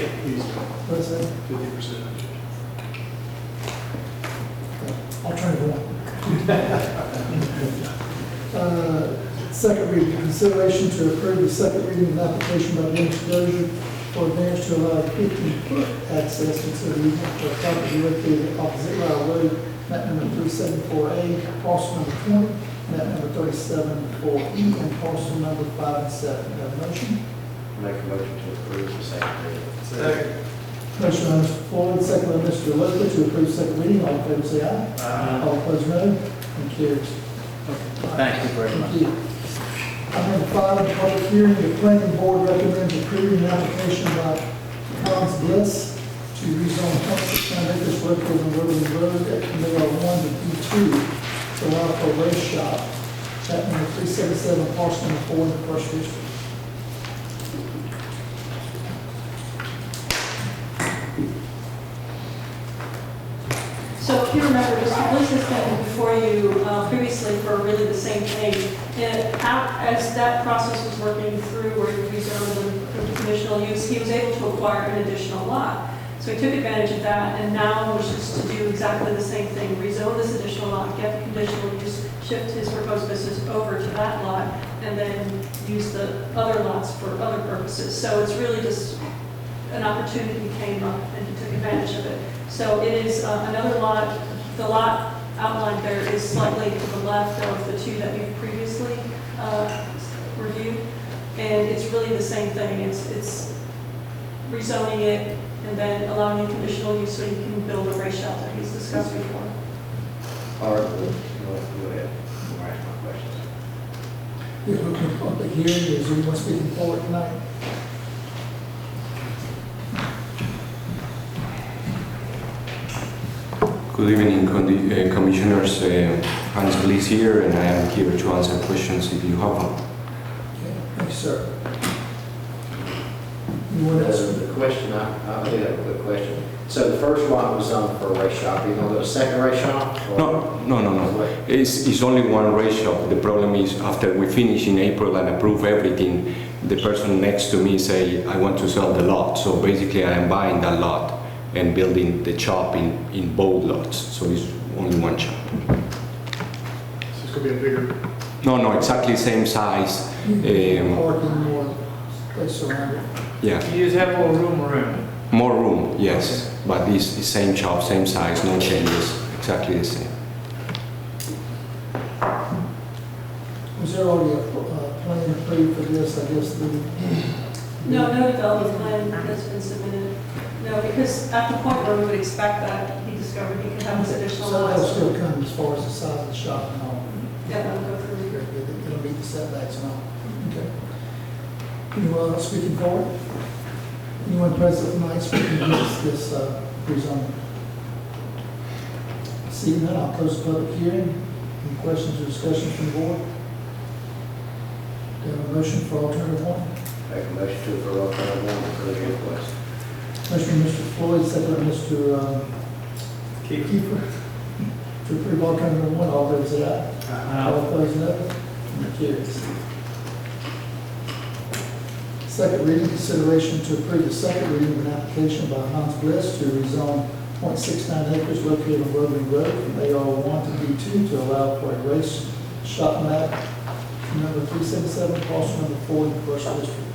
S1: What's that?
S5: 50%.
S1: Alternative 1. Second reading, consideration to approve the second reading of an application by Dennis Dozier for advance to allow 50-foot access into the easement for a property located opposite Ryle Road, map number 374A, parcel number 20, map number 374E, and parcel number 5 and 7. Have a motion?
S4: Make a motion to approve the second reading.
S5: Second.
S1: Motion by Mr. Floyd, second by Mr. Lopez to approve second reading. All in favor, say aye.
S5: Aye.
S1: All opposed, no. And carries.
S15: Thank you very much.
S1: Thank you. Item 5, public hearing, the planning board recommends approving an application by Hans Bliss to rezone 0.69 acres located on Woodland Road at Camino 1 to B2 to allow for a race shop at number 377, parcel number 4 in the first district.
S14: So if you remember, Mr. Bliss has been before you previously for really the same thing. And as that process was working through where he rezoned and approved conditional use, he was able to acquire an additional lot. So he took advantage of that and now wishes to do exactly the same thing, rezone this additional lot, get the conditional use, shift his proposed business over to that lot, and then use the other lots for other purposes. So it's really just an opportunity came up and he took advantage of it. So it is another lot. The lot outlined there is slightly to the left of the two that we've previously reviewed. And it's really the same thing. It's rezoning it and then allowing the conditional use so you can build a race shop that he's discussed before.
S4: All right, go ahead. I'll ask my questions.
S1: You're looking for public hearing, is anyone speaking for it tonight?
S16: Good evening, Commissioners. Hans Bliss here, and I am here to answer questions if you have them.
S1: Okay, thank you, sir. Anyone else?
S4: The question, I do have a quick question. So the first lot was zoned for a race shop. Are you going to do a second race shop? or-
S16: No. It's only one race shop. The problem is after we finish in April and approve everything, the person next to me say, I want to sell the lot. So basically I am buying that lot and building the shop in both lots. So it's only one shop.
S5: So it's going to be a bigger,
S16: No, exactly same size.
S1: Parking, more place around it.
S16: Yeah,
S7: You just have more room around it.
S16: more room, yes. But it's the same shop, same size, no changes, exactly the same.
S1: Was there already a plan approved for this, I guess,
S14: No development plan has been submitted. No, because at the point where we would expect that, he discovered he could have this additional
S1: so that'll
S14: lots.
S1: still come as far as the size of the shop and all?
S14: Yeah, that'll go through.
S1: It'll meet the setbacks and all? Okay. Anyone else speaking forward? Anyone present tonight speaking against this rezoning? Seeing none, I'll close the public hearing. Any questions or discussions from the board? Do you have a motion for alternative one?
S4: Make a motion to approve alternative one for the request.
S1: Motion by Mr. Floyd, second by Mr. Kiefer. To approve alternative one, all those say aye. All opposed, no. And it carries. Second reading, consideration to approve the second reading of an application by Hans Bliss to rezone 0.69 acres located on Woodland Road from AR1 to B2 to allow for a race shop map number 377, parcel number 4 in the first district.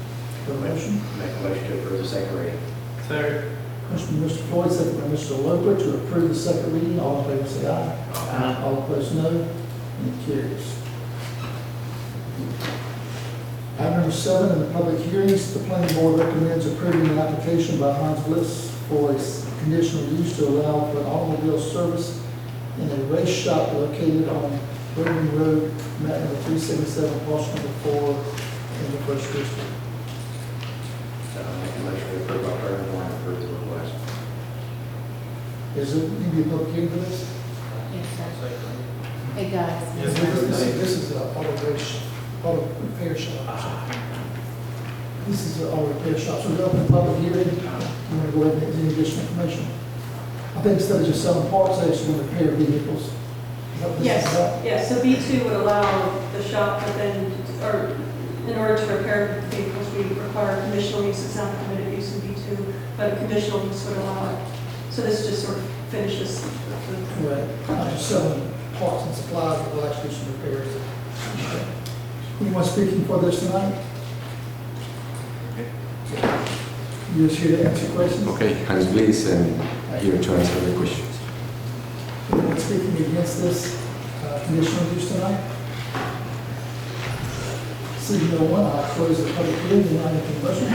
S1: Have a motion?
S4: Make a motion to approve the second reading.
S7: Third.
S1: Motion by Mr. Floyd, second by Mr. Loper to approve the second reading. All in favor say aye.
S7: Aye.
S1: All opposed, no. And it carries. Item number 7, in the public hearings, the planning board recommends approving an application by Hans Bliss for a conditional use to allow for an automobile service in a race shop located on Woodland Road, map number 377, parcel number 4 in the first district.
S4: So I'll make a motion to approve alternative one and approve the request.
S1: Is it, need to be a public hearing for this?
S11: Yes, sir. It does.
S1: This is an auto repair shop. This is an auto repair shop, so we're open the public hearing. You want to go ahead and get any additional information? I think instead of just selling parts, they actually want to repair vehicles. Is that what this is about?
S14: Yes, so B2 would allow the shop, but then, or in order to repair vehicles, we require conditional use. It's not permitted use in B2, but a conditional use would allow it. So this just sort of finishes.
S1: Right, not just selling parts and supplies, but we'll actually do some repairs. Anyone speaking for this tonight? You're just here to answer questions?
S16: Okay, hands please, and here to answer the questions.
S1: Anyone speaking against this conditional use tonight? Seeing no one, I'll close the public hearing. Anyone have any motion?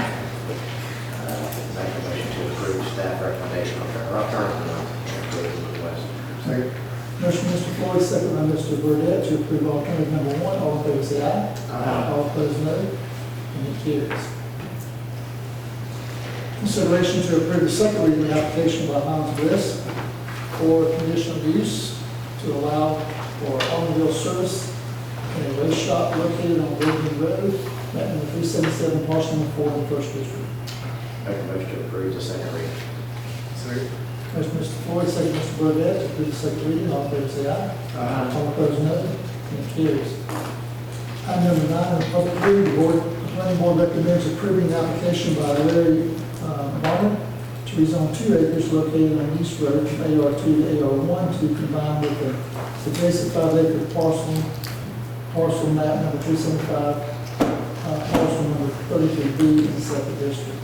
S4: Make a motion to approve staff recommendation or alternative request.
S5: Second.
S1: Motion, Mr. Floyd, second by Mr. Burdette, to approve alternative number 1. All in favor, say aye.
S5: Aye.
S1: All opposed, no. And it carries. Consideration to approve the second reading application by Mounds Bliss for conditional use to allow for automobile service in a race shop located on Woodland Road, map number 377, parcel number 4 in the first district.
S4: Make a motion to approve the second reading.
S5: Second.
S1: Motion, Mr. Floyd, second, Mr. Burdette, to approve the second reading. All in favor, say aye.
S5: Aye.
S1: All opposed, no. And it carries. Item number 9, on the public hearing, the planning board recommends approving the application by Larry Barnard to rezone 2 acres located on East Road from AR2 to AR1 to combine with the adjacent 5-acre parcel map number 375, parcel number 33B in the second district.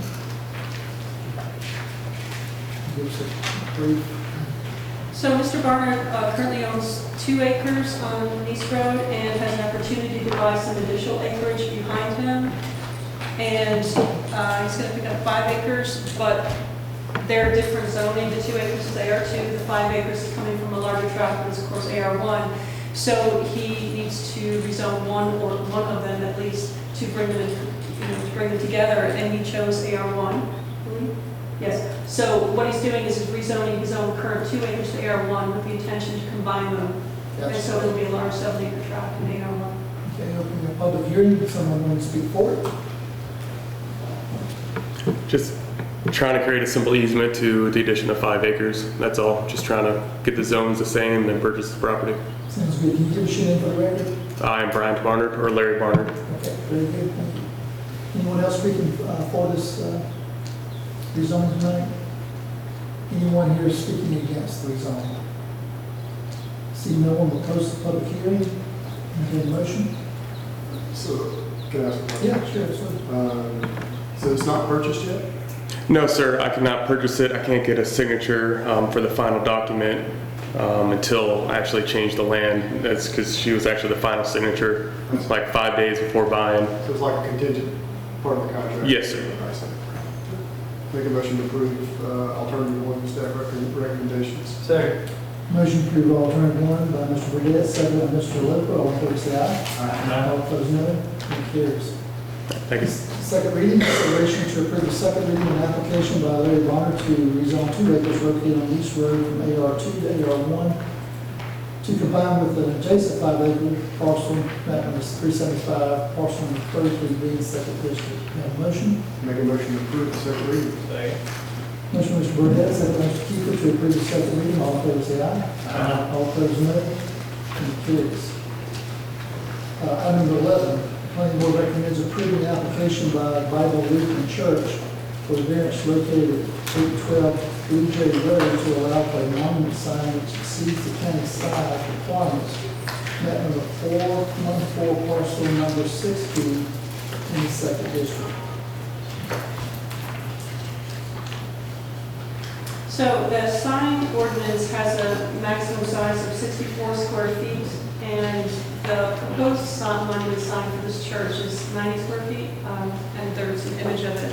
S1: Give us a brief.
S14: So Mr. Barnard currently owns 2 acres on East Road and has an opportunity to buy some additional acreage behind him. And he's going to pick up 5 acres, but they're different zoning. The 2 acres is AR2, the 5 acres is coming from a larger tract, which is of course AR1. So he needs to rezone one of them at least to bring them, to bring them together, and he chose AR1. Yes. So what he's doing is rezoning his own current 2 acres to AR1 with the intention to combine them. And so it'll be a large 7-acre tract in AR1.
S1: Okay, opening the public hearing. Someone want to speak for it?
S17: Just trying to create a simple easement to the addition of 5 acres. That's all. Just trying to get the zones the same and purchase the property.
S1: Sounds good. Can you give us your name for the record?
S17: I am Brian Barnard, or Larry Barnard.
S1: Okay, very good. Thank you. Anyone else speaking for this rezoning tonight? Anyone here speaking against the rezoning? See no one, will close the public hearing. Any motion?
S5: So, can I ask a question?
S1: Yeah, sure.
S5: So it's not purchased yet?
S17: No, sir, I cannot purchase it. I can't get a signature for the final document until I actually change the land. That's because she was actually the final signature like 5 days before buying.
S5: So it's like a contingent part of the contract?
S17: Yes, sir.
S5: I see. Make a motion to approve alternative 1 staff recommendations.
S7: Second.
S1: Motion to approve alternative 1 by Mr. Burdette, second by Mr. Loper. All in favor, say aye.
S7: Aye.
S1: All opposed, no. And it carries.
S17: Thank you.
S1: Second reading, consideration to approve the second reading of an application by Larry Barnard to rezone 2 acres located on East Road from AR2 to AR1 to combine with an adjacent 5-acre parcel, map number 375, parcel number 33B in second district. May I have a motion?
S5: Make a motion to approve the second reading.
S7: Second.
S1: Motion, Mr. Burdette, second by Mr. Kiefer to approve the second reading. All in favor, say aye.
S7: Aye.
S1: All opposed, no. And it carries. Item number 11. Planning board recommends approving the application by Bible Lutheran Church for the variance located at 812 Blue Jay Road to allow for a monument sign which exceeds the county size requirements. Map number 414, parcel number 60 in the second district.
S14: So the sign ordinance has a maximum size of 64 square feet, and the proposed monument sign for this church is 90 square feet, and there's an image of it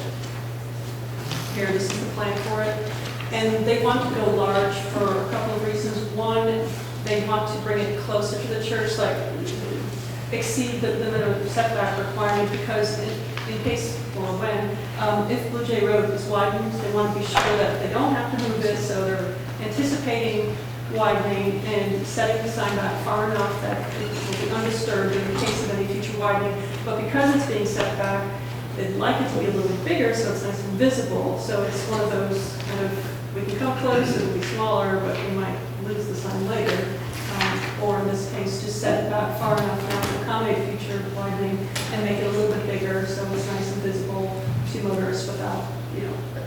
S14: here. This is the plan for it. And they want to go large for a couple of reasons. One, they want to bring it closer to the church, like exceed the minimum setback requirement, because in case, or when, if Blue Jay Road is widened, they want to be sure that they don't have to move it, so they're anticipating widening and setting the sign back far enough that it will be undisturbed in the case of any future widening. But because it's being set back, they'd like it to be a little bit bigger so it's nice and visible. So it's one of those kind of, we can come close, it'll be smaller, but we might lose the sign later. Or in this case, just set it back far enough now to accommodate future widening and make it a little bit bigger so it's nice and visible to motorists without,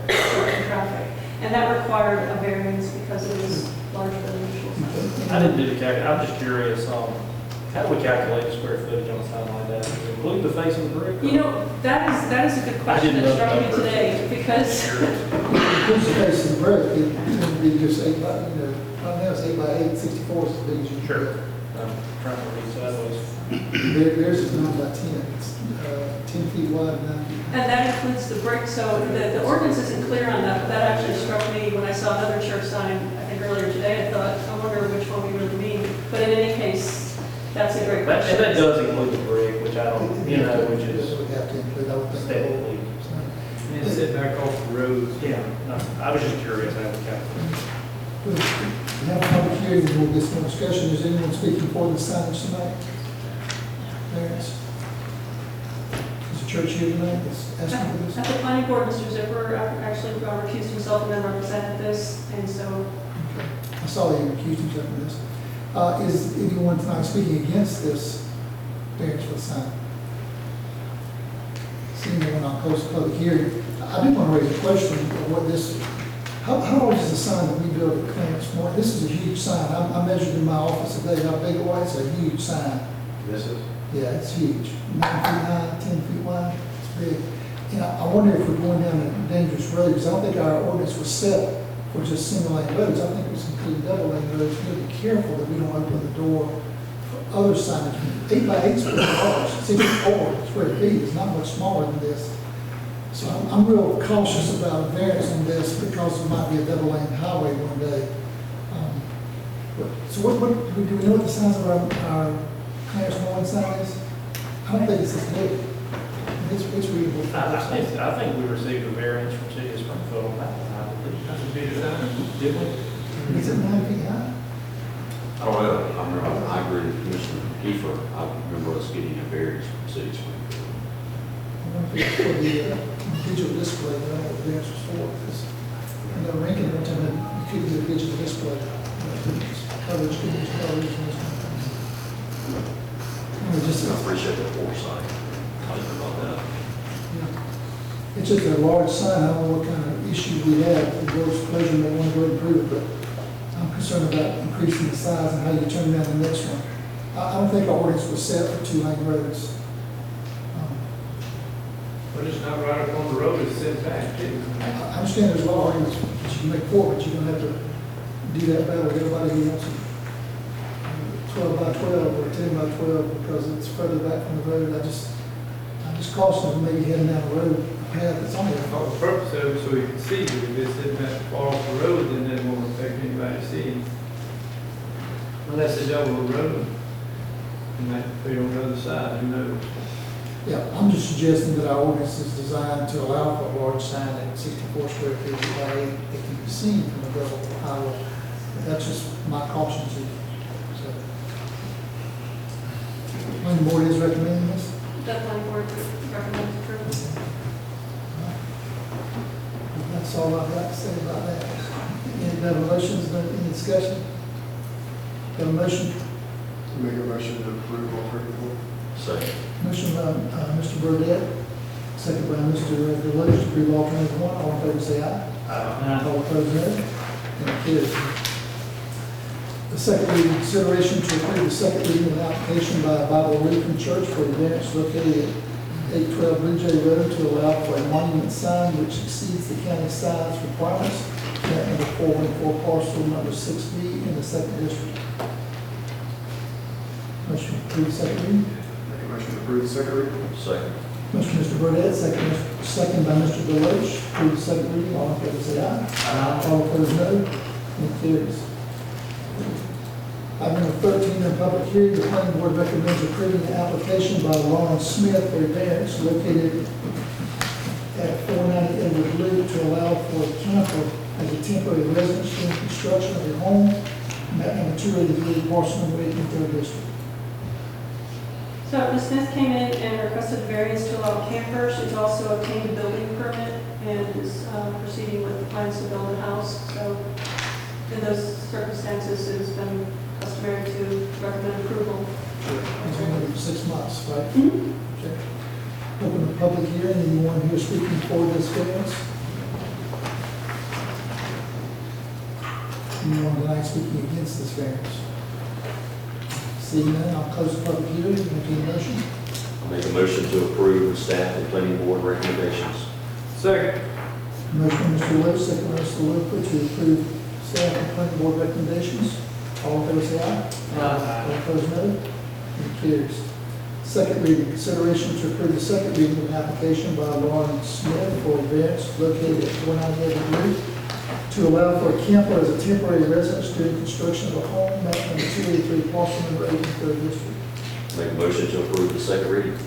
S14: obstructing traffic. And that required a variance because it was larger than usual size.
S6: I didn't do the I'm just curious, how do we calculate the square footage on a sign like that? Does it include the face of the brick?
S14: You know, that is a good question
S6: didn't
S14: that
S6: know
S14: struck me
S6: that
S14: today, because
S1: Who's the face of the brick, it would be just 8 by, right now it's 8 by 8, 64 is as big as you can
S6: Sure.
S1: get.
S6: I'm trying to read sideways.
S1: Theirs is 9 by 10, it's 10 feet wide and 9 feet high.
S14: and that includes the brick, so the ordinance isn't clear on that, but that actually struck me when I saw another church sign, I think earlier today, I thought, I wonder which one we really mean. But in any case, that's a great question.
S6: And that does include the brick, which I don't, which is
S1: We have to include, I would think.
S6: aesthetically.
S7: And it's set back off the road.
S6: Yeah, no, I was just curious how we calculate.
S1: We have a public hearing, and we'll get some more discussion. Is anyone speaking for the signage tonight? Parents? Is the church here tonight that's asking for this?
S14: At the planning board, Mr. Zipper actually recused himself and then represented this, and so
S1: Okay. I saw that you recused himself from this. Is anyone tonight speaking against this variance for the sign? Seeing no one, I'll close the public hearing. I do want to raise a question of what this, how large is the sign that we built at Clarence Moore? This is a huge sign. I measured in my office today how big it was. It's a huge sign.
S4: This is?
S1: Yeah, it's huge. 9 feet high, 10 feet wide. It's big. And I wonder if we're going down a dangerous road, because I don't think our ordinance was set for just single lane roads. I think it was including double lane roads. We have to be careful that we don't open the door for other signage. 8 by 8 is pretty large. 64 is where it is. It's not much smaller than this. So I'm real cautious about a variance on this because there might be a double lane highway one day. So do we know what the size of our Clarence Moore sign is? I don't think it's this big. It's reasonable.
S6: I think we received a variance from City of Springfield on that one, I believe. That's a big sign, did we?
S1: Is it 9 feet high?
S2: Oh, well, I agree with Commissioner Kiefer. I remember us getting a variance from City of Springfield.
S1: I wonder if it's for the digital display, I don't know what the variance was for. Because I know Rankin one time you couldn't get a digital display. Coverage, could use coverage and those kind of things.
S2: I appreciate that foresight. I didn't know about that.
S1: It's just a large sign. I don't know what kind of issue we have. The board's pleasure may want to go ahead and approve it, but I'm concerned about increasing the size and how you turn down the next one. I don't think our ordinance was set for 2-lane roads.
S7: But it's not right up on the road, it's set back, too.
S1: I understand there's a lot of arguments that you can make for, but you don't have to do that battle with everybody who wants it. 12 by 12 or 10 by 12 because it's further back from the road. I'm just caution them maybe heading down the road, a path that's only a
S7: The purpose of it, so you can see, but if it's sitting that far off the road, then it won't affect anybody seeing. Unless it's over the road, and that, if they're on the other side, who knows?
S1: Yeah, I'm just suggesting that our ordinance is designed to allow for a large sign at 64 square feet by 8 that can be seen from the double highway. But that's just my caution to you. So, planning board is recommending this.
S14: the planning board recommends approval.
S1: That's all I've got to say about that. Any other motions, any discussion? Got a motion?
S5: Make a motion to approve all 34.
S2: Second.
S1: Motion by Mr. Burdette, second by Mr. Deloach to approve alternative 1. All in favor say aye.
S6: Aye.
S1: All opposed, no. And it carries. The second reading, consideration to approve the second reading of an application by a Bible Lutheran Church for a variance located at 812 Blue Jay Road to allow for a monument sign which exceeds the county size requirements. Map number 414, parcel number 6B in the second district. Motion to approve the second reading.
S5: Make a motion to approve the second reading.
S2: Second.
S1: Motion, Mr. Burdette, second by Mr. Deloach, approve the second reading. All in favor say aye.
S6: Aye.
S1: All opposed, no. And it carries. Item number 13, in public hearing, the planning board recommends approving the application by Lawrence Smith for a variance located at 490 Edward Loop to allow for a camper as a temporary residence during construction of a home, map number 283, parcel number 8 in the 3rd district.
S14: So Ms. Smith came in and requested a variance to allow a camper. She's also obtained a building permit and is proceeding with plans to build a house. So in those circumstances, it's been customary to recommend approval.
S1: It's only for 6 months, right?
S14: Mhm.
S1: Okay. Open the public hearing. Anyone here speaking for this variance? Anyone tonight speaking against this variance? Seeing none, I'll close the public hearing. Entertain a motion.
S2: I'll make a motion to approve the staff and planning board recommendations.
S7: Second.
S1: Motion by Mr. Lewis, second by Mr. Whipple to approve staff and planning board recommendations. All in favor say aye.
S7: Aye.
S1: All opposed, no. It carries. Second reading, consideration to approve the second reading of an application by Lauren Smith for a variance located at 498 Route to allow for a camper as a temporary residence during construction of a home at number 283 parcel number 8 in the 3rd District.
S2: Make a motion to approve the second reading.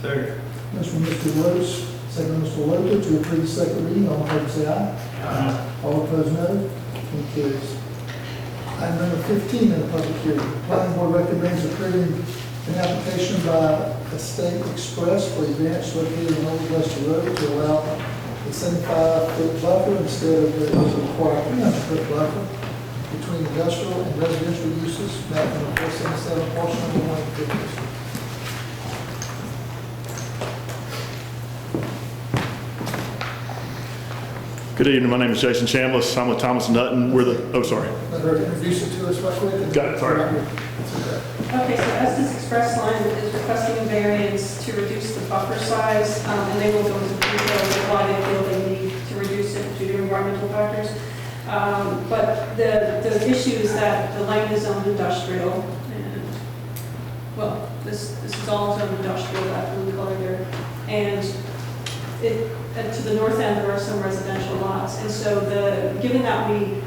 S7: Second.
S1: Motion by Mr. Lewis, second by Mr. Logan to approve the second reading. All in favor say aye.
S7: Aye.
S1: All opposed, no. It carries. Item number 15 in the public hearing. The planning board recommends approving an application by Estate Express for a variance located on Old West Road to allow a 75-foot buffer instead of the required 300-foot buffer between industrial and residential uses, map number 477, parcel number 1 in the 5th District.
S18: Good evening, my name is Jason Chambliss. I'm with Thomas & Hutton. We're the, oh, sorry.
S1: Let her introduce it to us right quick.
S18: Got it, sorry.
S14: Okay, so Estes Express Line is requesting a variance to reduce the buffer size, and they will go into detail of why they feel they need to reduce it due to environmental factors. But the issue is that the land is zoned industrial, and, well, this is all zoned industrial, that blue color there. And to the north end, there are some residential lots. And so given that we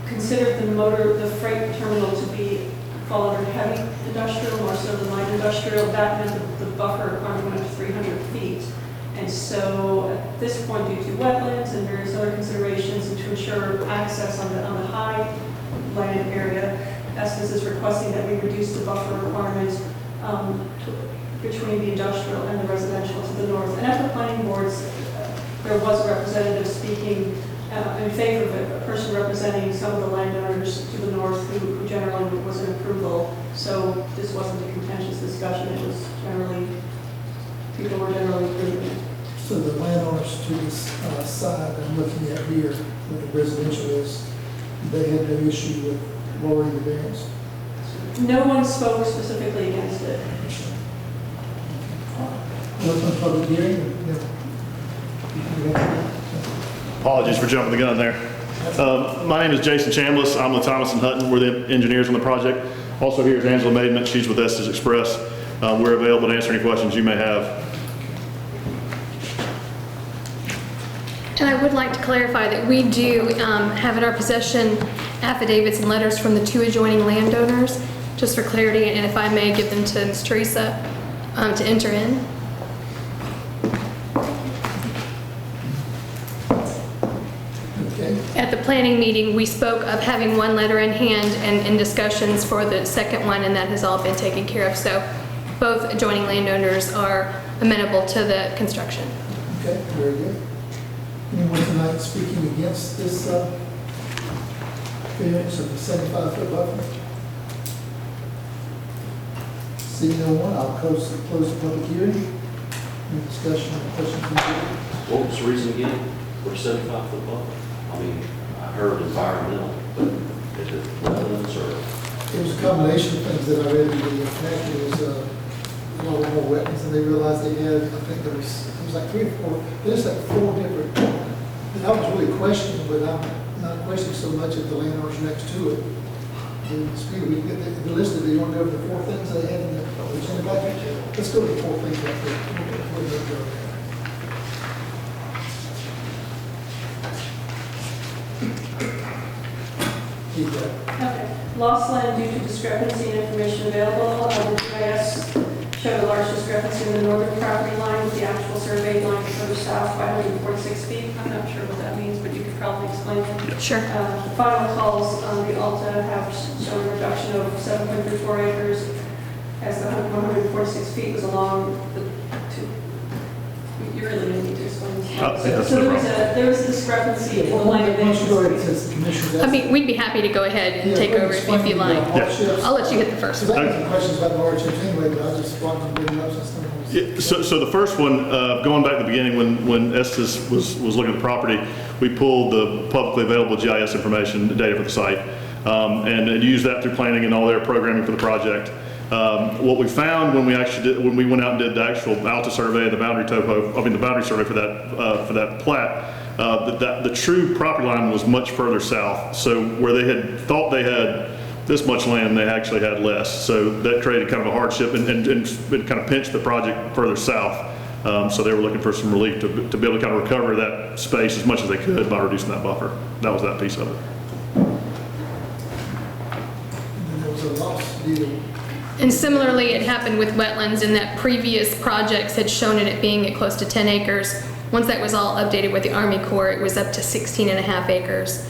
S14: considered the freight terminal to fall under heavy industrial more so than light industrial, that meant that the buffer requirement went up to 300 feet. And so at this point, due to wetlands and various other considerations, and to ensure access on the high land area, Estes is requesting that we reduce the buffer requirement between the industrial and the residential to the north. And at the planning boards, there was a representative speaking in favor of it, a person representing some of the landowners to the north who generally was in approval. So this wasn't a contentious discussion. It was people were generally approving it.
S1: So the landowners to this side I'm looking at here, where the residential is, they had no issue with lowering the variance?
S14: No one spoke specifically against it.
S1: Open public hearing?
S18: Apologies for jumping the gun there. My name is Jason Chambliss. I'm with Thomas & Hutton. We're the engineers on the project. Also here is Angela Maidment. She's with Estes Express. We're available to answer any questions you may have.
S19: And I would like to clarify that we do have in our possession affidavits and letters from the 2 adjoining landowners, just for clarity, and if I may give them to Ms. Teresa to enter in. At the planning meeting, we spoke of having one letter in hand and in discussions for the second one, and that has all been taken care of. So both adjoining landowners are amenable to the construction.
S1: Okay, very good. Anyone tonight speaking against this variance of the 75-foot buffer? Seeing no one, I'll close the public hearing. Any discussion or questions from the board?
S2: What was the reason again for 75-foot buffer? I mean, I heard environmental, but is it wetlands or?
S1: It was a combination of things that I read in the packet. It was a lot more wetlands than they realized they had. I think it was like 3 or 4, there's like 4 different, and I was really questioning, but I'm not questioning so much if the landowners next to it. The speed, we get the list of, you want to go over the 4 things they had in the agenda packet? Let's go to the 4 things right there. We'll go there.
S14: Okay. Lost land due to discrepancy in information available. The GIS showed a large discrepancy in the northern property line with the actual surveyed line further south by 146 feet. I'm not sure what that means, but you could probably explain it.
S19: Sure.
S14: The final calls on the Alta have shown a reduction of 7.34 acres as the 146 feet was along the You really don't need to explain this.
S18: Yeah, that's
S14: So
S18: no
S14: there was a discrepancy in the language.
S19: I mean, we'd be happy to go ahead and take over if you like. I'll let you hit the first
S1: Because
S19: one.
S1: I have some questions about the hardships anyway, but I just wanted to bring it up since someone was.
S18: Yeah, so the first one, going back to the beginning, when Estes was looking at the property, we pulled the publicly available GIS information, the data for the site, and used that through planning and all their programming for the project. What we found when we went out and did the actual Alta survey, the boundary survey for that plat, that the true property line was much further south. So where they had thought they had this much land, they actually had less. So that created kind of a hardship and it kind of pinched the project further south. So they were looking for some relief to be able to kind of recover that space as much as they could by reducing that buffer. That was that piece of it.
S1: And there was a loss deal.
S19: And similarly, it happened with wetlands in that previous projects had shown it being at close to 10 acres. Once that was all updated with the Army Corps, it was up to 16.5 acres.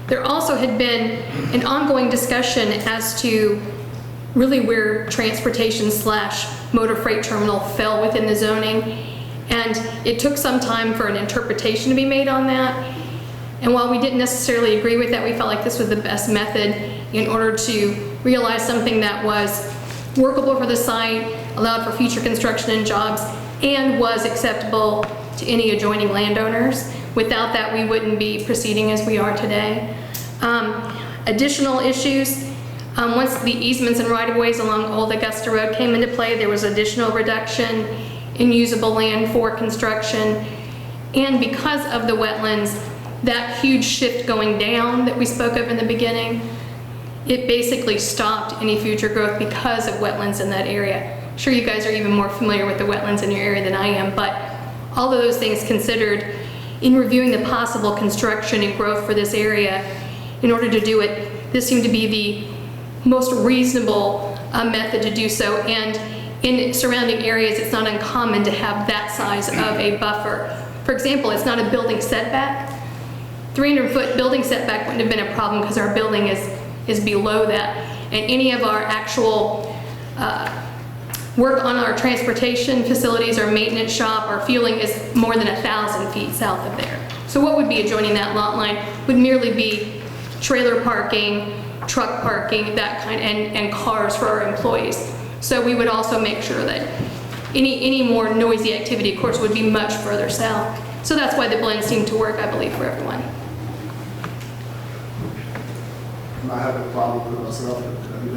S19: There also had been an ongoing discussion as to really where transportation/motor freight terminal fell within the zoning. And it took some time for an interpretation to be made on that. And while we didn't necessarily agree with that, we felt like this was the best method in order to realize something that was workable for the site, allowed for future construction and jobs, and was acceptable to any adjoining landowners. Without that, we wouldn't be proceeding as we are today. Additional issues, once the easements and right-of-ways along Old Augusta Road came into play, there was additional reduction in usable land for construction. And because of the wetlands, that huge shift going down that we spoke of in the beginning, it basically stopped any future growth because of wetlands in that area. I'm sure you guys are even more familiar with the wetlands in your area than I am, but all of those things considered, in reviewing the possible construction and growth for this area, in order to do it, this seemed to be the most reasonable method to do so. And in surrounding areas, it's not uncommon to have that size of a buffer. For example, it's not a building setback. 300-foot building setback wouldn't have been a problem because our building is below that. And any of our actual work on our transportation facilities, our maintenance shop, our fueling is more than 1,000 feet south of there. So what would be adjoining that lot line would merely be trailer parking, truck parking, that kind, and cars for our employees. So we would also make sure that any more noisy activity, of course, would be much further south. So that's why the blend seemed to work, I believe, for everyone.
S5: I have a problem with it myself. I mean,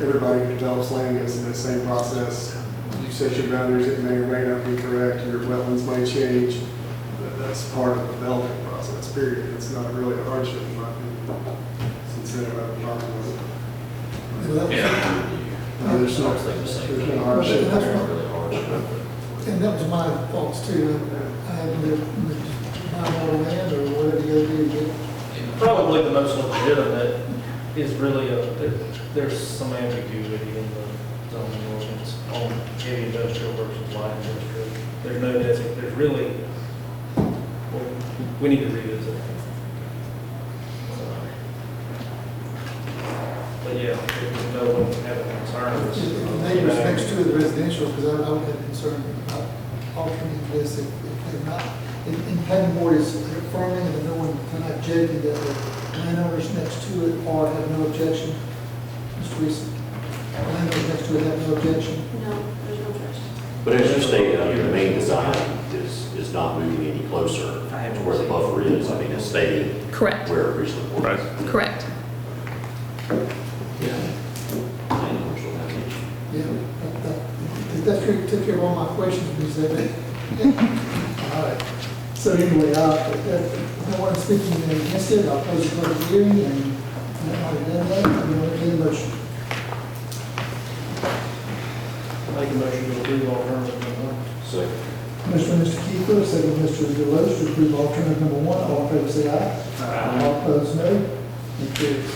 S5: everybody who develops land is in the same process. You set your boundaries, it may or may not be correct, your wetlands may change. That's part of the development process, period. It's not really a hardship, in my opinion. Since I have a problem with it. There's no hardship there.
S1: And that was my faults too. I had to buy more land or whatever you gotta do to get.
S6: Probably the most legitimate is really there's some ambiguity in the zoning ordinance on heavy industrial versus light industrial. There's no there's really, well, we need to revisit it. But yeah, if no one have a concern with
S1: If the neighbors next to the residential, because I would have concern about altering this if they're not. In planning board is affirming and no one kind of objecting that the landowners next to it or have no objection. Mr. Reese, landowners next to it have no objection.
S14: No, there's no objection.
S2: But as you stated, the main design is not moving any closer to where the buffer is. I mean, it's staying
S19: Correct.
S2: where it originally was.
S19: Correct.
S2: Yeah.
S1: That's true, took care of all my questions when you said that. All right. So anyway, no one speaking against it, I'll close the public hearing and I've done that, I'm going to entertain a motion.
S6: Make a motion to approve alternative number one.
S2: Second.
S1: Motion by Mr. Kiefer, second by Mr. Deloche to approve alternative number one. All in favor say aye. Aye. All opposed, no. It carries.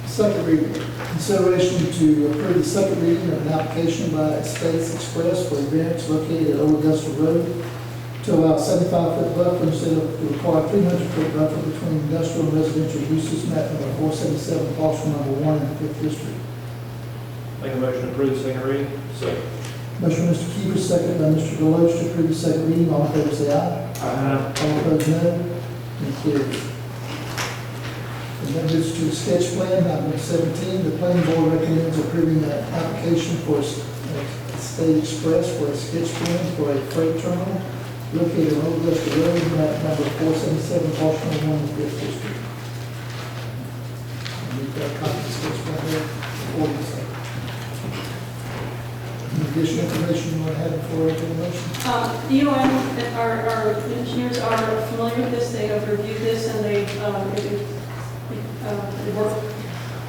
S1: Second reading, consideration to approve the second reading of an application by States Express for events located at Old Augusta Road to allow 75-foot buffer instead of the required 300-foot buffer between industrial and residential uses, map number 477, parcel number 1 in the 5th district.
S6: Make a motion to approve second reading.
S2: Second.
S1: Motion by Mr. Kiefer, second by Mr. Deloach to approve the second reading. All in favor, say aye.
S6: Aye.
S1: All opposed, no. And carries. Amendments to the sketch plan, item 17, the planning board recommends approving an application for State Express for a sketch plan for a freight terminal located on Old West Road, map number 477, Washington 1, Fifth District. And we've got a copy of the sketch plan there for you. So. Any additional information you want to have before I take a motion?
S14: Our engineers are familiar with this, they have reviewed this, and they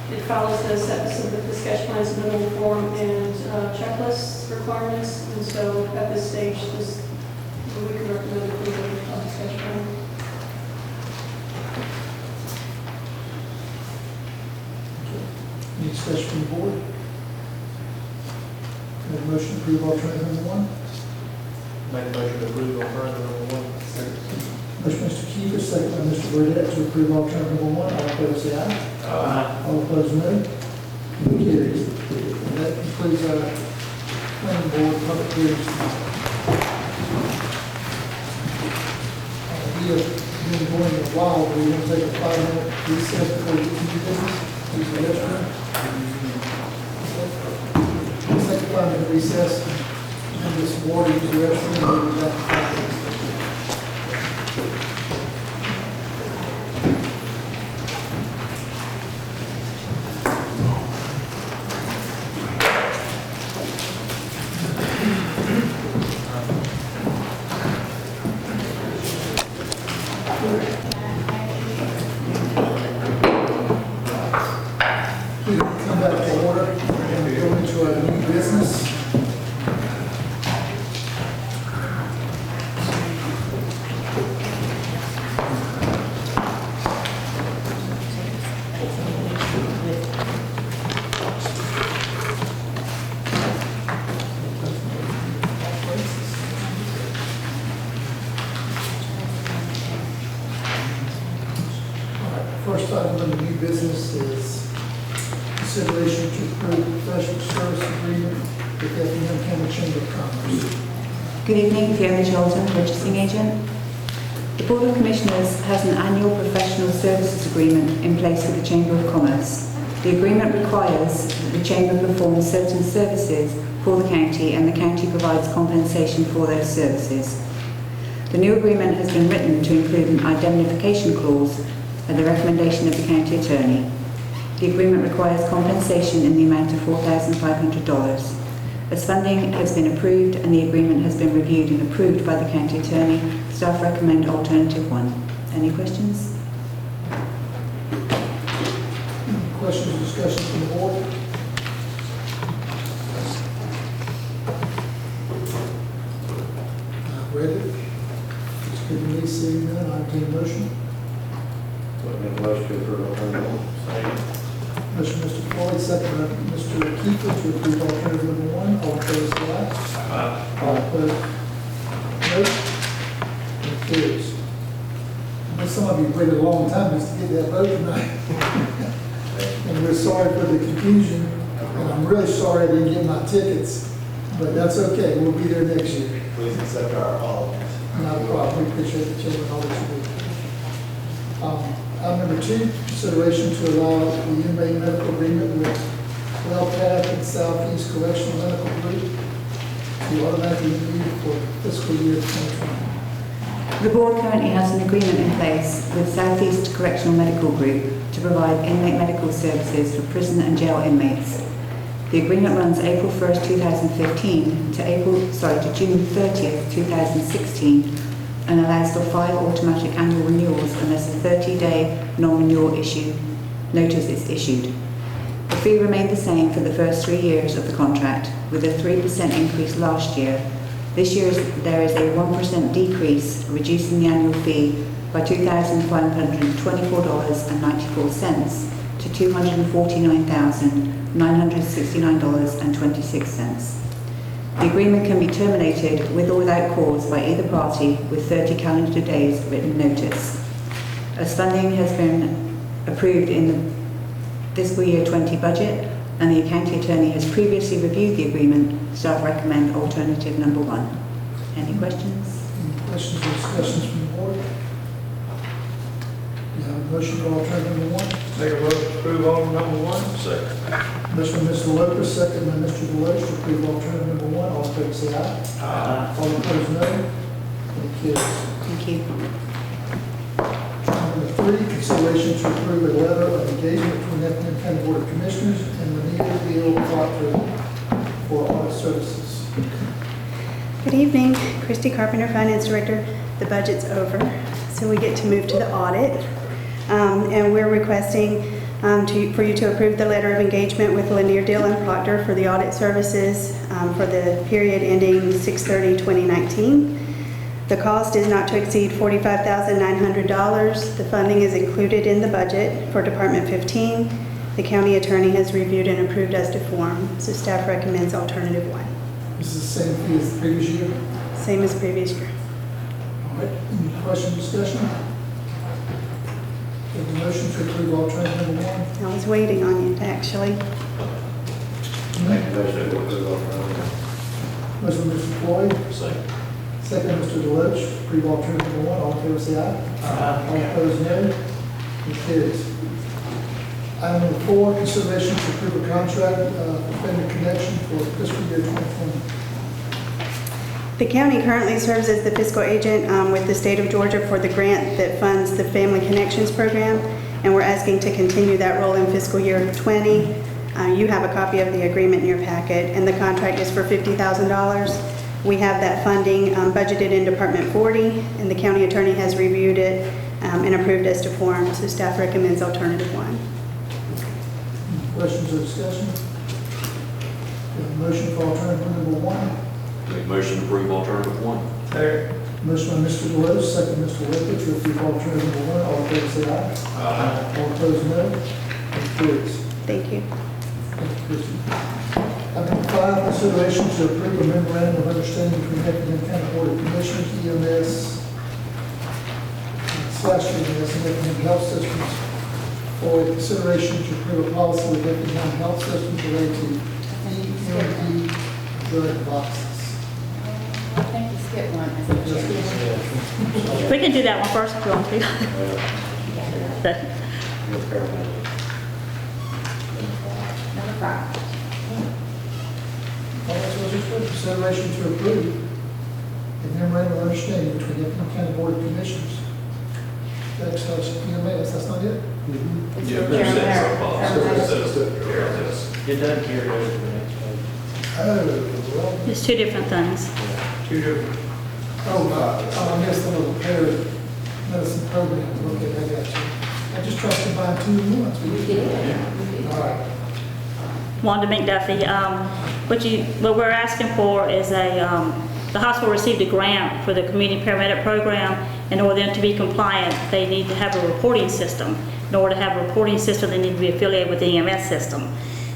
S14: it follows the sketch plans, minimal form, and checklist requirements, and so at this stage, we can recommend approval of the sketch plan.
S1: Any discussion from the board? Have a motion to approve alternative number 1?
S6: Make a motion to approve alternative number 1. Second.
S1: Motion by Mr. Kiefer, second by Mr. Burdette to approve alternative number 1. All in favor, say aye.
S6: Aye.
S1: All opposed, no. And carries. And that concludes our planning board public hearings. We have been going a while, but we're going to take a 5-minute recess before we get to new business. Please, the restroom. Let's take a 5-minute recess. And this water, use the restroom, and we'll be back in 5 minutes. Come back to order and go into our new business. First item on the new business is consideration to approve professional service agreement with Effingham County Chamber of Commerce.
S20: Good evening, Fiona Charlton, purchasing agent. The Board of Commissioners has an annual professional services agreement in place with the Chamber of Commerce. The agreement requires that the Chamber performs certain services for the county and the county provides compensation for those services. The new agreement has been written to include an indemnification clause at the recommendation of the county attorney. The agreement requires compensation in the amount of $4,500. As funding has been approved and the agreement has been reviewed and approved by the county attorney, staff recommend alternative 1. Any questions?
S1: Questions or discussion from the board? I've read it. It's good to me, seeing none. I'll take a motion.
S4: Motion to approve alternative 1.
S1: Motion, Mr. Floyd, second by Mr. Kiefer to approve alternative number 1. All in favor, say aye.
S6: Aye.
S1: All opposed, no. It carries. I know some of you waited a long time just to get that vote tonight. And we're sorry for the confusion, and I'm really sorry I didn't get my tickets, but that's okay. We'll be there next year.
S4: Please accept our apologies.
S1: Not a problem. We appreciate the chamber and all that you do. Item number 2, consideration to allow the inmate medical agreement with WellPath and Southeast Correctional Medical Group to automatically renew for fiscal year 2020.
S20: The board currently has an agreement in place with Southeast Correctional Medical Group to provide inmate medical services for prison and jail inmates. The agreement runs April 1st, 2015 to June 30th, 2016 and allows for 5 automatic annual renewals unless a 30-day non-renewal notice is issued. The fee remained the same for the first 3 years of the contract, with a 3% increase last year. This year there is a 1% decrease, reducing the annual fee by $2,524.94 to $249,969.26. The agreement can be terminated with or without cause by either party with 30 calendar days written notice. As funding has been approved in the fiscal year 20 budget, and the county attorney has previously reviewed the agreement, staff recommend alternative number 1. Any questions?
S1: Any questions or discussions from the board? You have a motion for alternative number 1?
S7: Make a motion to approve item number 1.
S2: Second.
S1: Motion by Mr. Lopez, second by Mr. Deloach to approve alternative number 1. All in favor, say aye.
S7: Aye.
S1: All opposed, no. Any carries?
S20: Thank you.
S1: Number 3, consideration to approve a letter of engagement between Effingham County Board of Commissioners and Renita Deal Proctor for audit services.
S21: Good evening, Christy Carpenter, Finance Director. The budget's over, so we get to move to the audit. And we're requesting for you to approve the letter of engagement with Lanier Deal and Proctor for the audit services for the period ending 6/30/2019. The cost is not to exceed $45,900. The funding is included in the budget for Department 15. The county attorney has reviewed and approved as to form, so staff recommends alternative 1.
S1: This is the same fee as the previous year.
S21: Same as previous year.
S1: All right, any question, discussion? Have the motion to approve alternative number 1?
S21: I was waiting on you, actually.
S4: Make a motion to approve alternative.
S1: Motion by Mr. Floyd,
S2: Second.
S1: second by Mr. Deloach, approve alternative number 1. All in favor, say aye. All opposed, no. It carries. Item number 4, consideration to approve a contract for Fender Connection for fiscal year 2020.
S21: The county currently serves as the fiscal agent with the state of Georgia for the grant that funds the Family Connections Program, and we're asking to continue that role in fiscal year 20. You have a copy of the agreement in your packet, and the contract is for $50,000. We have that funding budgeted in Department 40, and the county attorney has reviewed it and approved as to form, so staff recommends alternative 1.
S1: Questions or discussion? We have a motion for alternative number 1.
S2: Make motion to approve alternative 1.
S7: Second.
S1: Motion by Mr. Deloach, second Mr. Lippert to approve alternative number 1. All in favor, say aye.
S2: Aye.
S1: All opposed, no. It carries.
S21: Thank you.
S1: Thank you, Christie. Item 5, consideration to approve a memorandum of understanding between Effingham County Board of Commissioners, EMS, / EMS, and Effingham Health Systems for a consideration to approve a policy with Effingham Health Systems related to EMD drug boxes.
S11: I think you skipped one.
S22: We can do that one first if you want to.
S11: Number 5.
S1: Consideration to approve a memorandum of understanding between Effingham County Board of Commissioners. That's EMS, that's not it?
S11: It's
S2: Yeah,
S11: for
S2: there's
S11: Karen
S2: that
S11: Harris.
S6: It doesn't carry over to the next page.
S1: Oh, well,
S22: It's 2 different things.
S7: Two different.
S1: I guess the little pair medicine program, okay, I got you. I just tried to combine 2 in once.
S11: You did.
S1: All right.
S22: Wanda McDuffie, what we're asking for is the hospital received a grant for the community paramedic program. In order for them to be compliant, they need to have a reporting system. In order to have a reporting system, they need to be affiliated with the EMS system.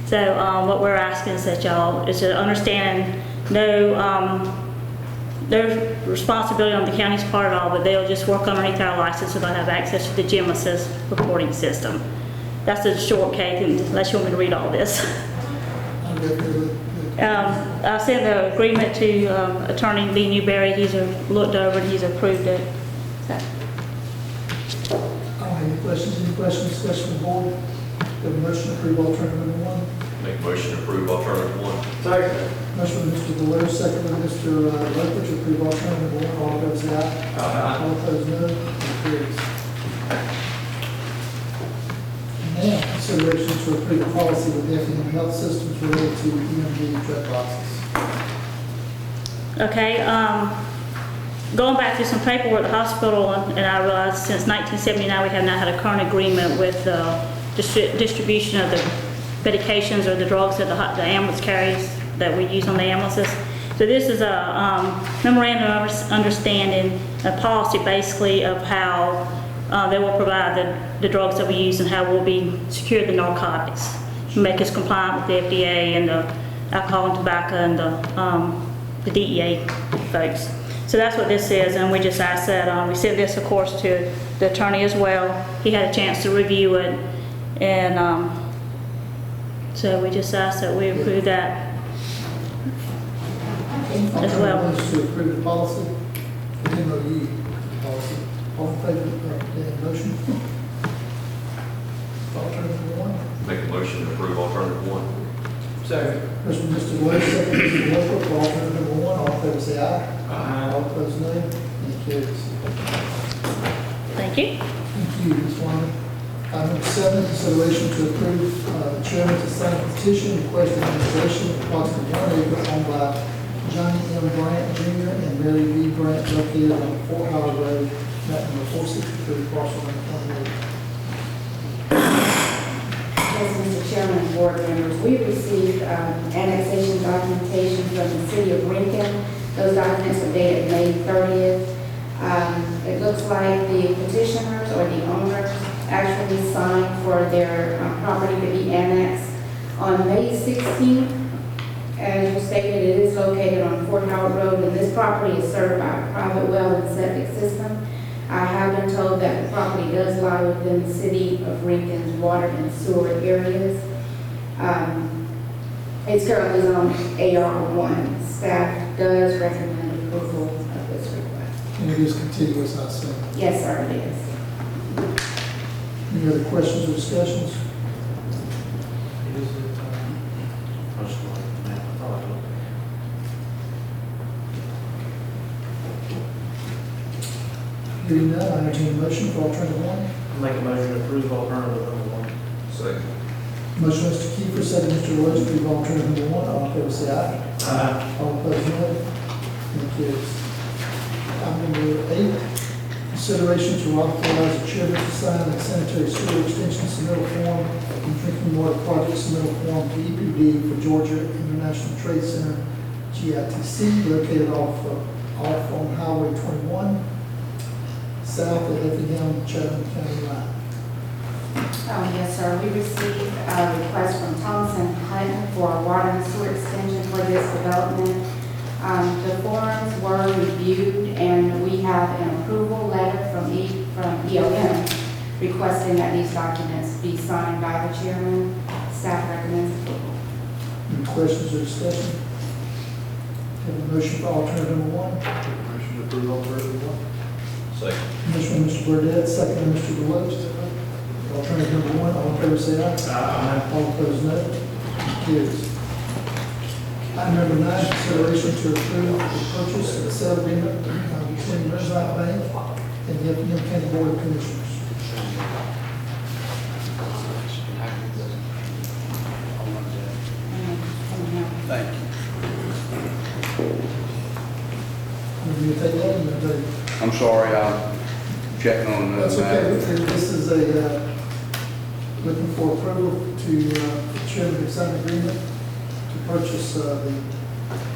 S22: So what we're asking is that y'all is to understand there's responsibility on the county's part at all, but they'll just work underneath our license, so they'll have access to the GEMASys reporting system. That's a short cake, unless you want me to read all this. I sent the agreement to Attorney Lee Newberry. He's looked over and he's approved it. So.
S1: Any questions, discussion from the board? We have a motion to approve alternative number 1.
S2: Make motion to approve alternative 1.
S7: Second.
S1: Motion by Mr. Deloach, second by Mr. Lippert to approve alternative number 1. All in favor, say aye.
S7: Aye.
S1: All opposed, no. It carries. Now, consideration to approve a policy with the Effingham Health Systems related to EMD drug boxes.
S22: Okay, going back through some paperwork at the hospital, and I realized since 1979 we have not had a current agreement with the distribution of the medications or the drugs that the ambulance carries that we use on the ambulances. So this is a memorandum of understanding, a policy basically of how they will provide the drugs that we use and how we'll be secure the narcotics, make us compliant with the FDA and the alcohol and tobacco and the DEA folks. So that's what this is, and we just asked that we sent this, of course, to the attorney as well. He had a chance to review it, and So we just ask that we approve that as well.
S1: Motion to approve the policy, the MOU policy. All in favor of the motion? Alternative one.
S2: Make a motion to approve alternative one.
S7: Second.
S1: First from Mr. Deloach, second from Mr. Westbrook, for alternative number one. All in favor, say aye.
S2: Aye.
S1: All opposed, no. Any carries.
S22: Thank you.
S1: Thank you, Ms. Wyman. Item number 7, consideration to approve the chairman to sign a petition requesting annexation of approximately 1 acre owned by Johnny M. Bryant Jr. and Mary V. Bryant located on Fort Howard Road, map number 463, parcel number 28.
S11: Yes, Mr. Chairman, board members, we received annexation documentation from the city of Lincoln. Those documents were dated May 30th. It looks like the petitioners or the owners actually signed for their property to be annexed on May 16th. As you stated, it is located on Fort Howard Road, and this property is served by a private well and septic system. I have been told that the property does lie within the city of Lincoln's water and sewer areas. It's currently zoned AR1. Staff does recommend approval of this request.
S1: And it is contiguous, I assume.
S11: Yes, sir, it is.
S1: Any other questions or discussions? Hearing none, I entertain a motion for alternative one.
S6: Make a motion to approve alternative number one.
S2: Second.
S1: Motion Mr. Kiefer, second Mr. Deloach, to approve alternative number one. All in favor, say aye.
S6: Aye.
S1: All opposed, no. Any carries. Item number 8, consideration to authorize the chairman to sign the sanitary sewer extension submittal form and drinking water project submittal form to EPD for Georgia International Trade Center, GITC, located off on Highway 21, south of Effingham, Chatham County line.
S11: Yes, sir. We received a request from Thompson Hutton for a water and sewer extension for this development. The forms were reviewed, and we have an approval letter from EOM requesting that these documents be signed by the chairman. Staff recommends approval.
S1: Any questions or discussion? Have a motion for alternative number one.
S18: Motion to approve alternative one.
S2: Second.
S1: Motion by Mr. Burdette, second by Mr. Deloach. Alternative number one, all in favor say aye. Aye. All opposed, no. Carries. Item number 9, consideration to approve the purchase of the sale agreement between Renaissance Bank and the Effingham County Board of Commissioners.
S11: Thank
S1: You take that and then take.
S3: I'm sorry, I'm checking on
S1: That's
S3: that.
S1: okay. This is looking for approval to chairman to sign agreement to purchase the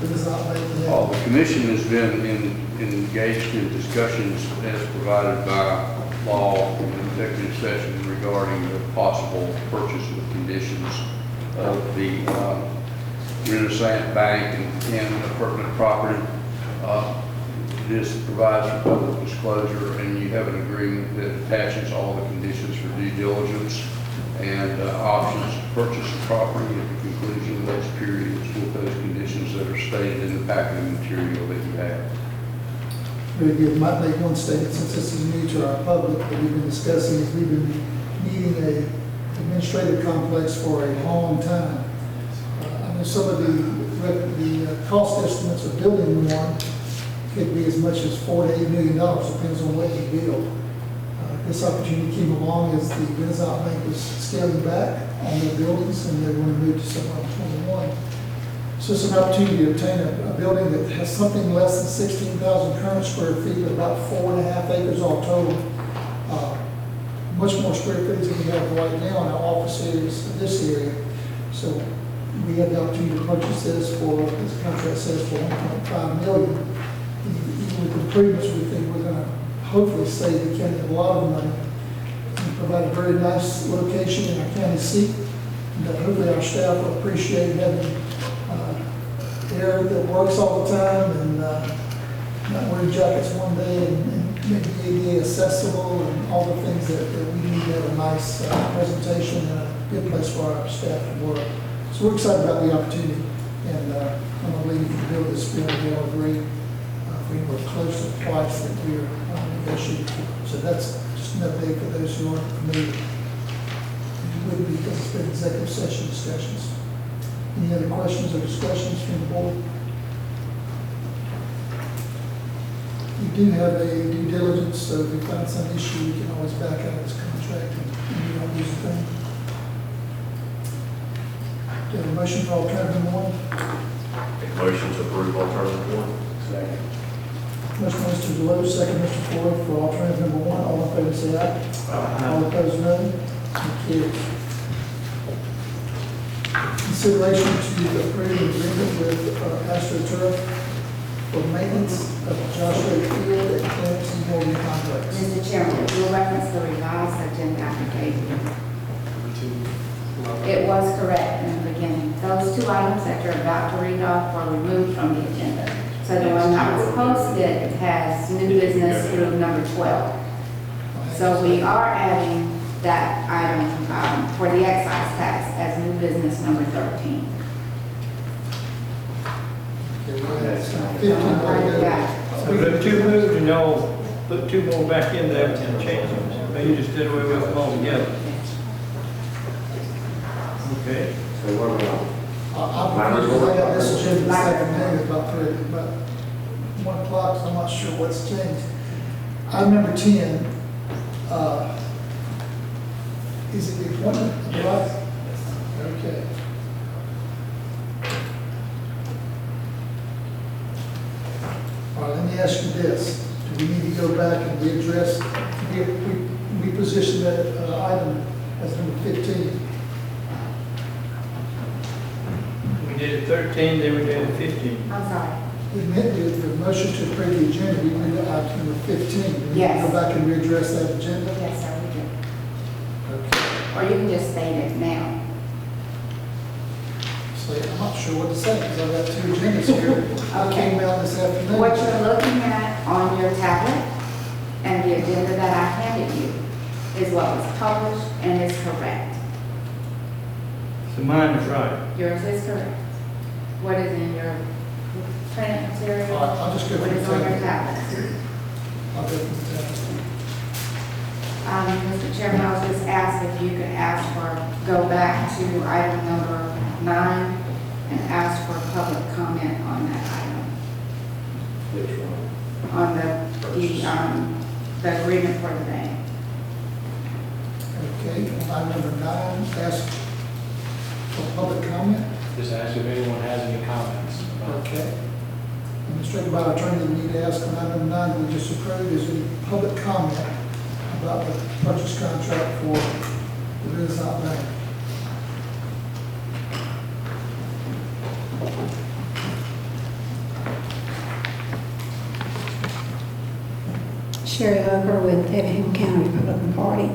S1: Renaissance Bank.
S3: The commission has been engaged in discussions as provided by law in executive session regarding the possible purchase of conditions of the Renaissance Bank and the pertinent property. This provides for public disclosure, and you have an agreement that attaches all the conditions for due diligence and options to purchase the property at the conclusion of those periods with those conditions that are stated in the packet of material that you have.
S1: Very good. Might make one statement, since this is new to our public, that we've been discussing, is we've been needing a administrative complex for a long time. I know some of the cost estimates of building one could be as much as $4 to $8 million, depends on what you build. This opportunity came along as the Renaissance Bank was scaling back on their buildings, and they want to move to somewhere on 21. So it's an opportunity to obtain a building that has something less than 16,000 current square feet, about 4.5 acres all total. Much more square footage than we have right now in our office areas in this area. So we have the opportunity to purchase this for, as the contract says, for $1.5 million. Even with improvements, we think we're going to hopefully save the county a lot of money and provide a very nice location in our county seat. And that hopefully our staff will appreciate having air that works all the time, and not wearing jackets one day and maybe ADA accessible and all the things that we need to have a nice presentation and a good place for our staff to work. So we're excited about the opportunity, and I'm going to believe we can build this building, they all agree. If we were close to twice that we're negotiating. So that's just an update for those who aren't familiar. It would be, because it's been executive session discussions. Any other questions or discussions from the board? We do have a due diligence, so if we find some issue, we can always back out of this contract and you don't lose a thing. Do you have a motion for alternative number one?
S2: Make a motion to approve alternative one.
S4: Second.
S1: Motion by Mr. Deloach, second Mr. Floyd for alternative number one. All in favor say aye.
S2: Aye.
S1: All opposed, no. Motion carries. Consideration to approve an agreement with AstroTurf for maintenance of Joshua Field and Clemson Morgan Complex.
S11: Mr. Chairman, you'll reference the revised agenda application. It was correct in the beginning. Those two items that you're about to read off were removed from the agenda. So the one that was posted has new business through number 12. So we are adding that item for the excise tax as new business number 13.
S7: We put two moved and y'all put two more back in there and changed them. Maybe you just did away with them all together. Okay.
S4: So where are we on?
S1: I got this agenda this afternoon about 1 o'clock, so I'm not sure what's changed. Item number 10, is it the appointment? Right? Okay. All right, let me ask you this. Do we need to go back and readdress, we position that item as number 15?
S7: We did it 13, then we did it 15.
S11: I'm sorry.
S1: We meant the motion to approve the agenda, we went to item number 15. Do we
S11: Yes.
S1: go back and readdress that agenda?
S11: Yes, sir, we do.
S1: Okay.
S11: Or you can just state it now.
S1: So I'm not sure what to say, because I've got two agendas here. I
S11: Okay.
S1: came out this afternoon.
S11: What you're looking at on your tablet and the agenda that I handed you is what was published and is correct.
S7: So mine is right.
S11: Yours is correct. What is in your printed material?
S1: All right, I'll just go
S11: What
S1: through
S11: is
S1: the
S11: on your
S1: tablet.
S11: tablet?
S1: I'll go through the tablet.
S11: Mr. Chairman, I was just asked if you could ask for, go back to item number 9 and ask for public comment on that item.
S4: Which one?
S11: On the agreement for the bank.
S1: Okay, item number 9, ask for public comment.
S4: Just ask if anyone has any comments.
S1: Okay. Administrative by attorney, we need to ask on item 9 that we just approved, is any public comment about the purchase contract for the Renaissance Bank?
S8: Sherry Hooker with Effingham County Republican Party.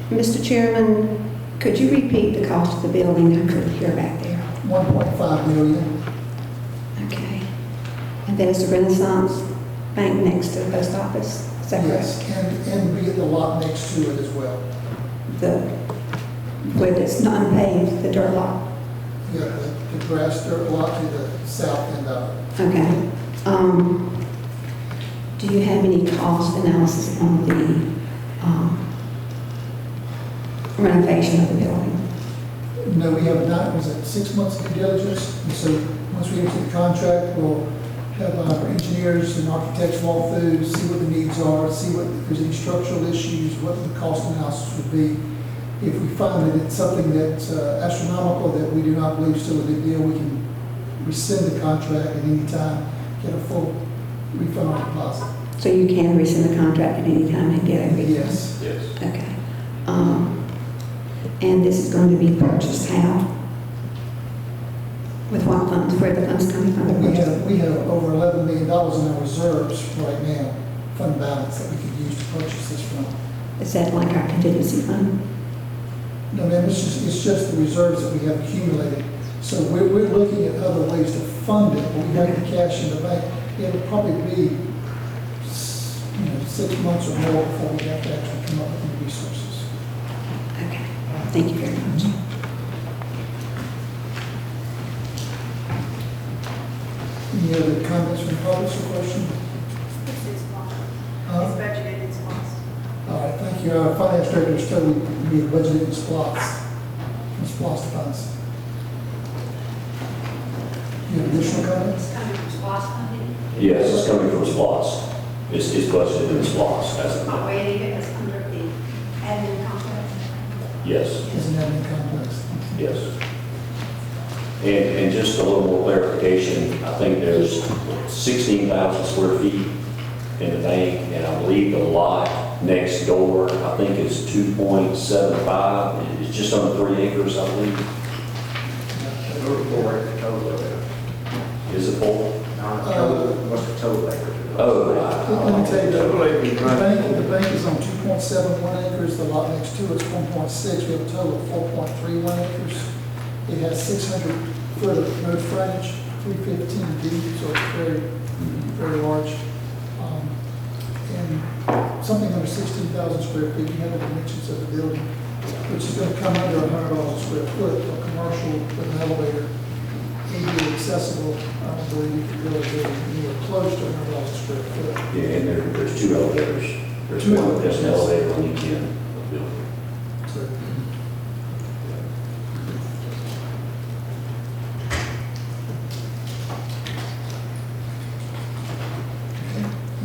S8: Mr. Chairman, could you repeat the cost of the building? I couldn't hear back there.
S1: 1.5 million.
S8: Okay. And then is the Renaissance Bank next to the post office? Is that correct?
S1: Yes, and we get the lot next to it as well.
S8: Where it's not unpaved, the dirt lot?
S1: Yeah, the grass dirt lot to the south end of it.
S8: Okay. Do you have any cost analysis on the renovation of the building?
S1: No, we have not. It was at 6 months due diligence. And so once we enter the contract, we'll have our engineers and architects walk through, see what the needs are, see what, if there's any structural issues, what the cost analysis would be. If we find that it's something that's astronomical that we do not believe is still a big deal, we can rescind the contract at any time, get a full refund on deposit.
S8: So you can rescind the contract at any time and get a refund?
S1: Yes.
S2: Yes.
S8: Okay. And this is going to be purchased how? With what funds? Where are the funds coming from?
S1: We have over $11 million in our reserves right now, fund balance that we could use to purchase this from.
S8: Is that like our contingency fund?
S1: No, ma'am, it's just the reserves that we have accumulated. So we're looking at other ways to fund it, but we have the cash in the bank. It'll probably be 6 months or more before we have to actually come up with the resources.
S8: Okay. Thank you very much.
S1: Any other comments from the public or questions?
S21: It's lost.
S1: Huh?
S21: It's budgeted, it's lost.
S1: All right, thank you. Our finance director is told we need budgeted in SPOS funds. You have additional comments?
S21: Coming from SPOS funding.
S9: Yes, it's coming from SPOS. It's budgeted in SPOS as of
S21: My
S9: now.
S21: way to get us under the admin complex.
S9: Yes,
S1: Isn't that in complex?
S9: yes. And just a little more clarification, I think there's 16,000 square feet in the bank, and I believe the lot next door, I think is 2.75. It's just under 3 acres, I believe. Is it 4?
S4: What's the total acre?
S9: Oh,
S1: Let me tell you, the bank is on 2.71 acres, the lot next to it's 1.6, we have a total of 4.31 acres. It has 600 foot of road frontage, 315 deep, so it's very, very large. And something under 16,000 square feet, you have the dimensions of the building, which is going to come under $100 a square foot, a commercial with an elevator. Easily accessible, I believe you could build a building anywhere close to $100 a square foot.
S9: yeah, and there's 2 elevators. There's an elevator on each end of the building.
S1: So,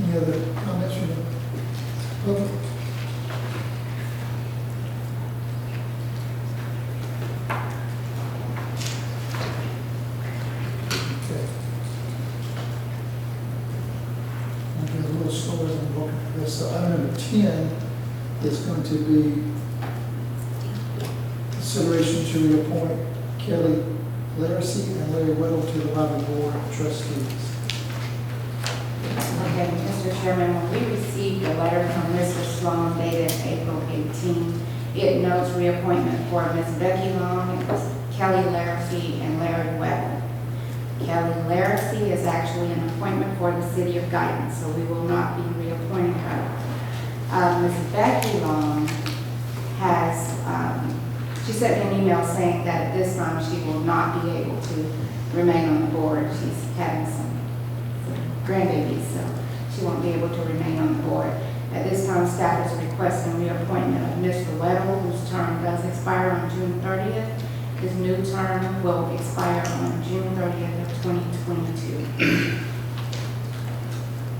S1: any other comments from the public? Okay. I'll be a little slower than looking for this. So item number 10 is going to be consideration to reappoint Kelly Laracy and Larry Whittle to the Library Board of Trustees.
S11: Okay, Mr. Chairman, when we received a letter from Mr. Sloan dated April 18, it notes reappointment for Ms. Becky Long, Kelly Laracy, and Larry Weber. Kelly Laracy is actually an appointment for the City of Guyton, so we will not be reappointing her. Ms. Becky Long has, she sent me an email saying that at this time she will not be able to remain on the board. She's having some grandbabies, so she won't be able to remain on the board. At this time, staff is requesting reappointment of Mr. Weddle, whose term does expire on June 30th. His new term will expire on June 30th of 2022.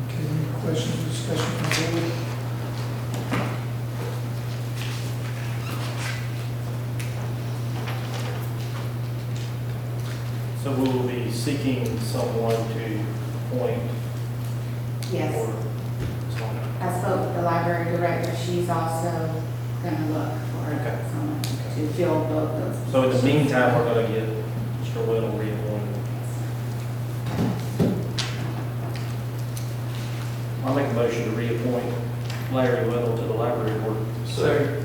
S1: Okay, any questions or discussion from the board?
S6: So we will be seeking someone to appoint.
S11: Yes.
S6: Or
S11: I spoke with the library director. She's also going to look for someone to fill both those.
S6: So in the meantime, we're going to get Mr. Whittle reappointed. I'll make a motion to reappoint Larry Whittle to the library board.
S1: Second.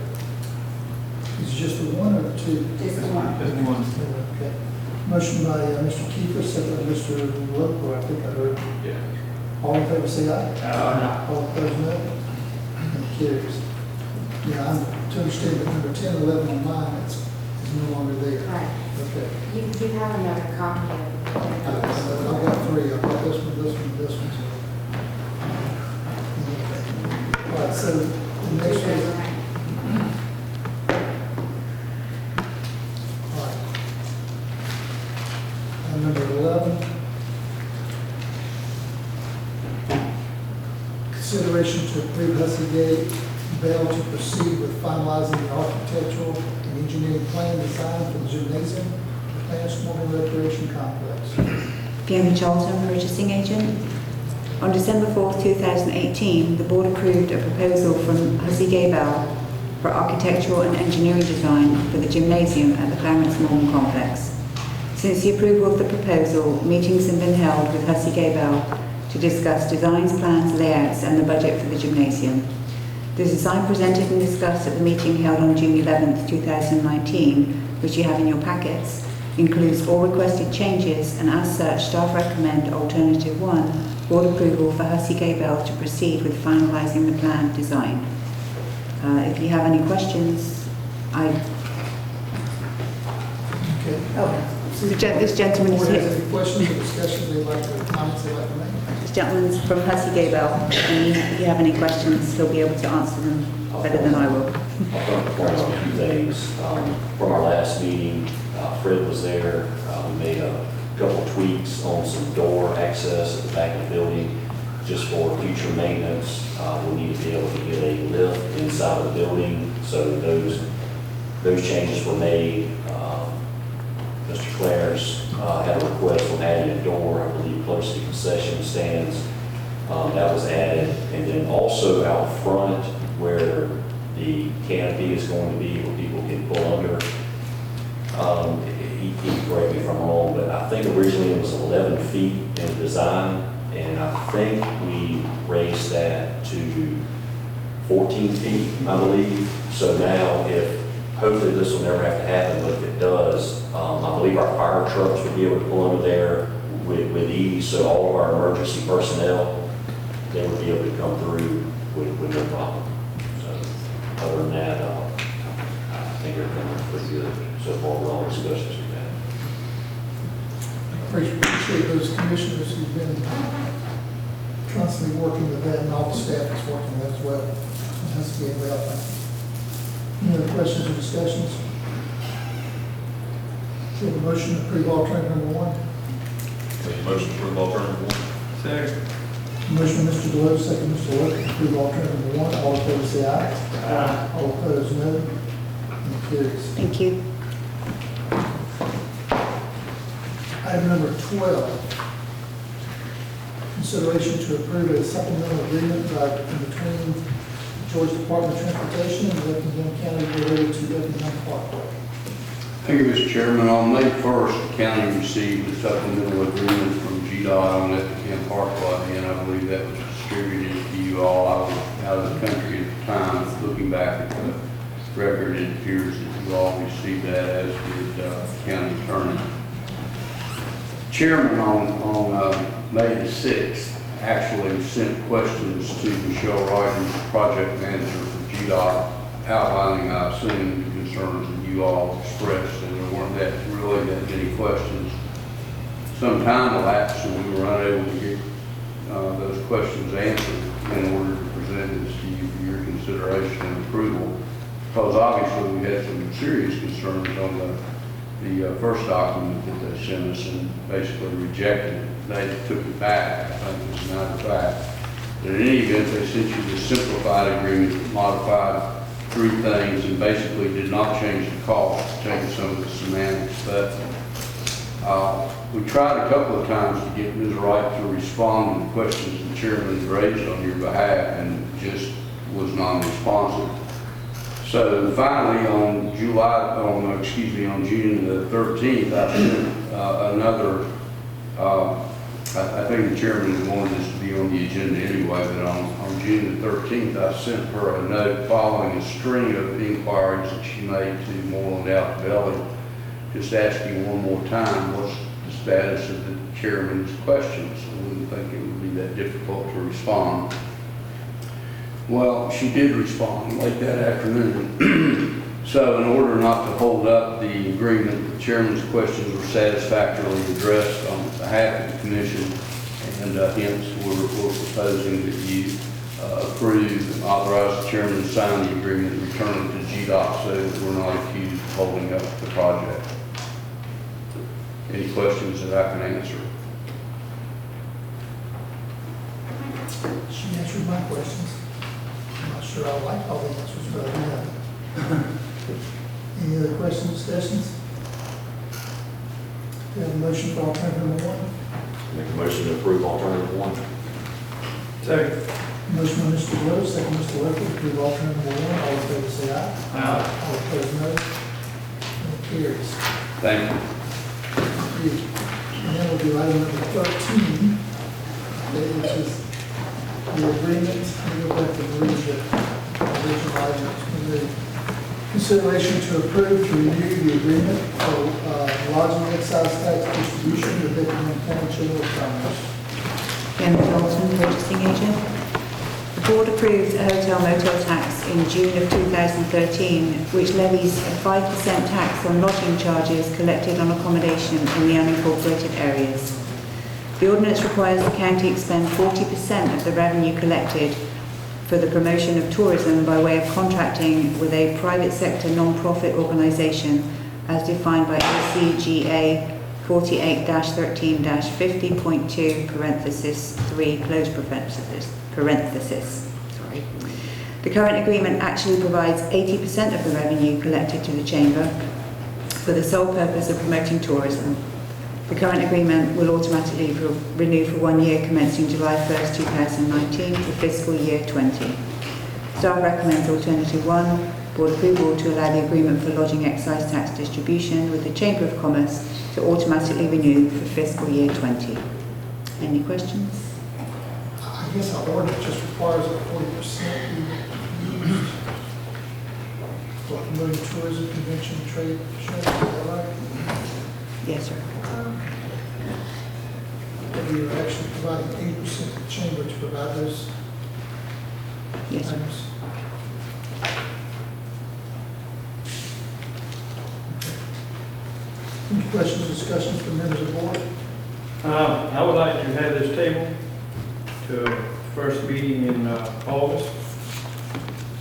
S1: Is it just the one or the two?
S11: Just the one.
S6: Just one.
S1: Okay. Motion by Mr. Kiefer, second by Mr. Lupko, I think I heard.
S6: Yeah.
S1: All in favor, say aye. Aye. All opposed, no. It carries. Yeah, I'm to understand that number 10 and 11 on mine is no longer there.
S11: Right.
S1: Okay.
S11: You have another copy of
S1: I've got 3. I've got this one, this one, this one. All right, so the next one. All right. And number 11. Consideration to approve Hussey Gate Bell to proceed with finalizing the architectural and engineering plan design for the gymnasium, the Clarence Morgan Recreation Complex.
S20: Fiona Charlton, purchasing agent. On December 4th, 2018, the board approved a proposal from Hussey Gable for architectural and engineering design for the gymnasium at the Clarence Morgan Complex. Since the approval of the proposal, meetings have been held with Hussey Gable to discuss designs, plans, layouts, and the budget for the gymnasium. The design presented and discussed at the meeting held on June 11th, 2019, which you have in your packets, includes all requested changes, and as such, staff recommend Alternative 1, board approval for Hussey Gable to proceed with finalising the plan design. If you have any questions, I This gentleman is
S1: Board has
S20: here.
S1: any questions or discussions they'd like to, comments they'd like to make?
S20: This gentleman's from Hussey Gaybell, and if you have any questions, he'll be able to answer them better than I will.
S9: I'll come to point out a few things. From our last meeting, Fred was there. We made a couple tweaks on some door access at the back of the building, just for future maintenance. We need to be able to get a lift inside of the building, so those changes were made. Mr. Clarence had a request on adding a door, I believe, close to concession stands. That was added. And then also out front where the canopy is going to be, where people can pull under. He can correct me if I'm wrong, but I think originally it was 11 feet in design, and I think we raised that to 14 feet, I believe. So now hopefully this will never have to happen, but if it does, I believe our fire trucks would be able to pull under there with ease, so all of our emergency personnel, they would be able to come through with no problem. So other than that, I think everything was pretty good so far with all the discussions we've had.
S1: Appreciate those commissioners who've been constantly working with that, and all the staff is working with that as well. It has to be well, thank you. Any other questions or discussions? Do you have a motion to approve alternative number one?
S2: Make a motion to approve alternative one.
S7: Second.
S1: Motion by Mr. Deloach, second Mr. Lewis, to approve alternative number one. All in favor say aye.
S7: Aye.
S1: All opposed, no. And it carries.
S20: Thank you.
S1: Item number 12, consideration to approve a supplemental agreement between Georgia Department of Transportation and Effingham County related to Effingham Parkway.
S3: Thank you, Mr. Chairman. On May 1st, the county received a supplemental agreement from GDOT on Effingham Parkway, and I believe that was distributed to you all. I was out of the country at the time. Looking back at the record, it appears that you all received that, as did the county attorney. Chairman on May the 6th actually sent questions to Michelle Rogers, project manager for GDOT, outlining, I assume, the concerns that you all expressed, and there weren't really that many questions. Some time elapsed, and we were unable to get those questions answered in order to present this to you for your consideration and approval, because obviously we had some serious concerns on the first document that they sent us and basically rejected it. They took it back, I think, as a matter of fact. But in any event, they sent you the simplified agreement that modified 3 things and basically did not change the cost, changed some of the semantics. But we tried a couple of times to get Ms. Wright to respond to the questions the chairman raised on your behalf, and just was non-responsive. So finally, on June the 13th, I sent another, I think the chairman wanted this to be on the agenda anyway, but on June the 13th, I sent her a note following a string of inquiries that she made to Moreland Altobelli, just asking one more time, what's the status of the chairman's questions? I wouldn't think it would be that difficult to respond. Well, she did respond late that afternoon. So in order not to hold up the agreement, the chairman's questions were satisfactorily addressed on behalf of the commission, and hence we're proposing that you approve and authorize the chairman to sign the agreement and return it to GDOT so that we're not accused of holding up the project. Any questions that I can answer?
S1: She answered my questions. I'm not sure I like all the answers, but I do have. Any other questions, discussions? Do you have a motion for alternative number one?
S2: Make a motion to approve alternative one.
S7: Second.
S1: Motion by Mr. Deloach, second Mr. Lewis, to approve alternative number one. All in favor say aye.
S7: Aye.
S1: All opposed, no. And it carries.
S3: Thank you.
S1: Thank you. And then we'll do item number 13, okay, which is the agreement. We'll go back to the original item. Consideration to approve to renew the agreement for lodging excise tax distribution with Effingham County Chamber of Commerce.
S20: Ken Johnson, purchasing agent. The The board approved a hotel motel tax in June of 2013, which levies a 5% tax on lodging charges collected on accommodation in the unincorporated areas. The ordinance requires the county expend 40% of the revenue collected for the promotion of tourism by way of contracting with a private sector non-profit organisation as defined by OCGA 48-13-50.2 parenthesis 3 close parenthesis. Sorry. The current agreement actually provides 80% of the revenue collected to the Chamber for the sole purpose of promoting tourism. The current agreement will automatically renew for 1 year commencing July 1st, 2019 for fiscal year 20. Staff recommends alternative 1, board approval to allow the agreement for lodging excise tax distribution with the Chamber of Commerce to automatically renew for fiscal year 20. Any questions?
S1: I guess our ordinance just requires that 40% be used for promoting tourism, convention, trade, shows, is that right?
S20: Yes, sir.
S1: That we are actually providing 80% to the chamber to provide those
S20: Yes, sir.
S1: items. Any questions or discussions from members of the board?
S7: I would like to have this table to first meeting in August.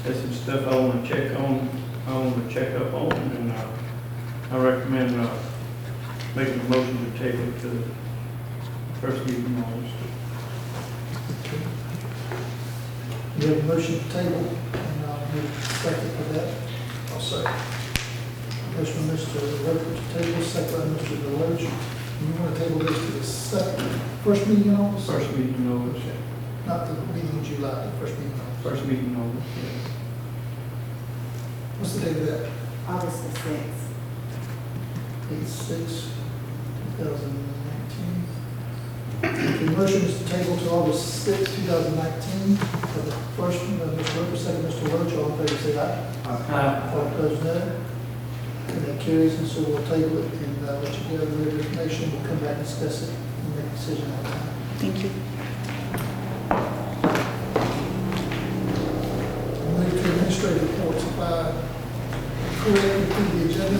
S7: There's some stuff I want to check on, up on, and I recommend making a motion to table it to the first meeting in August.
S1: We have a motion to table, and I'll move second for that. I'll second. Motion by Mr. Roper to table, second by Mr. Deloach. You want to table this to the first meeting in August?
S7: First meeting in August, yeah.
S1: Not the meeting in July, the first meeting in August.
S7: First meeting in August, yeah.
S1: What's the date of that?
S11: August the 6th.
S1: 8/6/2019. The motion is to table to August 6, 2019. For the first one, Mr. Roper, second, Mr. Roach, all in favor, say aye.
S7: Aye.
S1: All opposed, no. And that carries, and so we'll table it and let you gather the information. We'll come back and discuss it and make a decision on time.
S20: Thank you.
S1: Move to administrative reports. If I correctly through the agenda?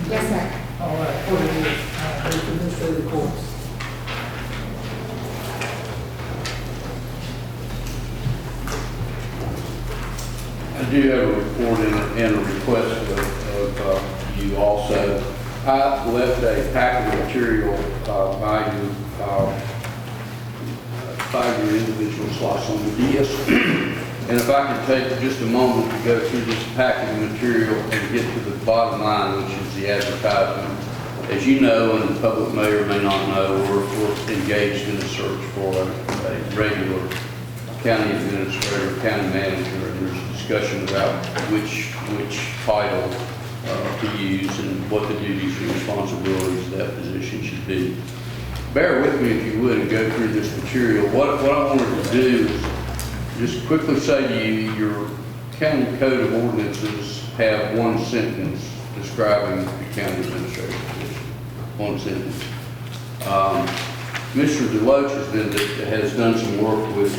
S11: Yes, sir.
S1: All right, order it is. Move to administrative reports.
S3: I do have a report and a request of you also. I left a packet of material by you, 5-year individual slots on the DS. And if I could take just a moment to go through this packet of material and get to the bottom line, which is the advertisement. As you know, and the public may or may not know, we're engaged in a search for a regular county administrator, county manager, and there's discussion about which title to use and what the duties and responsibilities of that position should be. Bear with me if you would and go through this material. What I wanted to do is just quickly say to you, your county code of ordinances have one sentence describing the county administrator position. One sentence. Mr. Deloach has done some work with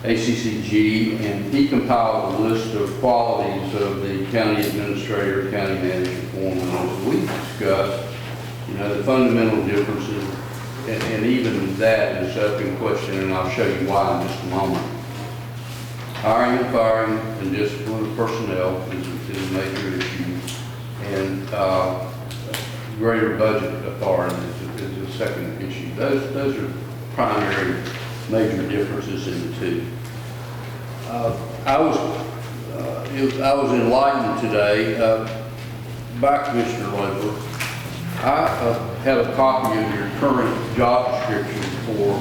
S3: ACCG, and he compiled a list of qualities of the county administrator, county manager form. And as we discussed, the fundamental differences, and even that is up in question, and I'll show you why in just a moment. Hiring and firing and discipline of personnel is a major issue, and greater budget authority is a second issue. Those are primary major differences in the two. I was enlightened today by Commissioner Loper. I have a copy of your current job description for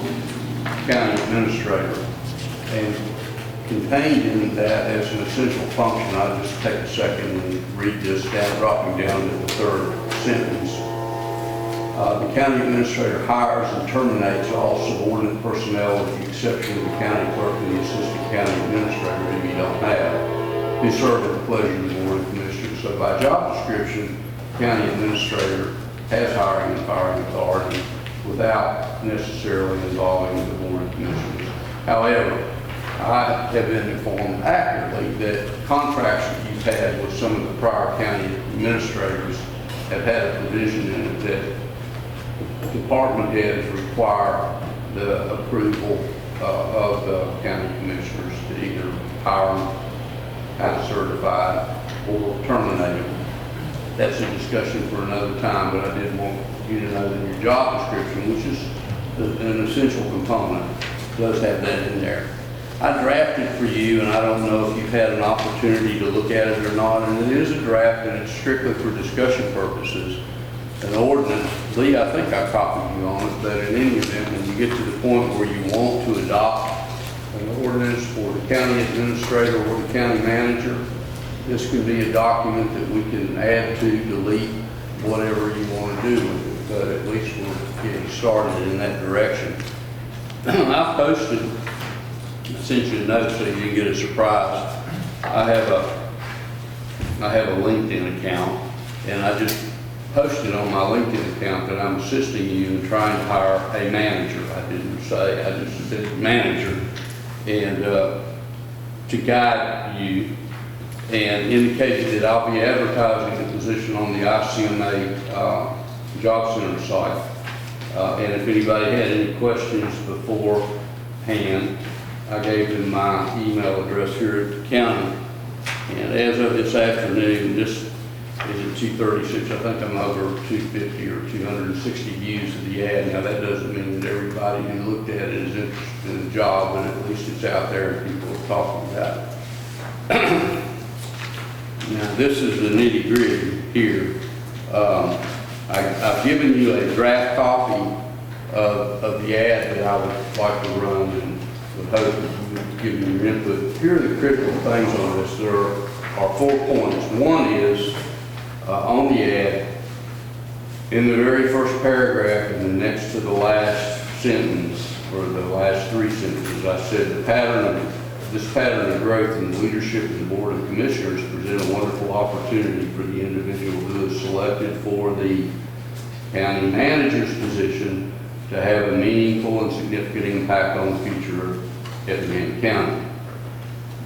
S3: county administrator, and contained in that as an essential function, I'll just take a second and read this down, dropping down to the third sentence. The county administrator hires and terminates all subordinate personnel with the exception of the county clerk and the assistant county administrator, who you don't have, who serve at the pleasure of the board of commissioners. So by job description, county administrator has hiring and firing authority without necessarily involving the board of commissioners. However, I have been informed accurately that contracts that you've had with some of the prior county administrators have had a provision in it that department heads require the approval of the county commissioners to either hire them as certified or terminate them. That's a discussion for another time, but I did want you to know that your job description, which is an essential component, does have that in there. I drafted for you, and I don't know if you've had an opportunity to look at it or not, and it is a draft, and it's strictly for discussion purposes. An ordinance, Lee, I think I copied you on it, but in any event, when you get to the point where you want to adopt an ordinance for the county administrator or the county manager, this can be a document that we can add to, delete, whatever you want to do with it, but at least we're getting started in that direction. I posted, I sent you a note so you didn't get a surprise. I have a LinkedIn account, and I just posted on my LinkedIn account that I'm assisting you in trying to hire a manager. I didn't say, I just said manager, and to guide you, and indicated that I'll be advertising the position on the ICMA Job Center site. And if anybody had any questions beforehand, I gave them my email address here at the county. And as of this afternoon, this is at 2:36, I think I'm over 250 or 260 views of the ad. Now that doesn't mean that everybody who looked at it is interested in the job, but at least it's out there and people are talking about it. Now this is the nitty gritty here. I've given you a draft copy of the ad that I would like to run, and would hope that you would give me your input. Here are the critical things on this. There are 4 points. One is on the ad, in the very first paragraph and the next to the last sentence, or the last 3 sentences, I said this pattern of growth in the leadership of the Board of Commissioners present a wonderful opportunity for the individual who is selected for the county manager's position to have a meaningful and significant impact on the future of Effingham County.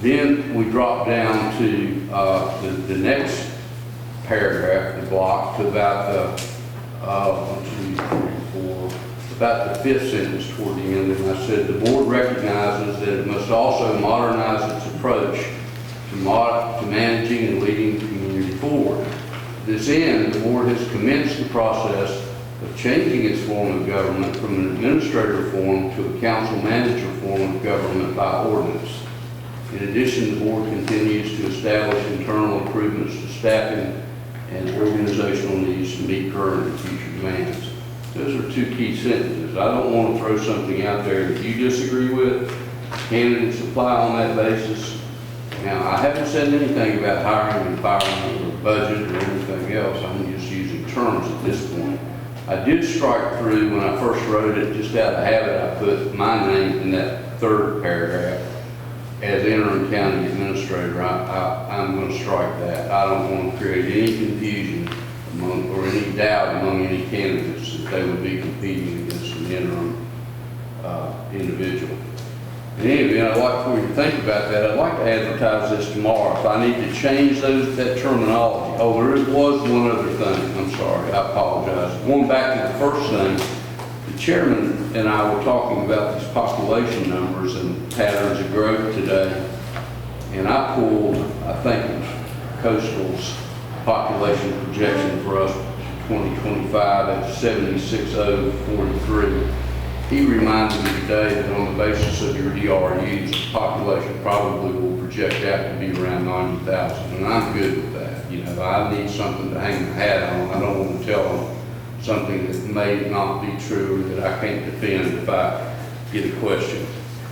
S3: Then we drop down to the next paragraph, the block, to about the about the 5th sentence toward the end, and I said, the board recognizes that it must also modernize its approach to managing and leading the community forward. To this end, the board has commenced the process of changing its form of government from an administrator form to a council manager form of government by ordinance. In addition, the board continues to establish internal improvements to staffing and organizational needs to meet current and future demands. Those are 2 key sentences. I don't want to throw something out there that you disagree with. Candidates apply on that basis. Now, I haven't said anything about hiring and firing or budget or anything else. I'm just using terms at this point. I did strike through, when I first wrote it, just out of habit, I put my name in that 3rd paragraph as interim county administrator. I'm going to strike that. I don't want to create any confusion or any doubt among any candidates that they would be competing against an interim individual. In any event, I'd like for you to think about that. I'd like to advertise this tomorrow. If I need to change that terminology. Oh, there was one other thing. I'm sorry. I apologize. Going back to the first thing, the chairman and I were talking about these population numbers and patterns of growth today. And I pulled, I think it was Coastal's population projection for us for 2025 at 76,043. He reminded me today that on the basis of your ERUs, the population probably will project out to be around 90,000, and I'm good with that. You know, I need something to hang my hat on. I don't want to tell them something that may not be true or that I can't defend if I get a question.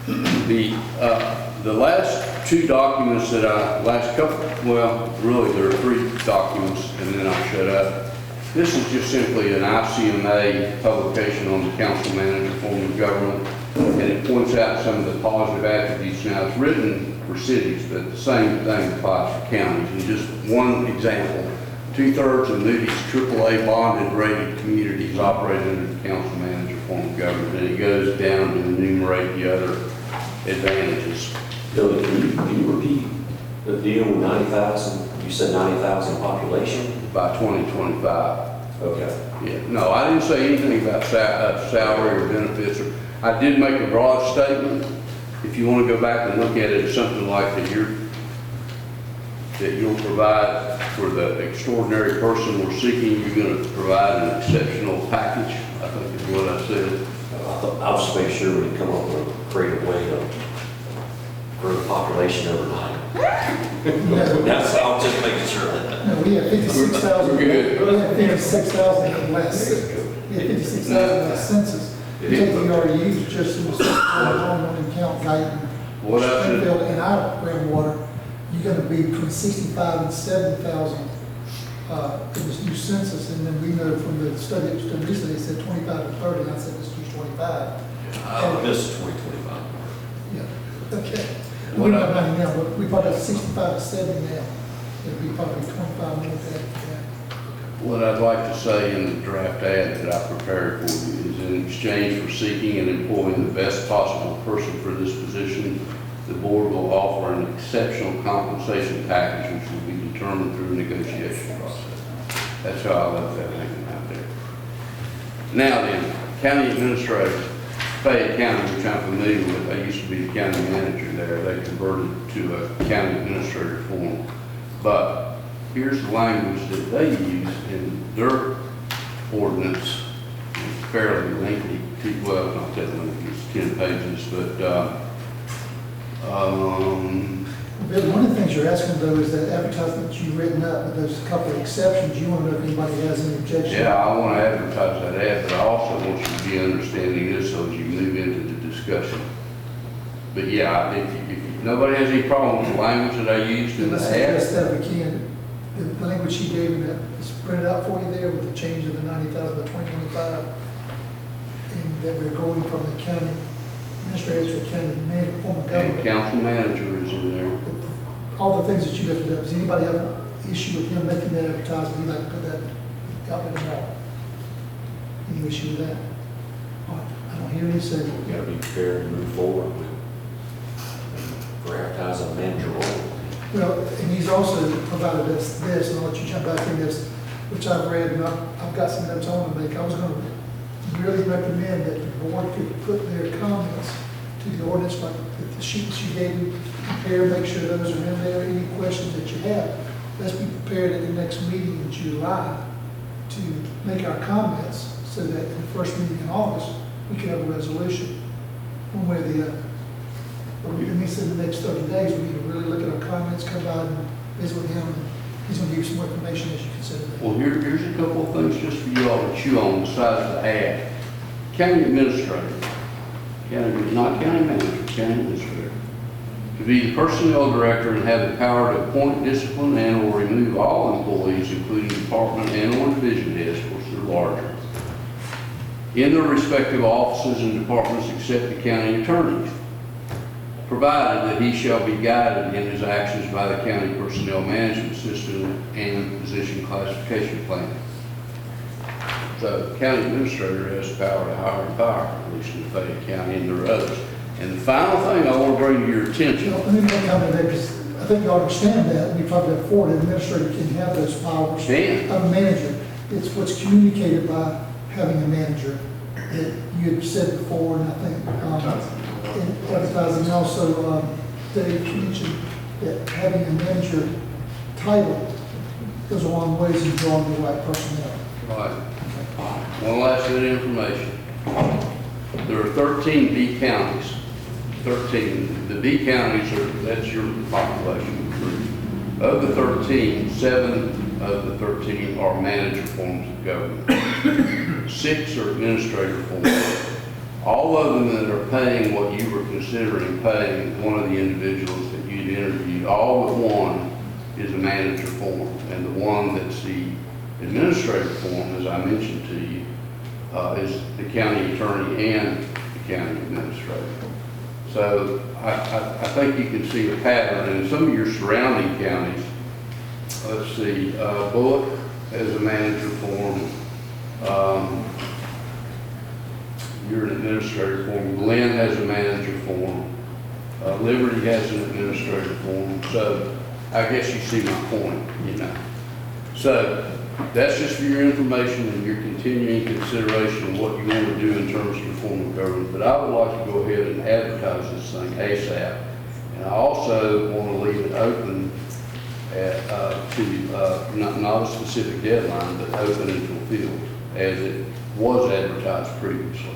S3: The last 2 documents that well, really there are 3 documents, and then I'll shut up. This is just simply an ICMA publication on the council manager form of government, and it points out some of the positive attributes. Now, it's written for cities, but the same thing applies for counties. And just one example, 2/3 of Moody's AAA bonded rated communities operate under the council manager form of government, and it goes down to enumerate the other advantages.
S9: Billy, can you repeat the deal with 90,000? You said 90,000 population?
S3: By 2025.
S9: Okay.
S3: Yeah, no, I didn't say anything about salary or benefits. I did make a broad statement. If you want to go back and look at it, it's something like that you'll provide for the extraordinary person we're seeking, you're going to provide an exceptional package, I think is what I said.
S2: I'll just make sure we come up with a creative way to grow the population overnight. That's, I'll just make sure that.
S1: No, we have 56,000.
S3: We're good.
S1: We have 56,000 less. We have 56,000 less census. You take the REUs just in the home and count Guyton,
S3: What I said,
S1: Springfield, and our groundwater, you're gonna be between 65 and 70,000 in this new census. And then we know from the study that was done recently, it said 25 to 30, and I said let's use 25.
S2: I missed 2025.
S1: Yeah, okay. We don't have 90 now, but we probably have 65 to 70 now. It'll be probably 25 more than that.
S3: what I'd like to say in the draft ad that I prepared for you is in exchange for seeking and employing the best possible person for this position, the board will offer an exceptional compensation package which will be determined through a negotiation process. That's how I left that hanging out there. Now then, county administrator, Fayette County, which I'm familiar with, I used to be the county manager there. They converted to a county administrator form. But here's the language that they use in their ordinance. It's fairly lengthy, well, not that lengthy, it's 10 pages, but
S1: Bill, one of the things you're asking though is that advertisement that you've written up, but there's a couple of exceptions. You want to know if anybody has any objection?
S3: yeah, I want to advertise that ad, but I also want you to be understanding this so as you move into the discussion. But yeah, if nobody has any problem with the language that I used in the
S1: Let's
S3: ad.
S1: address that if we can. The language he gave me that is printed out for you there with the change of the 90,000 to 2025. And that we're going from the county administrator to a county manager form of
S3: And
S1: government.
S3: council manager is in there.
S1: All the things that you lifted up. Does anybody have an issue with him making that advertisement? You'd like to put that out there tomorrow? Any issue with that? All right, I don't hear any, so
S2: We gotta be prepared to move forward with, for advertising a manager role.
S1: well, and he's also provided us this, and I'll let you jump back in this, which I've read, and I've got some notes on to make. I was going to really recommend that the board could put their comments to the ordinance, like the sheets you gave me, prepare, make sure those are in there. Any questions that you have, let's be prepared at the next meeting in July to make our comments, so that in the first meeting in August, we can have a resolution, one way or the other. But we can, in the next 30 days, we need to really look at our comments, come by and visit with him, and he's going to give you some more information as you consider that.
S3: Well, here's a couple of things just for you all to chew on besides the ad. County administrator, not county manager, county administrator, to be the personnel director and have the power to appoint, discipline, and or remove all employees, including department and or division heads, of course they're larger, in their respective offices and departments except the county attorneys, provided that he shall be guided in his actions by the county personnel management system and position classification plan. So the county administrator has the power to hire and fire, at least in Fayette County, and there are others. And the final thing I want to bring to your attention.
S1: Let me make a comment there, because I think you all understand that. We talked about before, the administrator can have those powers of a manager. It's what's communicated by having a manager that you had said before, and I think in advertising also, Dave mentioned that having a manager title goes a long ways in drawing the right personnel.
S3: Right. One last bit of information. There are 13 B counties. 13. The B counties are, that's your population group. Of the 13, 7 of the 13 are manager forms of government. 6 are administrator forms. All of them that are paying what you were considering paying one of the individuals that you'd interviewed, all but one is a manager form. And the one that's the administrative form, as I mentioned to you, is the county attorney and the county administrator. So I think you can see a pattern in some of your surrounding counties. Let's see, Bullock has a manager form. You're an administrator form. Glenn has a manager form. Liberty has an administrator form, so I guess you see my point, you know. So that's just for your information and your continuing consideration of what you want to do in terms of your form of government. But I would like to go ahead and advertise this thing ASAP. And I also want to leave it open to not a specific deadline, but open until filled, as it was advertised previously.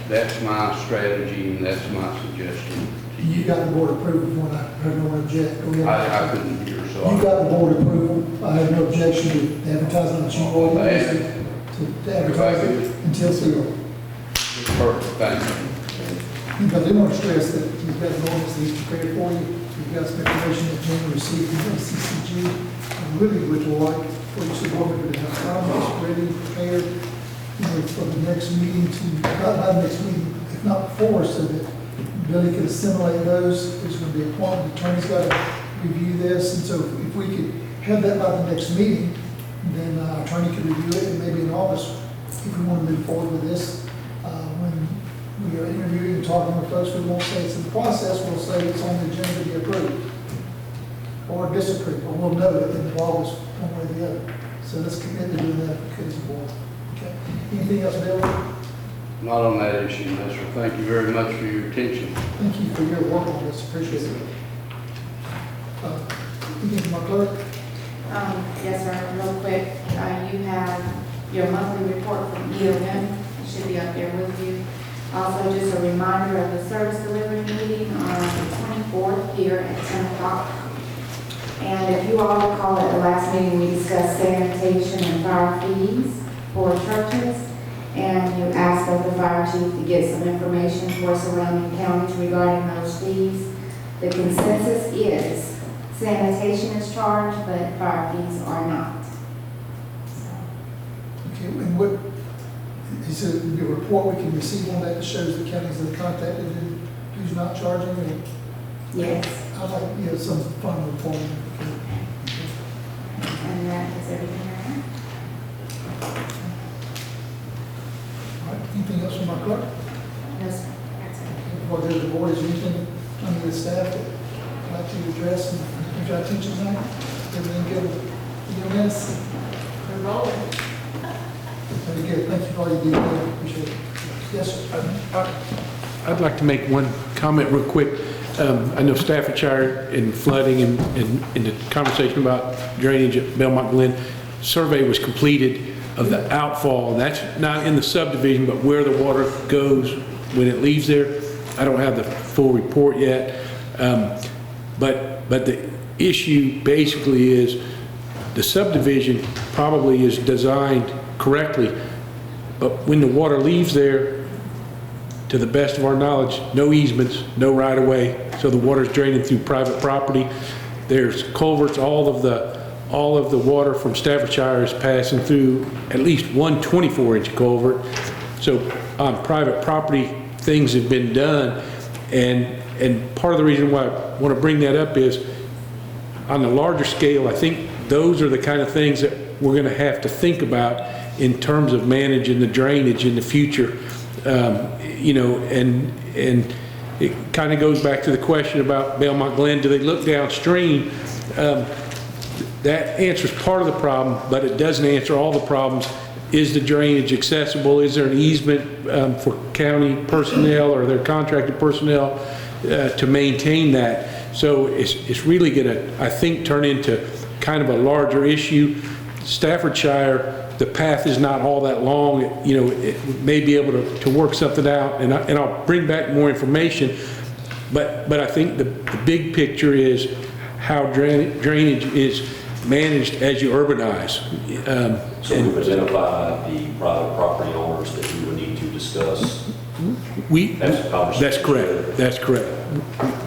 S3: That's my strategy and that's my suggestion.
S1: You got the board approval when I heard no object. Go ahead.
S3: I couldn't hear, so.
S1: You got the board approval. I have no objection to advertising that you want to advertise it until filled.
S3: Perfect, thank you.
S1: But I do want to stress that you've got an ordinance that he's prepared for you. You've got some information that you received from the CCG. I really would like for you to go over to have comments ready, prepared, for the next meeting not the next meeting, if not before, so that Billy can assimilate those. There's going to be a point, the attorney's got to review this, and so if we could have that by the next meeting, then our attorney could review it, and maybe in August, if we want to move forward with this, when we are interviewing and talking with folks, we won't say it's in the process, we'll say it's on the agenda to be approved or disapproved, or we'll know it in August, one way or the other. So let's commit to doing that if we could as a board. Okay. Anything else, Bill?
S3: Not on that issue, no, sir. Thank you very much for your attention.
S1: Thank you for your work on this, appreciate it. Anything from my clerk?
S11: Yes, sir, real quick. You have your monthly report from EOM. It should be up there with you. Also, just a reminder of the service delivery meeting on the 24th here at 10 o'clock. And if you all recall at the last meeting, we discussed sanitation and fire fees for churches. And you asked of the fire chief to get some information for surrounding counties regarding those fees. The consensus is sanitation is charged, but fire fees are not.
S1: Okay, and what, is it a report we can receive on that shows the counties that are contacted and who's not charging? Or,
S11: yes.
S1: I'd like, some fun reporting.
S11: And that is everything I have.
S1: All right, anything else from my clerk?
S11: No, sir. That's it.
S1: Before I go to the board, is there anything under the staff that I'd like to address and try to teach tonight? Everything good with EMS?
S14: We're rolling.
S1: Very good. Thank you for all you do. Appreciate it. Yes, sir.
S12: I'd like to make one comment real quick. I know Staffordshire and flooding and in the conversation about drainage at Belmont Glen, survey was completed of the outfall. And that's not in the subdivision, but where the water goes when it leaves there. I don't have the full report yet. But the issue basically is the subdivision probably is designed correctly, but when the water leaves there, to the best of our knowledge, no easements, no right of way, so the water's draining through private property. There's culverts, all of the water from Staffordshire is passing through at least one 24-inch culvert. So on private property, things have been done, and part of the reason why I want to bring that up is on the larger scale, I think those are the kind of things that we're going to have to think about in terms of managing the drainage in the future. And it kind of goes back to the question about Belmont Glen. Do they look downstream? That answers part of the problem, but it doesn't answer all the problems. Is the drainage accessible? Is there an easement for county personnel or their contracted personnel to maintain that? So it's really going to, I think, turn into kind of a larger issue. Staffordshire, the path is not all that long. It may be able to work something out, and I'll bring back more information. But I think the big picture is how drainage is managed as you urbanize.
S2: So we've identified the private property owners that we would need to discuss.
S12: That's correct. That's correct.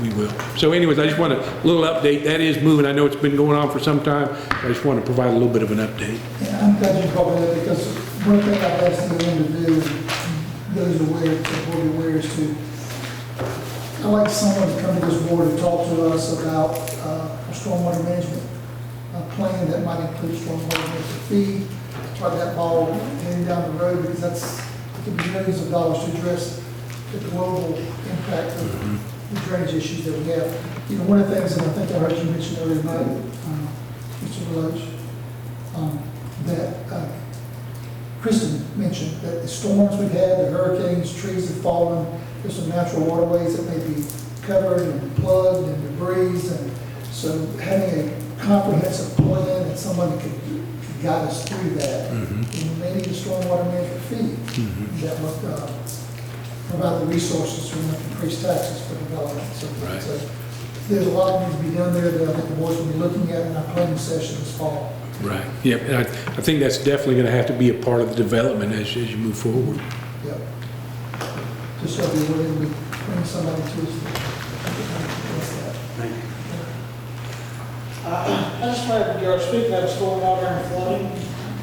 S12: We will. So anyways, I just want a little update. That is moving. I know it's been going on for some time. I just want to provide a little bit of an update.
S1: Yeah, I'm glad you brought that up, because one thing I've asked them to do, those aware, the board aware, is to, I'd like someone to come to this board and talk to us about a stormwater management plan that might include stormwater management fee, try that ball heading down the road, because it could be millions of dollars to address the global impact of the drainage issues that we have. You know, one of the things, and I think I heard you mention earlier tonight, Mr. Roach, that Kristen mentioned, that the storms we've had, the hurricanes, trees have fallen, there's some natural waterways that may be covered and plugged and debris, and so having a comprehensive plan that somebody could guide us through that, and maybe the stormwater management fee that would provide the resources to increase taxes for development. So, so there's a lot that needs to be done there that I think the board's going to be looking at in our planning session this fall.
S12: Right, yep, and I think that's definitely going to have to be a part of the development as you move forward.
S1: Yep. Just so we're willing to bring somebody to us to address that.
S12: Thank you.
S10: I just wanted, you're speaking of stormwater and flooding.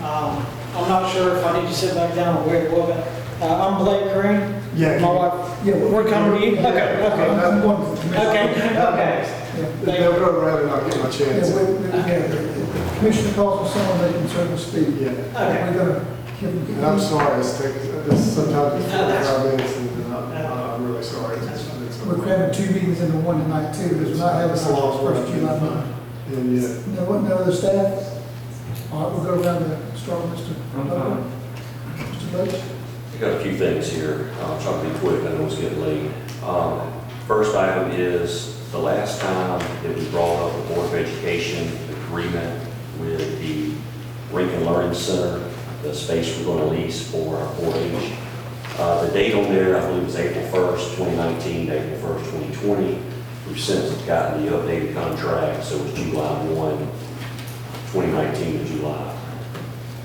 S10: I'm not sure if I need to sit back down or where it was. I'm Blake Green.
S5: Yeah.
S10: My wife.
S1: Yeah,
S10: We're coming to you? Okay,
S1: I'm going to the commission.
S10: okay.
S5: They'll go around and I'll get my chance.
S1: The commissioner calls for someone they can certainly speak.
S5: Yeah.
S1: We're going to give them.
S5: And I'm sorry, sometimes it's 45 minutes and I'm really sorry.
S1: We're cramming 2 meetings into one tonight too, because we're not having our first July meeting.
S5: And yet.
S1: No other staff? All right, we'll go around and start with Mr. Butch.
S2: I got a few things here. I'll try to be quick. I know it's getting late. First item is the last time that we brought up the Board of Education agreement with the Lincoln Learning Center, the space we're going to lease for our 4-H. The date on there, I believe, is April 1st, 2019, April 1st, 2020. We've since gotten the updated contract, so it's July 1, 2019 to July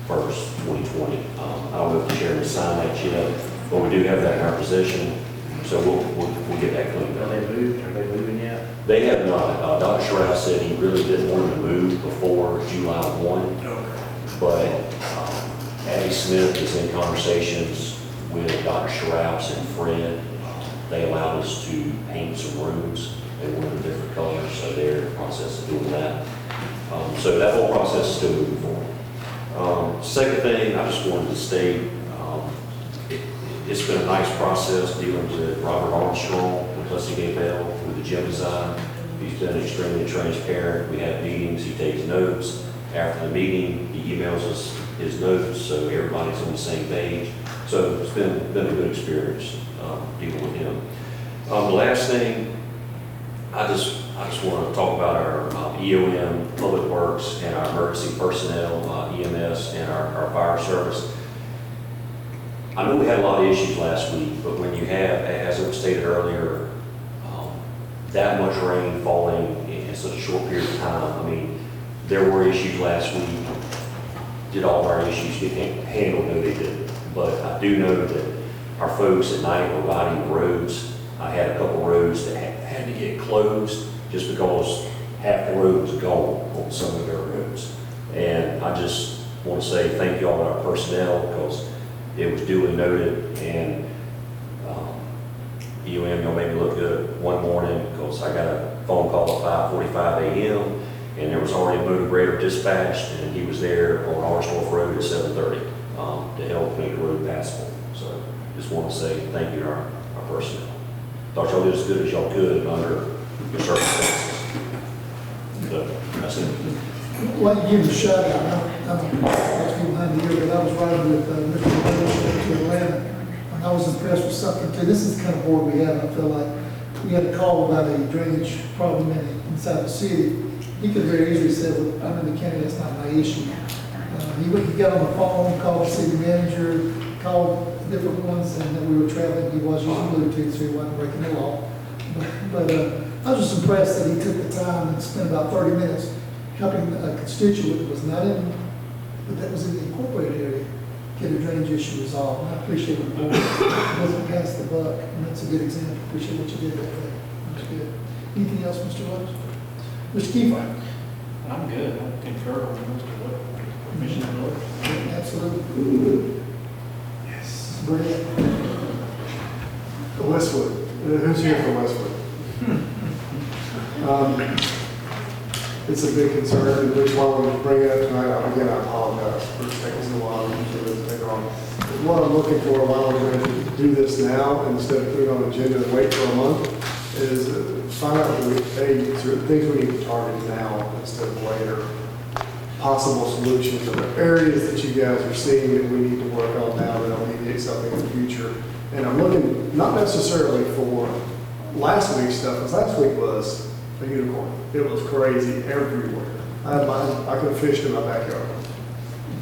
S2: 1st, 2020. I don't know if the chairman signed that yet, but we do have that in our possession, so we'll get that cleaned up.
S4: Are they moving yet?
S2: They have not. Dr. Schraub said he really didn't want them to move before July 1, but Abby Smith is in conversations with Dr. Schraub's and Fred. They allowed us to paint some rooms. They wanted different colors, so they're in the process of doing that. So that whole process is still moving forward. Second thing, I just wanted to state, it's been a nice process dealing with Robert Armstrong with Hussey Bell with the gym design. He's been extremely transparent. We have meetings, he takes notes. After the meeting, he emails us his notes, so everybody's on the same page. So it's been a good experience dealing with him. The last thing, I just want to talk about our EOM, Public Works, and our emergency personnel, EMS, and our fire service. I know we had a lot of issues last week, but when you have, as I stated earlier, that much rain falling in such a short period of time, I mean, there were issues last week. Did all of our issues get handled? No, they didn't. But I do know that our folks at night were riding the roads. I had a couple roads that had to get closed just because half the road was gone on some of their roads. And I just want to say thank you all to our personnel because it was duly noted. And EOM, y'all made me look good one morning because I got a phone call at 5:45 a.m. and there was already a motor grader dispatched and he was there on Armstrong Road at 7:30 to help make the road passable. So just want to say thank you to our personnel. Thought y'all did as good as y'all could under your circumstances. So that's it.
S1: Well, you give him a shout out. I'm behind the ear, but I was riding with Mr. Lynch to Atlanta. And I was impressed with something too. This is the kind of board we have. I feel like we had a call about a drainage problem inside the city. He could very easily say, well, I'm in the county, that's not my issue. He got on the phone, called the city manager, called different ones, and then we were traveling. He was using Bluetooth, so he wasn't breaking the law. But I was just impressed that he took the time and spent about 30 minutes helping a constituent that was not in, but that was in the incorporated area, get a drainage issue resolved. And I appreciate what the board wasn't past the buck, and that's a good example. Appreciate what you did that day. That's good. Anything else, Mr. Woods? Mr. Kiefer?
S6: I'm good. I concur with Mr. Wood. Commissioner Wood.
S1: Absolutely.
S5: Yes. Brilliant. Westwood. Who's here from Westwood? It's a big concern, which one we bring it up tonight. Again, I apologize for taking so long to take on. What I'm looking for, why we're going to do this now instead of putting it on the agenda and wait for a month, is find out things we need to target now instead of later. Possible solutions or areas that you guys are seeing that we need to work on now that alleviate something in the future. And I'm looking not necessarily for last week's stuff, because last week was a unicorn. It was crazy everywhere. I could have fished in my backyard.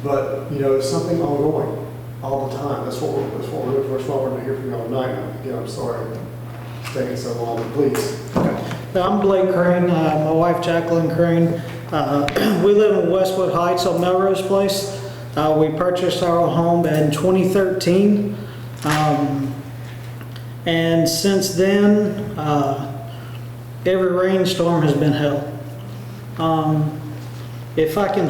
S5: But, you know, it's something ongoing all the time. That's what we're looking for. That's why we're going to hear from you all tonight. Again, I'm sorry it's taking so long, but please.
S10: I'm Blake Crane, my wife Jacqueline Crane. We live in Westwood Heights on Melrose Place. We purchased our home in 2013. And since then, every rainstorm has been hell. If I can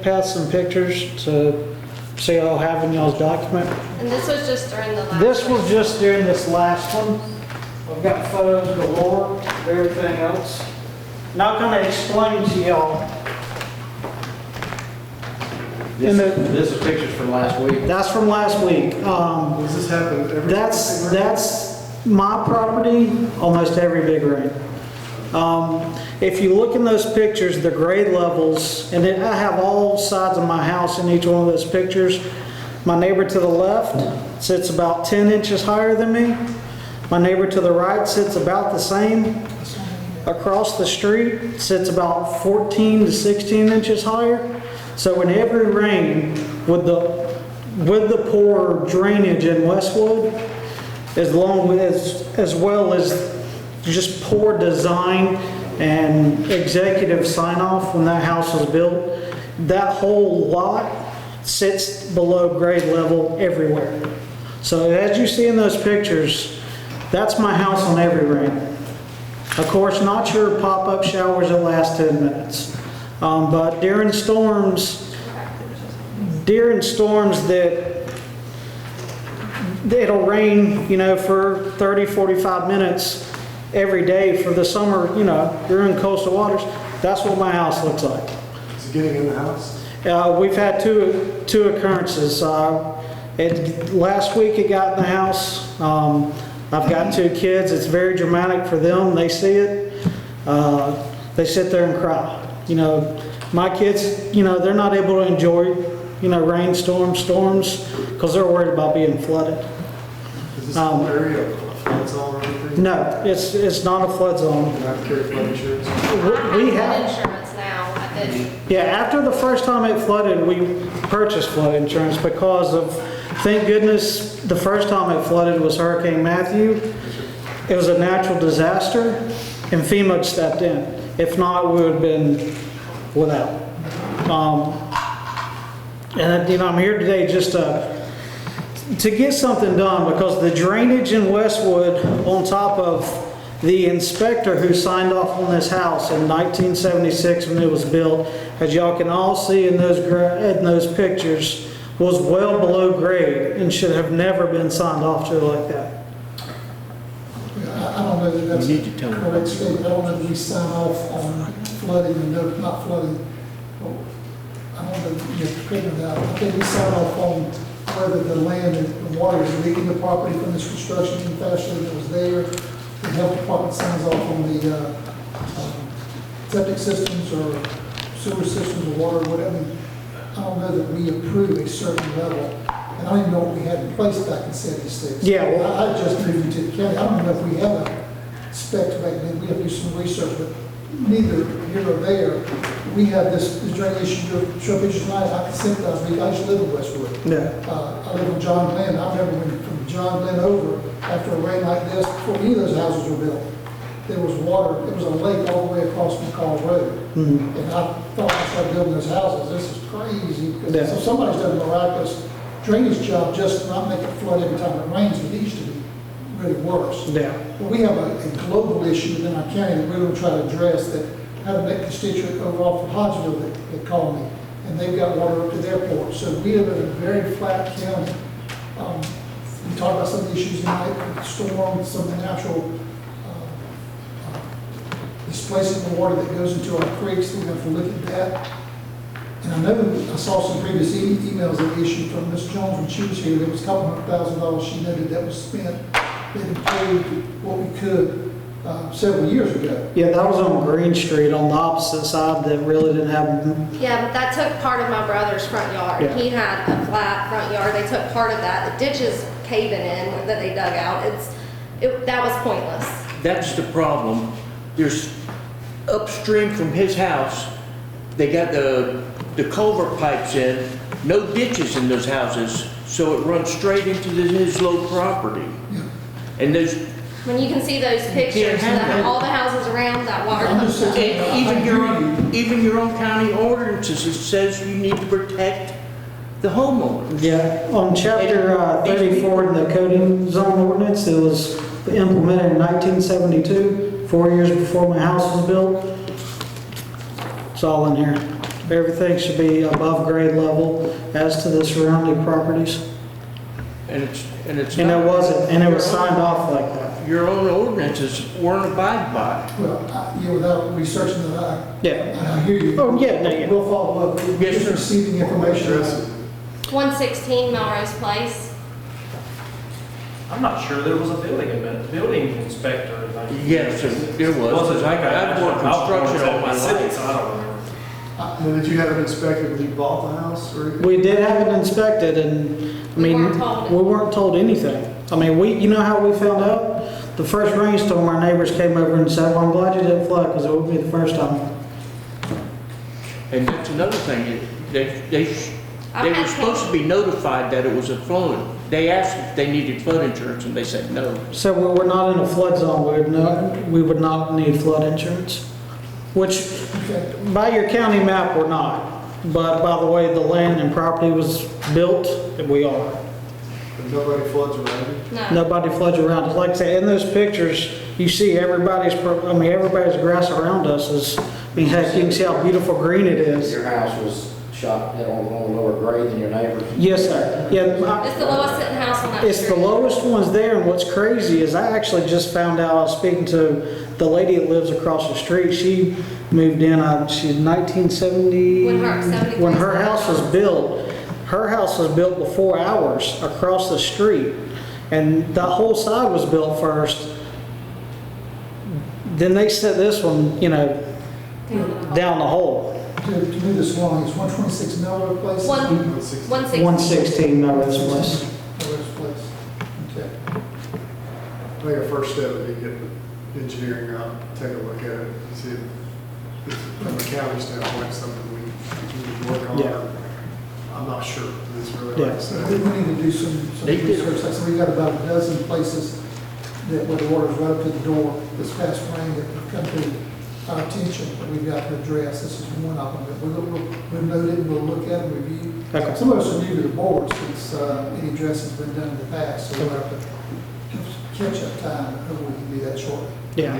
S10: pass some pictures to see I'll have in y'all's document.
S19: And this was just during the last.
S10: This was just during this last one. I've got photos galore of everything else. Now I'm going to explain to y'all.
S4: This is pictures from last week.
S10: That's from last week.
S5: Does this happen every
S10: That's my property almost every big rain. If you look in those pictures, the grade levels, and I have all sides of my house in each one of those pictures. My neighbor to the left sits about 10 inches higher than me. My neighbor to the right sits about the same. Across the street sits about 14 to 16 inches higher. So in every rain, with the poor drainage in Westwood, as well as just poor design and executive sign-off when that house was built, that whole lot sits below grade level everywhere. So as you see in those pictures, that's my house on every rain. Of course, not your pop-up showers that last 10 minutes. But during storms that it'll rain, you know, for 30, 45 minutes every day for the summer, you know, during coastal waters, that's what my house looks like.
S5: Is it getting in the house?
S10: We've had two occurrences. Last week it got in the house. I've got 2 kids. It's very dramatic for them. They see it. They sit there and cry. You know, my kids, you know, they're not able to enjoy, you know, rainstorms, storms, because they're worried about being flooded.
S5: Is this whole area a flood zone or anything?
S10: No, it's not a flood zone.
S5: You have to carry flood insurance?
S10: We have
S19: insurance now. I did.
S10: Yeah, after the first time it flooded, we purchased flood insurance because of, thank goodness, the first time it flooded was Hurricane Matthew. It was a natural disaster, and FEMA stepped in. If not, we would have been without. And you know, I'm here today just to get something done, because the drainage in Westwood, on top of the inspector who signed off on this house in 1976 when it was built, as y'all can all see in those pictures, was well below grade and should have never been signed off to like that.
S1: I don't know that that's correct statement. I don't know that we sign off on flooding and not flooding. I don't know that you're figuring that out. I think we sign off on whether the land and the water is leaving the property from this construction in fashion that was there. The health department signs off on the septic systems or sewer systems or water, whatever. I don't know that we approve a certain level. And I don't even know what we had in place back in '76.
S10: Yeah, well,
S1: I just moved into the county. I don't know if we have a spec back then. We have to do some research, but neither here nor there. We have this drainage issue. Show pictures tonight. I can sympathize with you. I used to live in Westwood.
S10: Yeah.
S1: I live in John Glenn. I remember when from John Glenn over, after a rain like this, before any of those houses were built, there was water. There was a lake all the way across McCall Road.
S10: Mm-hmm.
S1: And I thought I started building those houses. This is crazy. Because
S10: Yeah.
S1: so somebody's done a miraculous drainage job just to not make it flood every time it rains, but it used to be really worse.
S10: Yeah.
S1: But we have a global issue within our county that we're going to try to address. That I had a constituent over off of Hodgeville that called me, and they've got water up to their port. So we live in a very flat county. We talked about some of the issues tonight, the storm, some of the natural displacing the water that goes into our creeks. We have to look at that. And I know I saw some previous emails that we issued from Ms. Jones when she was here. There was a couple $100,000 she noted that was spent. They paid what we could several years ago.
S10: Yeah, that was on Green Street on the opposite side that really didn't have,
S13: Yeah, but that took part of my brother's front yard.
S10: Yeah.
S13: He had a flat front yard. They took part of that. The ditch is caving in that they dug out. That was pointless.
S15: That's the problem. There's upstream from his house, they got the culvert pipes in, no ditches in those houses, so it runs straight into his low property. And there's,
S13: When you can see those pictures, all the houses around that water.
S15: and even your own county ordinances, it says you need to protect the homeowners.
S10: yeah, on chapter 34 in the coding zone ordinance, it was implemented in 1972, 4 years before my house was built. It's all in here. Everything should be above grade level as to the surrounding properties.
S15: And it's
S10: And
S15: not-
S10: it wasn't, and it was signed off like that.
S15: Your own ordinances weren't abided by.
S1: Well, without researching that,
S10: Yeah.
S1: I hear you.
S10: Oh, yeah, no, yeah.
S1: We'll follow up. We're
S15: Yes,
S1: just
S15: sir.
S1: receiving information.
S13: 116 Melrose Place.
S6: I'm not sure there was a building inspector.
S15: Yes, there was.
S6: Wasn't like
S15: I've worked construction all my life.
S6: So I don't remember.
S5: And did you have it inspected when you bought the house, or?
S10: We did have it inspected, and, I
S13: We
S10: mean,
S13: weren't told.
S10: we weren't told anything. I mean, you know how we found out? The first rainstorm, our neighbors came over and said, well, I'm glad you didn't flood, because it would be the first time.
S15: And that's another thing, they were supposed to be notified that it was a flood. They asked if they needed flood insurance, and they said no.
S10: So we're not in a flood zone, we would not need flood insurance. Which, by your county map, we're not. But by the way the land and property was built, we are.
S5: And nobody floods around you?
S13: No.
S10: Nobody floods around us. Like I say, in those pictures, you see everybody's grass around us is, heck, you can see how beautiful green it is.
S4: Your house was shot on a lower grade than your neighbor's?
S10: Yes, sir. Yeah,
S13: It's the lowest sitting house on that
S10: it's
S13: street.
S10: the lowest ones there, and what's crazy is I actually just found out, I was speaking to the lady that lives across the street. She moved in, she's 1970. When her house was built. Her house was built before ours, across the street. And that whole side was built first. Then they set this one, down the hole.
S1: To move this along, is 126 Melrose Place?
S13: 116.
S10: 116 Melrose Place.
S1: Melrose Place. Okay.
S5: I think our first step would be get the engineering out, take a look at it, and see if, from a county standpoint, something we need to work on.
S10: Yeah.
S5: I'm not sure, it's really like I
S10: Yeah.
S5: said.
S1: We need to do some research. Like I said, we got about a dozen places where the water's right up to the door this past rain that have come to our attention that we've got to address. This is one of them that we'll note it, we'll look at and review.
S10: Okay.
S1: Some of us are new to the board since any addressing has been done in the past, so we'll have to catch up time. Hopefully we can do that shortly.
S10: Yeah.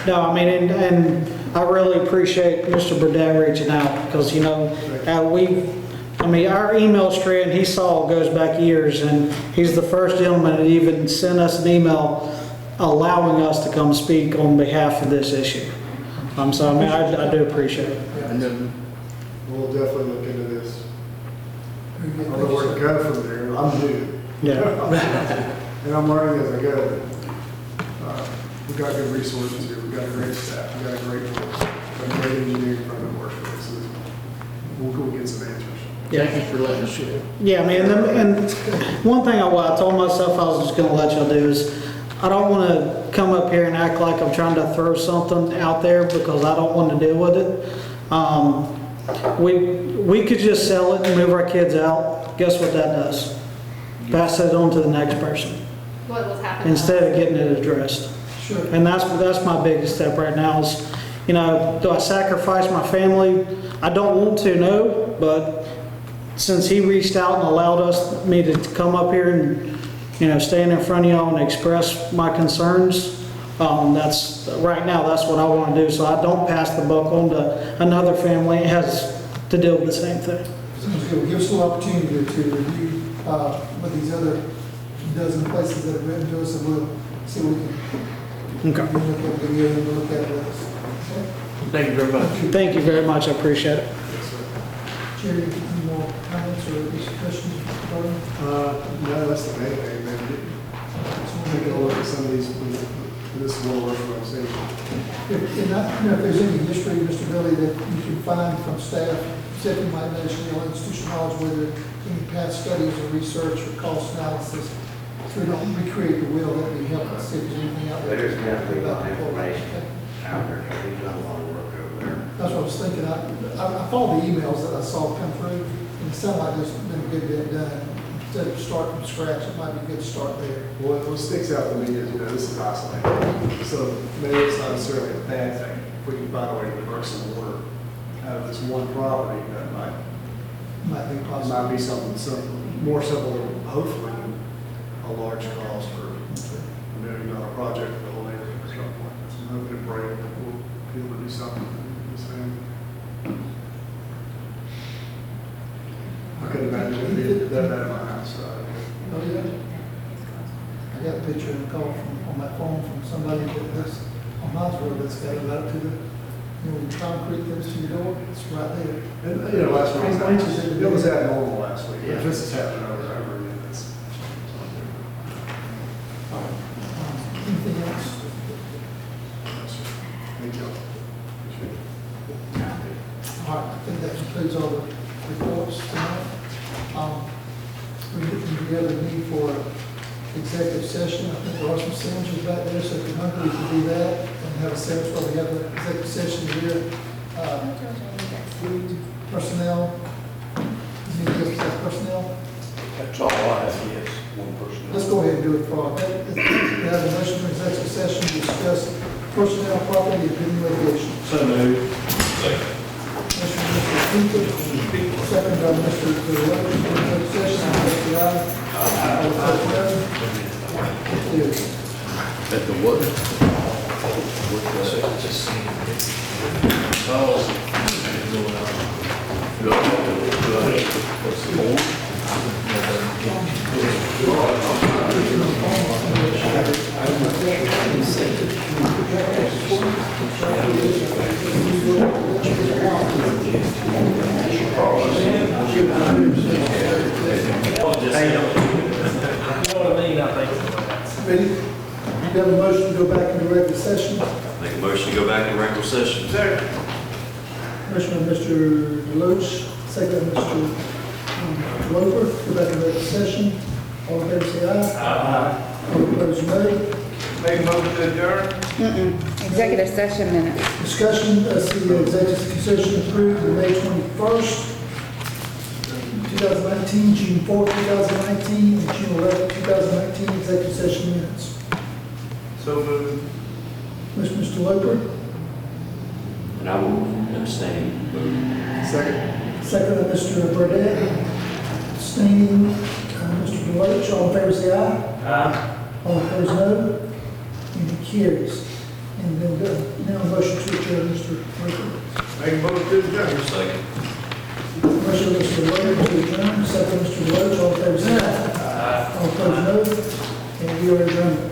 S10: No, I mean, and I really appreciate Mr. Burdette reaching out, because, our email strand he saw goes back years, and he's the first gentleman that even sent us an email allowing us to come speak on behalf of this issue. So, I do appreciate it.
S5: And then we'll definitely look into this. I don't know where to go from there, I'm new.
S10: Yeah.
S5: And I'm learning as I go. We've got good resources here, we've got a great staff, we've got a great board, we've got a great engineering firm that works with us. We'll go get some answers.
S15: Thank you for letting us share.
S10: Yeah, and one thing I told myself I was just going to let y'all do is, I don't want to come up here and act like I'm trying to throw something out there, because I don't want to deal with it. We could just sell it and move our kids out. Guess what that does? Pass it on to the next person
S13: What was happening?
S10: instead of getting it addressed.
S1: Sure.
S10: And that's my biggest step right now is, do I sacrifice my family? I don't want to, no, but since he reached out and allowed me to come up here and, stand in front of y'all and express my concerns, right now, that's what I want to do, so I don't pass the buck on to another family that has to deal with the same thing.
S1: Sounds good. Give us a little opportunity to review with these other dozen places that have written to us, and we'll see what we can look at with us. Okay?
S15: Thank you very much.
S10: Thank you very much, I appreciate it.
S1: Jerry, any more comments or questions?
S5: No, that's the main thing, maybe. Taking a look at some of these this is one of our recommendations.
S1: If there's any history, Mr. Billy, that you can find from staff, except my national institutional knowledge, whether any past studies or research or cost analysis, so we don't recreate the wheel, that would help us see if there's anything out there.
S4: There's definitely a lot of information out there, we've done a lot of work over there.
S1: That's what I was thinking. I followed the emails that I saw come through, and it sounded like there's been a good bit done. Instead of starting from scratch, it might be good to start there.
S5: Well, what sticks out to me is, this is isolated. So maybe it's not necessarily a bad thing. If we can find a way to divert some water out of this one property, that
S1: Might be possible.
S5: might be something simple, more simple than hopefully a large cost for $1 million project for the whole neighborhood or something like that. So I'm hoping and praying that we'll be able to do something for this family. I couldn't imagine it being that bad at my house.
S1: Oh, yeah. I got a picture and a call on my phone from somebody that lives on Knoxville that's got it out to the, the concrete goes to your door. It's right there.
S5: And, last week,
S1: 3 inches in the
S5: it was abnormal last week.
S1: Yeah.
S5: If this is happening over and over again, it's.
S1: Anything else?
S5: Thank you.
S1: All right, I think that concludes all the reports tonight. We're getting together a need for executive session. I think there are some sandwiches back there, so if you're hungry, we can do that and have a sandwich while we have an executive session here. Personnel. Need to discuss personnel.
S3: That's all I have, yes, one person.
S1: Let's go ahead and do it for, we have a motion for executive session to discuss personnel, property, and pending litigation.
S3: So moved.
S1: Motion by Mr. Cooper, second by Mr. Deloach, executive session, all in favor, aye. All opposed, no. Carried.
S3: At the what?
S1: Ready? You have a motion to go back into regular session.
S2: Make a motion to go back in regular session.
S1: Motion by Mr. Deloach, second by Mr. Glover, go back into regular session. All in favor, say aye. Aye. All opposed, no.
S7: Make a motion to adjourn?
S11: Executive session minutes.
S1: Discussion, the executive session approved on May 21st, 2019, June 4th, 2019, and June 11th, 2019, executive session minutes.
S7: So moved.
S1: Mr. Loper,
S2: And I will abstain.
S5: Second.
S1: second by Mr. Burdette, abstaining, Mr. Deloach, all in favor, say aye.
S7: Aye.
S1: All opposed, no. And it carries. And then now a motion to adjourn, Mr. Loper.
S7: Make a motion to adjourn?
S2: Second.
S1: Motion by Mr. Loper to adjourn, second by Mr. Deloach, all in favor, say aye. All opposed, no. And we are adjourned.